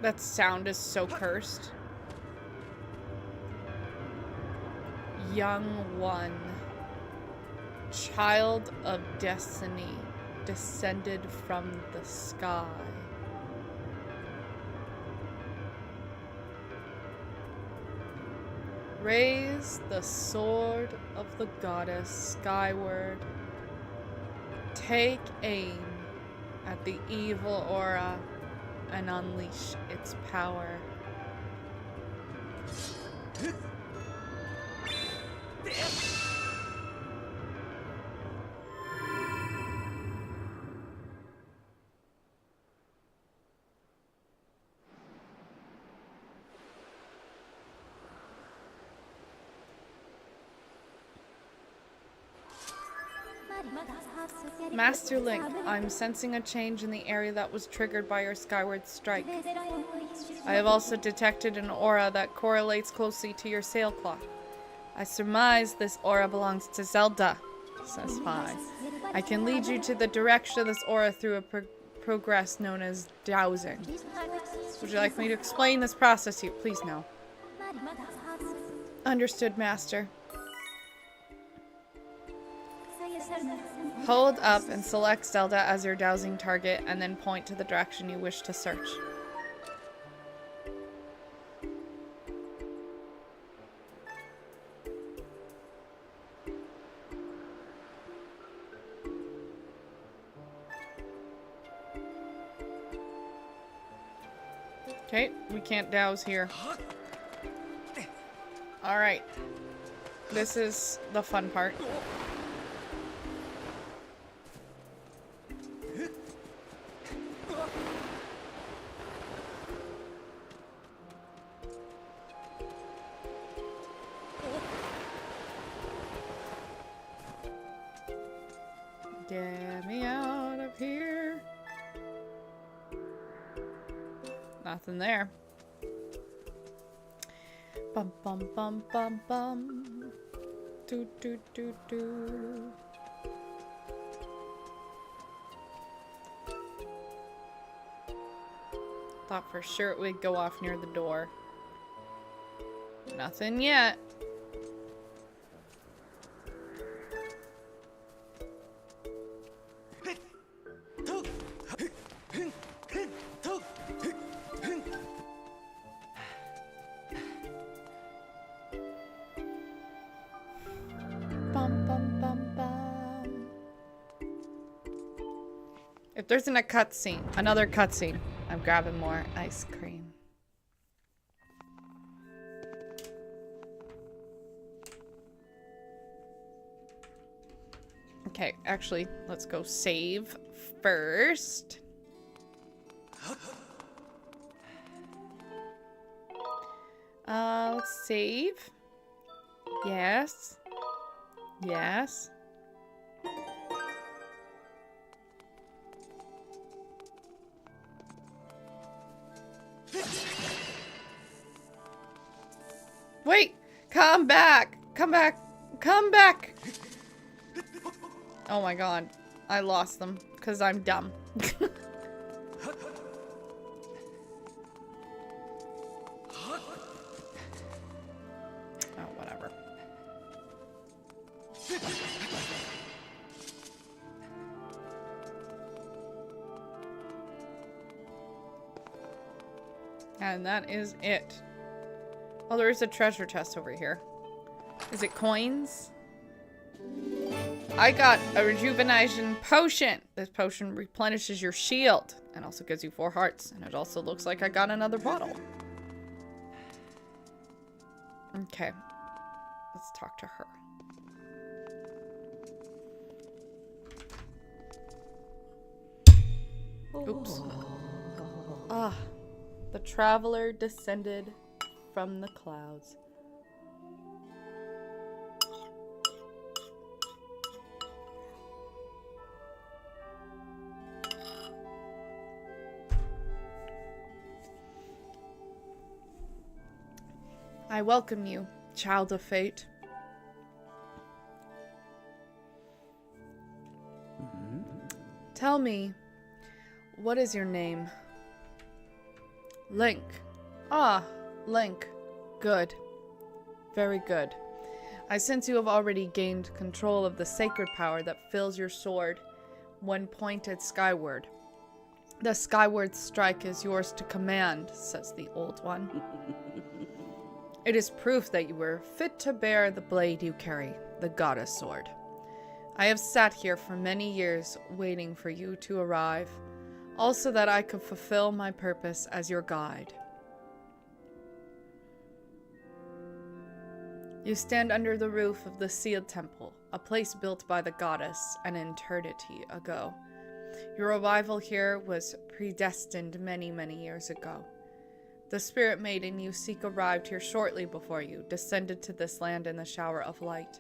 [SPEAKER 2] That sound is so cursed. Young one, child of destiny, descended from the sky. Raise the sword of the goddess skyward. Take aim at the evil aura and unleash its power. Master Link, I'm sensing a change in the area that was triggered by your Skyward Strike. I have also detected an aura that correlates closely to your sailcloth. I surmise this aura belongs to Zelda, says Fi. I can lead you to the direction of this aura through a progress known as dowsing. Would you like me to explain this process to you? Please no. Understood, Master. Hold up and select Zelda as your dowsing target, and then point to the direction you wish to search. Okay, we can't douse here. Alright. This is the fun part. Get me out of here. Nothing there. Bum bum bum bum bum. Do do do do. Thought for sure it would go off near the door. Nothing yet. Bum, bum, bum, bum. If there's a cutscene, another cutscene, I'm grabbing more ice cream. Okay, actually, let's go save first. Let's save. Yes. Yes. Wait! Come back! Come back! Come back! Oh my god. I lost them because I'm dumb. Oh, whatever. And that is it. Oh, there is a treasure chest over here. Is it coins? I got a rejuvenation potion. This potion replenishes your shield and also gives you 4 hearts. And it also looks like I got another bottle. Okay. Let's talk to her. Oops. Ah. The traveler descended from the clouds. I welcome you, child of fate. Tell me, what is your name? Link. Ah, Link. Good. Very good. I sense you have already gained control of the sacred power that fills your sword when pointed skyward. The skyward strike is yours to command, says the old one. It is proof that you were fit to bear the blade you carry, the goddess sword. I have sat here for many years waiting for you to arrive, also that I could fulfill my purpose as your guide. You stand under the roof of the sealed temple, a place built by the goddess an eternity ago. Your arrival here was predestined many, many years ago. The spirit maiden you seek arrived here shortly before you descended to this land in the shower of light.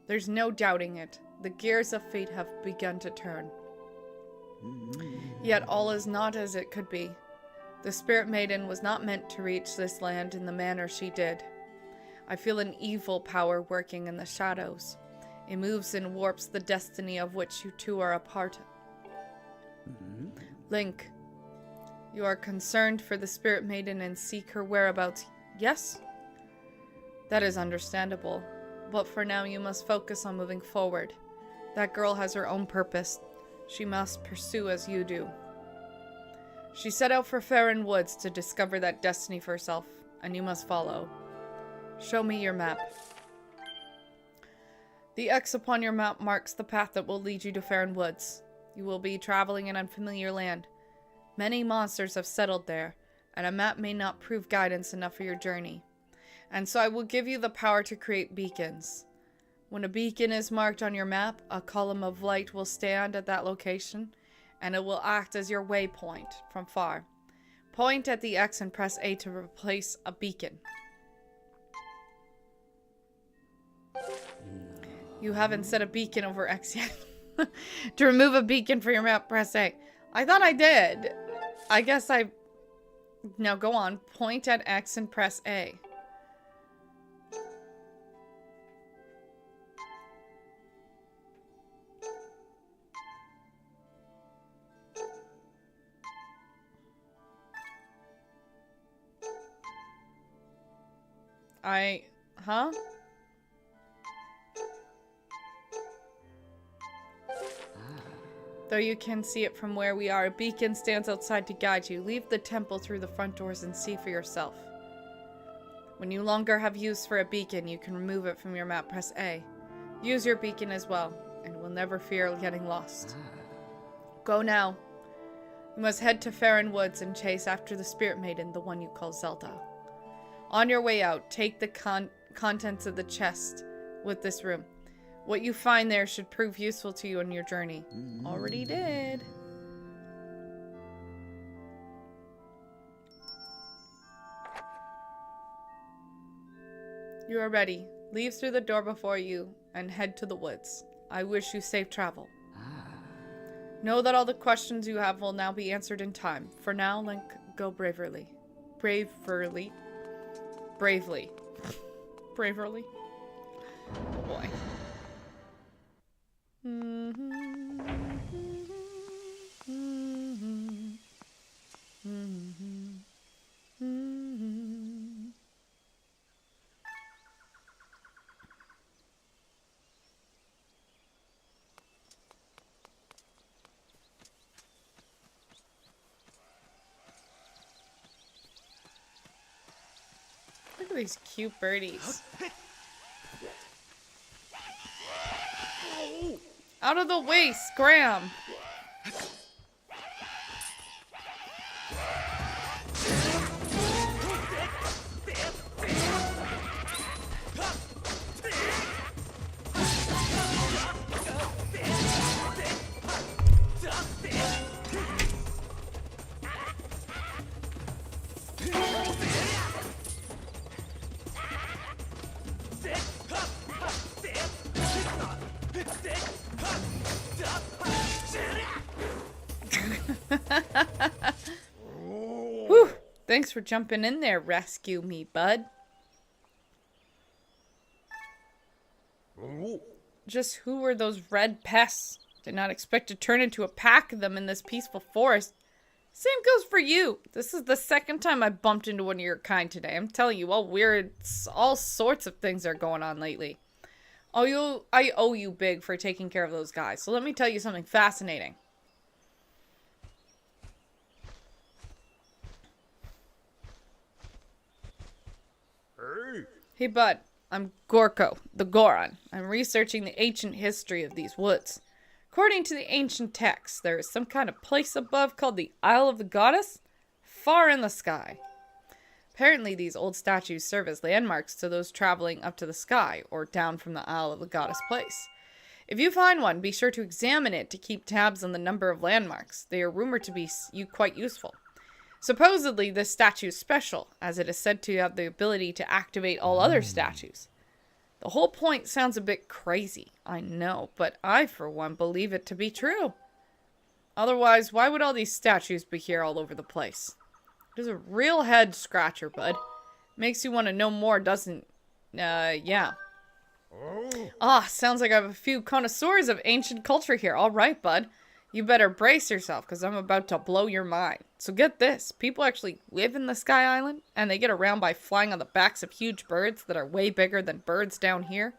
[SPEAKER 2] There's no doubting it. The gears of fate have begun to turn. Yet all is not as it could be. The spirit maiden was not meant to reach this land in the manner she did. I feel an evil power working in the shadows. It moves and warps the destiny of which you two are a part. Link, you are concerned for the spirit maiden and seek her whereabouts, yes? That is understandable, but for now you must focus on moving forward. That girl has her own purpose. She must pursue as you do. She set out for Farron Woods to discover that destiny for herself, and you must follow. Show me your map. The X upon your map marks the path that will lead you to Farron Woods. You will be traveling in unfamiliar land. Many monsters have settled there, and a map may not prove guidance enough for your journey. And so I will give you the power to create beacons. When a beacon is marked on your map, a column of light will stand at that location, and it will act as your waypoint from far. Point at the X and press A to replace a beacon. You haven't set a beacon over X yet. To remove a beacon for your map, press A. I thought I did. I guess I... Now go on. Point at X and press A. Huh? Though you can see it from where we are, a beacon stands outside to guide you. Leave the temple through the front doors and see for yourself. When you no longer have use for a beacon, you can remove it from your map. Press A. Use your beacon as well, and will never fear getting lost. Go now. You must head to Farron Woods and chase after the spirit maiden, the one you call Zelda. On your way out, take the contents of the chest with this room. What you find there should prove useful to you on your journey. Already did. You are ready. Leave through the door before you and head to the woods. I wish you safe travel. Know that all the questions you have will now be answered in time. For now, Link, go bravely. Bravely. Bravely. Bravely. Oh boy. Look at these cute birdies. Out of the way, scram! Whew. Thanks for jumping in there, rescue me, bud. Just who were those red pests? Did not expect to turn into a pack of them in this peaceful forest. Same goes for you. This is the second time I bumped into one of your kind today. I'm telling you, all sorts of things are going on lately. I owe you big for taking care of those guys. So let me tell you something fascinating. Hey, bud. I'm Gorko, the Goron. I'm researching the ancient history of these woods. According to the ancient texts, there is some kind of place above called the Isle of the Goddess, far in the sky. Apparently, these old statues serve as landmarks to those traveling up to the sky, or down from the Isle of the Goddess place. If you find one, be sure to examine it to keep tabs on the number of landmarks. They are rumored to be quite useful. Supposedly, this statue is special, as it is said to have the ability to activate all other statues. The whole point sounds a bit crazy, I know, but I, for one, believe it to be true. Otherwise, why would all these statues be here all over the place? It is a real head scratcher, bud. Makes you want to know more, doesn't... yeah. Sounds like I have a few connoisseurs of ancient culture here. All right, bud. You better brace yourself, because I'm about to blow your mind. So get this. People actually live in the Sky Island, and they get around by flying on the backs of huge birds that are way bigger than birds down here.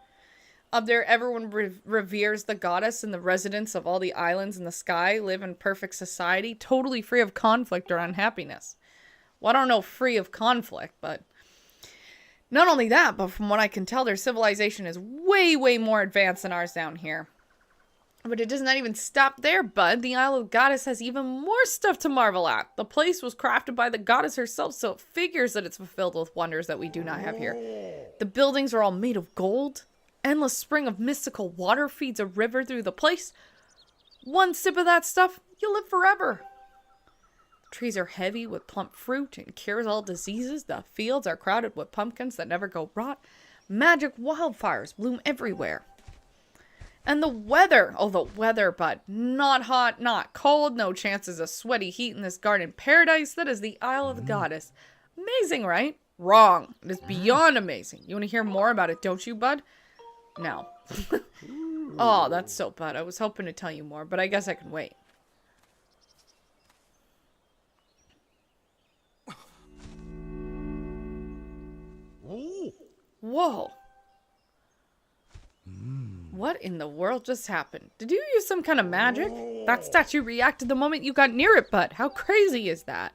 [SPEAKER 2] Up there, everyone reveres the goddess, and the residents of all the islands in the sky live in perfect society, totally free of conflict or unhappiness. Well, I don't know free of conflict, but... Not only that, but from what I can tell, their civilization is way, way more advanced than ours down here. But it does not even stop there, bud. The Isle of the Goddess has even more stuff to marvel at. The place was crafted by the goddess herself, so it figures that it's fulfilled with wonders that we do not have here. The buildings are all made of gold. Endless spring of mystical water feeds a river through the place. One sip of that stuff, you'll live forever. The trees are heavy with plump fruit and cures all diseases. The fields are crowded with pumpkins that never go rot. Magic wildfires bloom everywhere. And the weather, bud. Not hot, not cold, no chances of sweaty heat in this garden paradise. That is the Isle of the Goddess. Amazing, right? Wrong. It is beyond amazing. You want to hear more about it, don't you, bud? No. Oh, that's so bad. I was hoping to tell you more, but I guess I can wait. Whoa. What in the world just happened? Did you use some kind of magic? That statue reacted the moment you got near it, bud. How crazy is that?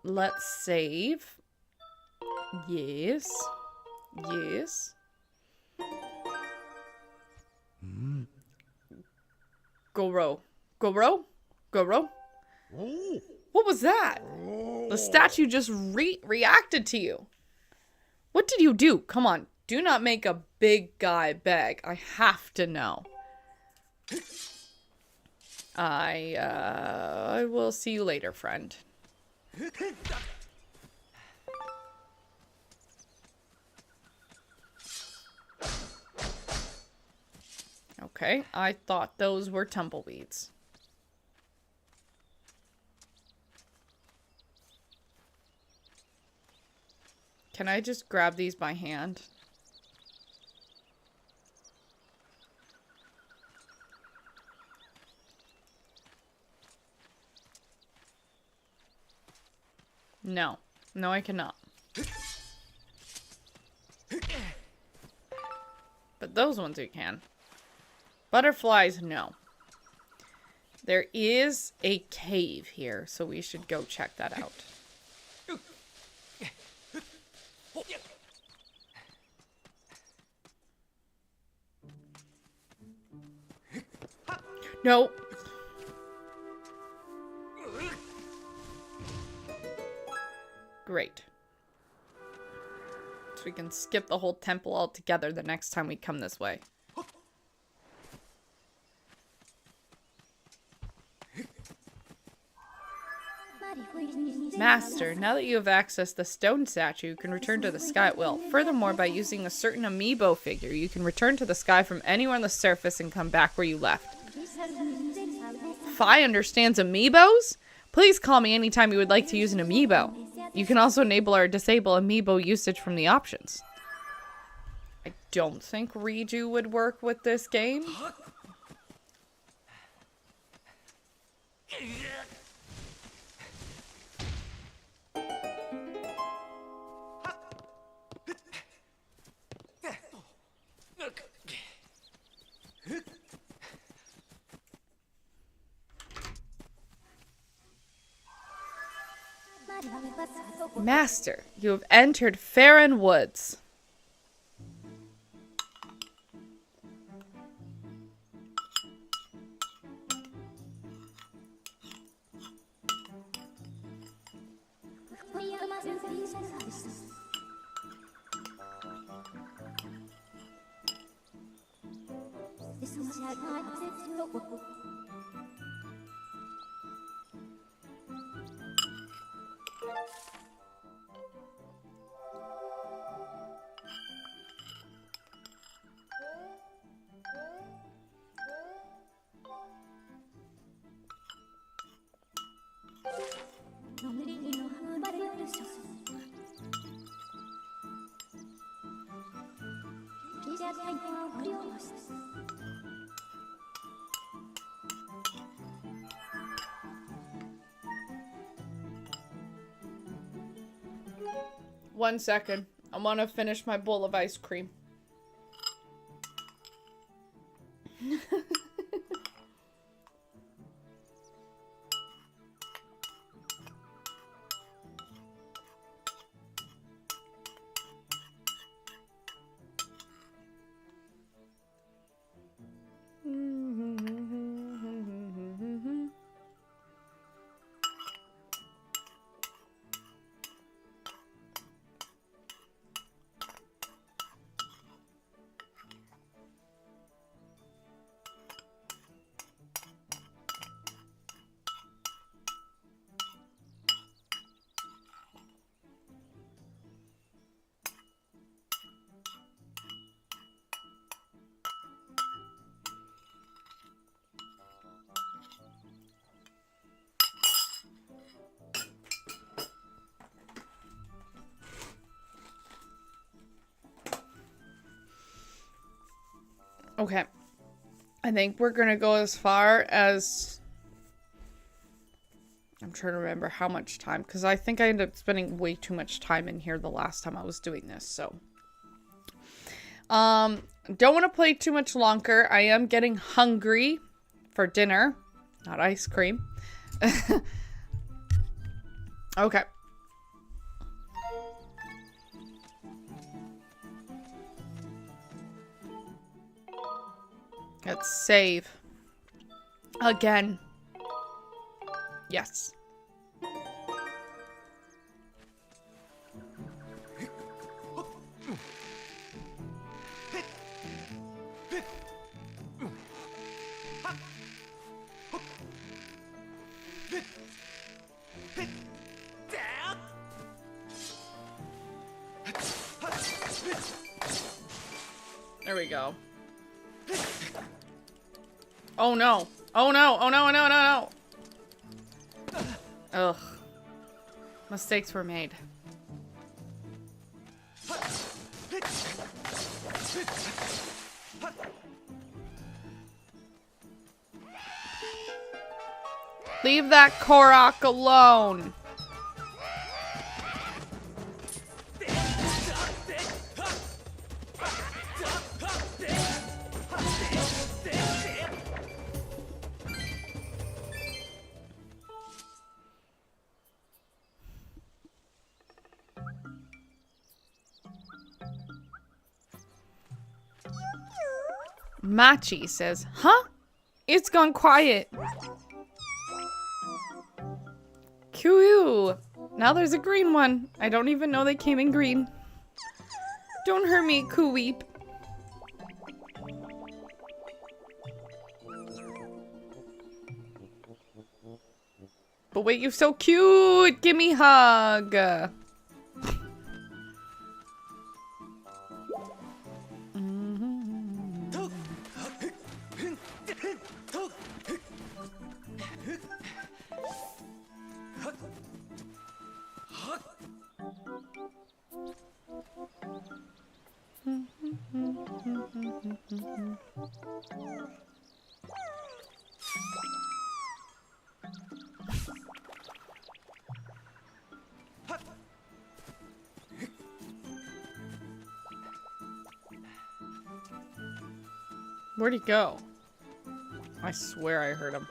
[SPEAKER 2] Let's save. Yes. Yes. Go-ro. Go-ro? Go-ro? What was that? The statue just reacted to you. What did you do? Come on. Do not make a big guy beg. I have to know. I will see you later, friend. Okay, I thought those were tumbleweeds. Can I just grab these by hand? No. No, I cannot. But those ones you can. Butterflies, no. There is a cave here, so we should go check that out. No. Great. So we can skip the whole temple altogether the next time we come this way. Master, now that you have accessed the stone statue, you can return to the sky at will. Furthermore, by using a certain amiibo figure, you can return to the sky from anywhere on the surface and come back where you left. Fi understands amiibos? Please call me anytime you would like to use an amiibo. You can also enable or disable amiibo usage from the options. I don't think redo would work with this game. Master, you have entered Farron Woods. One second. I want to finish my bowl of ice cream. Okay. I think we're gonna go as far as... I'm trying to remember how much time, because I think I ended up spending way too much time in here the last time I was doing this, so... don't want to play too much longer. I am getting hungry for dinner, not ice cream. Okay. Let's save. Again. Yes. There we go. Oh no. Oh no. Oh no, no, no, no. Ugh. Mistakes were made. Leave that Korok alone. Machi says, huh? It's gone quiet. Cute. Now there's a green one. I don't even know they came in green. Don't hurt me, Kuweep. But wait, you're so cute. Give me a hug. Where'd he go? I swear I heard him.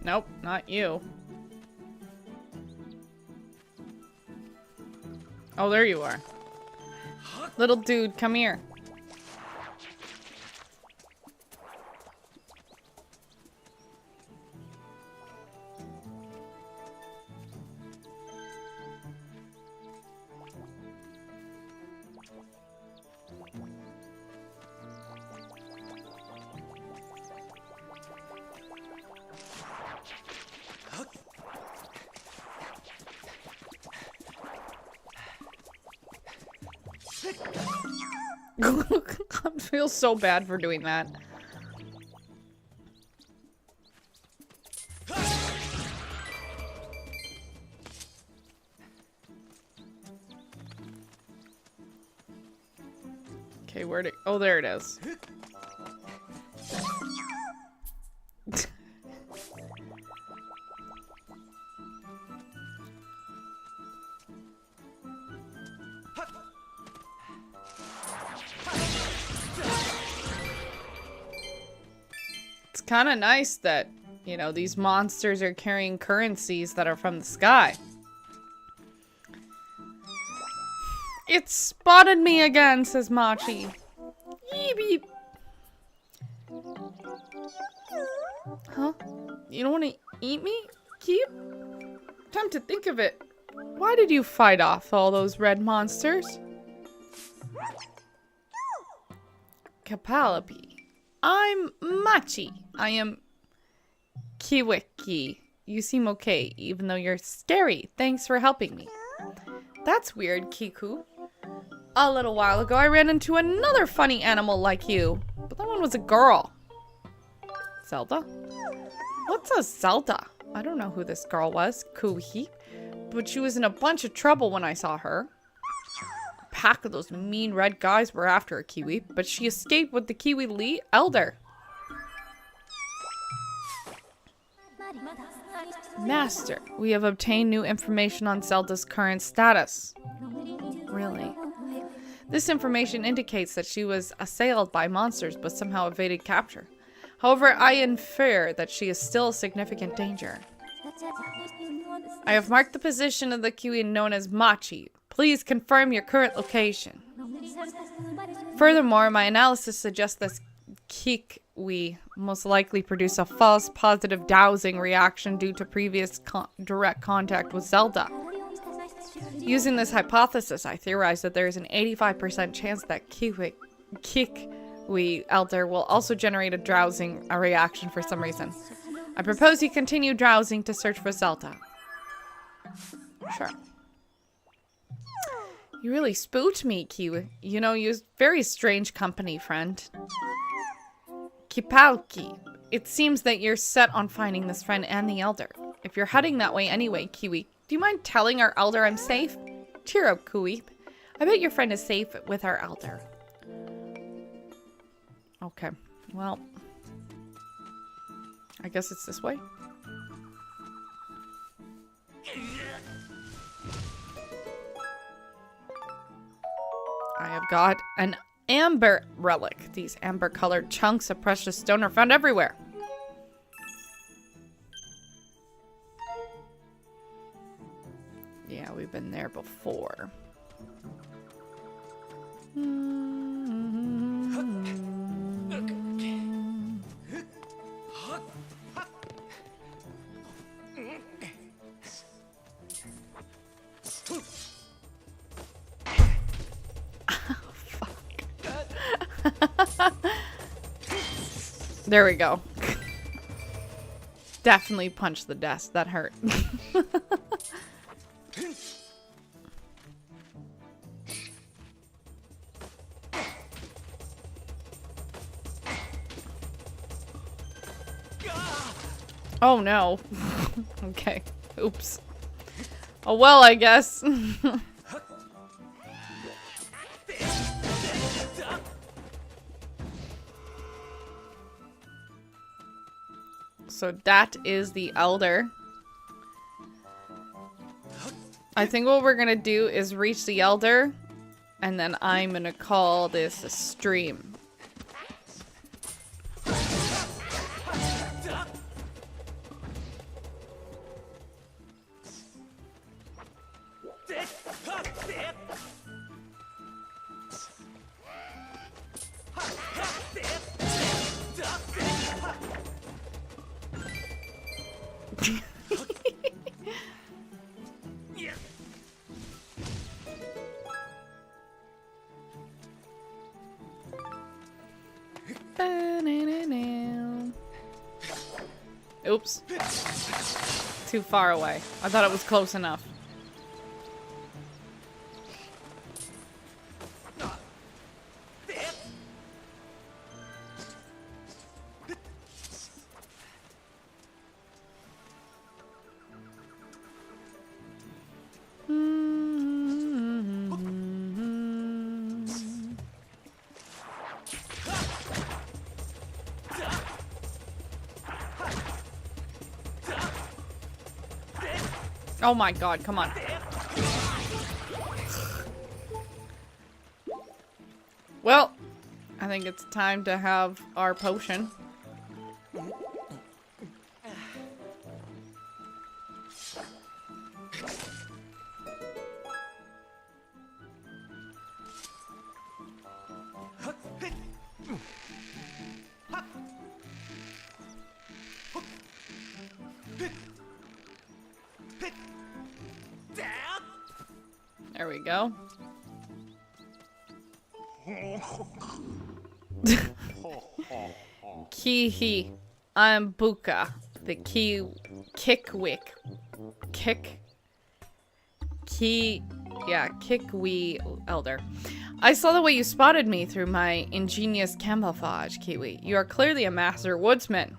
[SPEAKER 2] Nope, not you. Oh, there you are. Little dude, come here. I feel so bad for doing that. Okay, where'd it... Oh, there it is. It's kind of nice that, you know, these monsters are carrying currencies that are from the sky. It spotted me again, says Machi. Beep, beep. Huh? You don't want to eat me? Keep? Time to think of it. Why did you fight off all those red monsters? Kapalapi. I'm Machi. I am Kiwiki. You seem okay, even though you're scary. Thanks for helping me. That's weird, Kiku. A little while ago, I ran into another funny animal like you, but that one was a girl. Zelda? What's a Zelda? I don't know who this girl was, Kuhi, but she was in a bunch of trouble when I saw her. A pack of those mean red guys were after her, Kiwi, but she escaped with the Kiwi Elder. Master, we have obtained new information on Zelda's current status. Really? This information indicates that she was assailed by monsters but somehow evaded capture. However, I infer that she is still a significant danger. I have marked the position of the Kiwi known as Machi. Please confirm your current location. Furthermore, my analysis suggests that Kiwi most likely produced a false positive dowsing reaction due to previous direct contact with Zelda. Using this hypothesis, I theorize that there is an 85% chance that Kiwi Elder will also generate a drowsing reaction for some reason. I propose you continue drowsing to search for Zelda. Sure. You really spooked me, Kiwi. You know, you're very strange company, friend. Kipalki. It seems that you're set on finding this friend and the Elder. If you're heading that way anyway, Kiwi, do you mind telling our Elder I'm safe? Cheer up, Kiwi. I bet your friend is safe with our Elder. Okay, well, I guess it's this way. I have got an amber relic. These amber-colored chunks of precious stone are found everywhere. Yeah, we've been there before. There we go. Definitely punched the desk. That hurt. Oh no. Okay. Oops. Oh well, I guess. So that is the Elder. I think what we're gonna do is reach the Elder And then I'm gonna call this a stream. Oops. Too far away. I thought it was close enough. Oh my god, come on. Well, I think it's time to have our potion. There we go. Kihi. I'm Buka, the Kikwee elder. I saw the way you spotted me through my ingenious camouflage, Kiwi. You are clearly a master woodsman.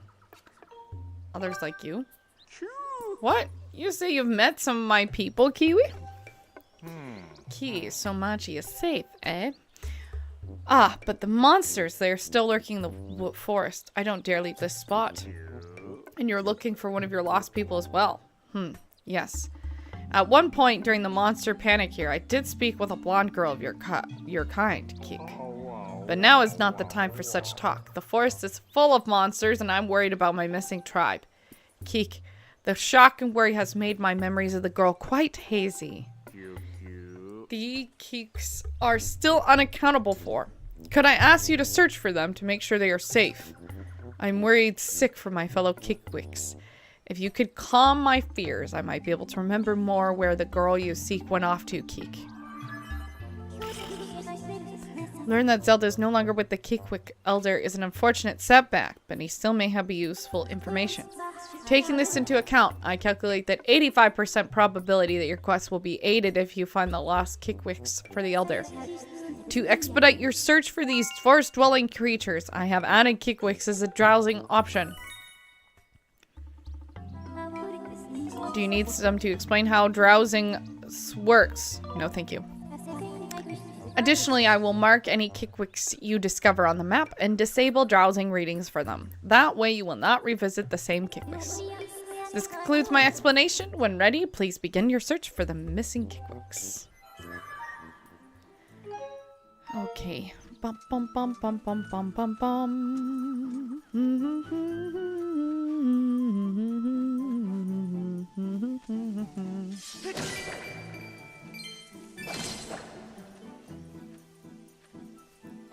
[SPEAKER 2] Others like you? What? You say you've met some of my people, Kiwi? Key, so Machi is safe, eh? Ah, but the monsters, they are still lurking in the forest. I don't dare leave this spot. And you're looking for one of your lost people as well. Yes. At one point during the monster panic here, I did speak with a blonde girl of your kind, Keek. But now is not the time for such talk. The forest is full of monsters, and I'm worried about my missing tribe. Keek, the shock and worry has made my memories of the girl quite hazy. The Keeks are still unaccountable for. Could I ask you to search for them to make sure they are safe? I'm worried sick for my fellow Kickwicks. If you could calm my fears, I might be able to remember more where the girl you seek went off to, Keek. Learn that Zelda is no longer with the Kikwick Elder is an unfortunate setback, but he still may have useful information. Taking this into account, I calculate that 85% probability that your quest will be aided if you find the lost Kikwicks for the Elder. To expedite your search for these forest-dwelling creatures, I have added Kikwicks as a drowsing option. Do you need some to explain how drowsing works? No, thank you. Additionally, I will mark any Kickwicks you discover on the map and disable drowsing readings for them. That way you will not revisit the same Kickwicks. This concludes my explanation. When ready, please begin your search for the missing Kickwicks. Okay. Bum bum bum bum bum bum bum bum.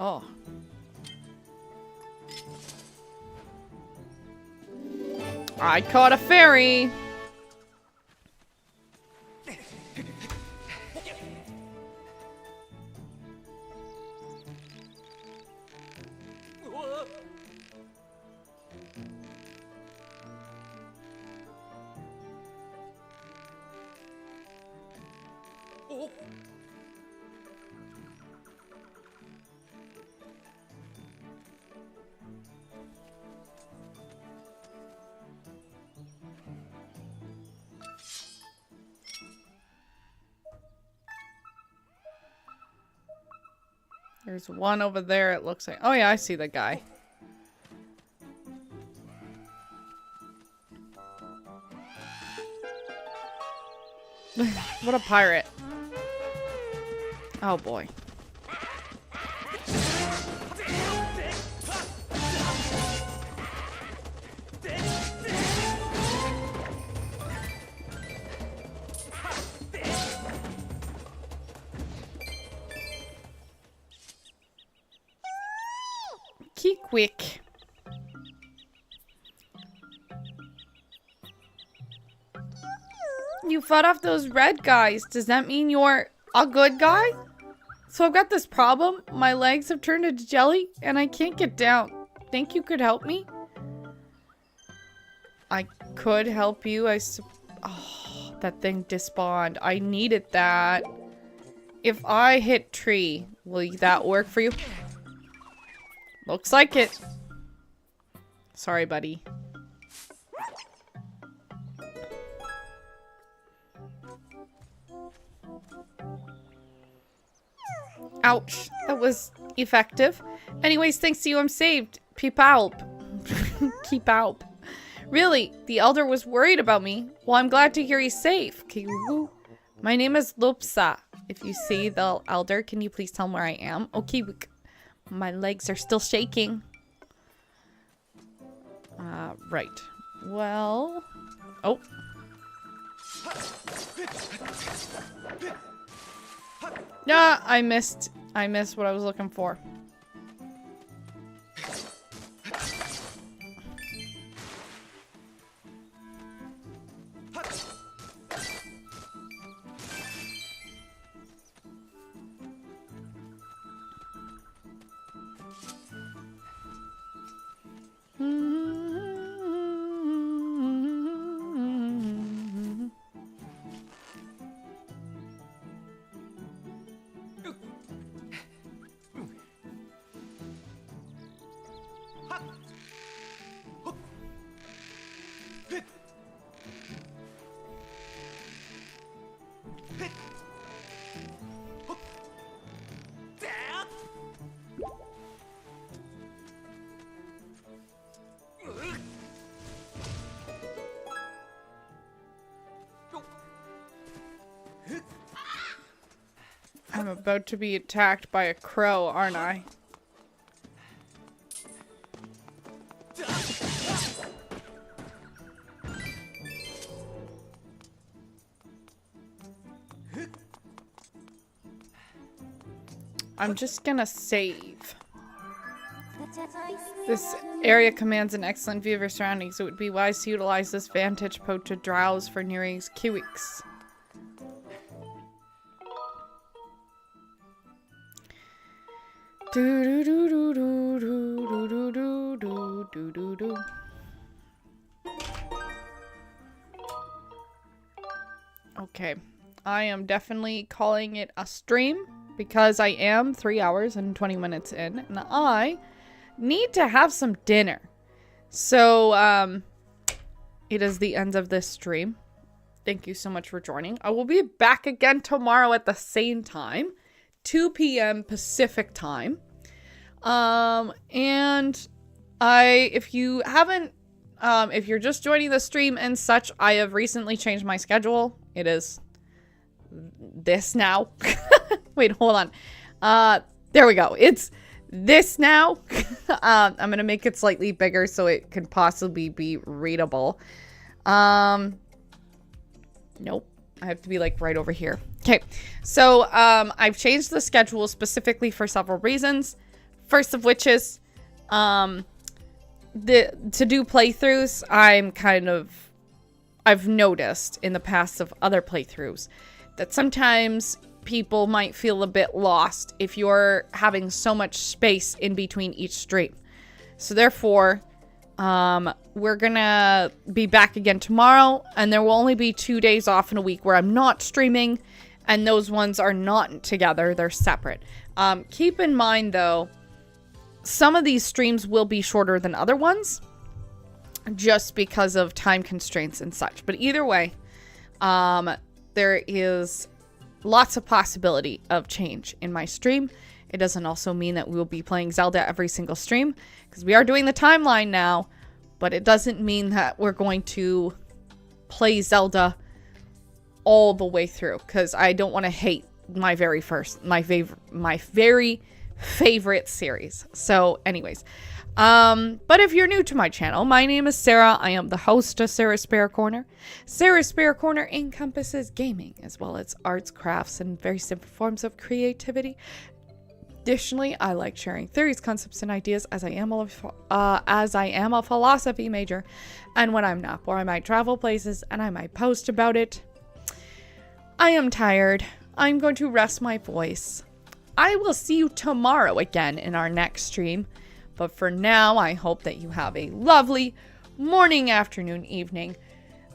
[SPEAKER 2] Oh. I caught a fairy. There's one over there, it looks like. Oh yeah, I see the guy. What a pirate. Oh boy. key quick. You fought off those red guys. Does that mean you're a good guy? So I've got this problem. My legs have turned into jelly and I can't get down. Think you could help me? I could help you. Oh, that thing despawned. I needed that. If I hit tree, will that work for you? Looks like it. Sorry, buddy. Ouch. That was effective. Anyways, thanks to you, I'm saved. Peep out. Keep out. Really, the elder was worried about me. Well, I'm glad to hear he's safe. My name is Lupsa. If you see the elder, can you please tell him where I am? Okay, my legs are still shaking. Right. Well... Oh. Yeah, I missed what I was looking for. I'm about to be attacked by a crow, aren't I? I'm just gonna save. This area commands an excellent view of your surroundings. It would be wise to utilize this vantage point to drowse for nearing Kiwix. Okay, I am definitely calling it a stream because I am 3 hours and 20 minutes in and I need to have some dinner. So, it is the end of this stream. Thank you so much for joining. I will be back again tomorrow at the same time. 2 p.m. Pacific time. And if you haven't, if you're just joining the stream and such, I have recently changed my schedule. It is this now. Wait, hold on. There we go. It's this now. I'm going to make it slightly bigger so it can possibly be readable. Nope. I have to be like right over here. Okay, so I've changed the schedule specifically for several reasons. First of which is to do playthroughs, I've noticed in the past of other playthroughs that sometimes people might feel a bit lost if you're having so much space in between each stream. So therefore, we're gonna be back again tomorrow, and there will only be 2 days off in a week where I'm not streaming, and those ones are not together, they're separate. Keep in mind though, some of these streams will be shorter than other ones, just because of time constraints and such. But either way, there is lots of possibility of change in my stream. It doesn't also mean that we will be playing Zelda every single stream, because we are doing the timeline now, but it doesn't mean that we're going to play Zelda all the way through, because I don't want to hate my very favorite series. So anyways, but if you're new to my channel, my name is Sarah. I am the host of Sarah's Spare Corner. Sarah's Spare Corner encompasses gaming as well as arts, crafts, and very simple forms of creativity. Additionally, I like sharing theories, concepts, and ideas as I am a philosophy major. And when I'm not bored, I might travel places and I might post about it. I am tired. I'm going to rest my voice. I will see you tomorrow again in our next stream. But for now, I hope that you have a lovely morning, afternoon, evening.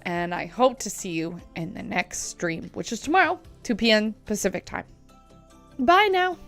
[SPEAKER 2] And I hope to see you in the next stream, which is tomorrow, 2 p.m. Pacific time. Bye now.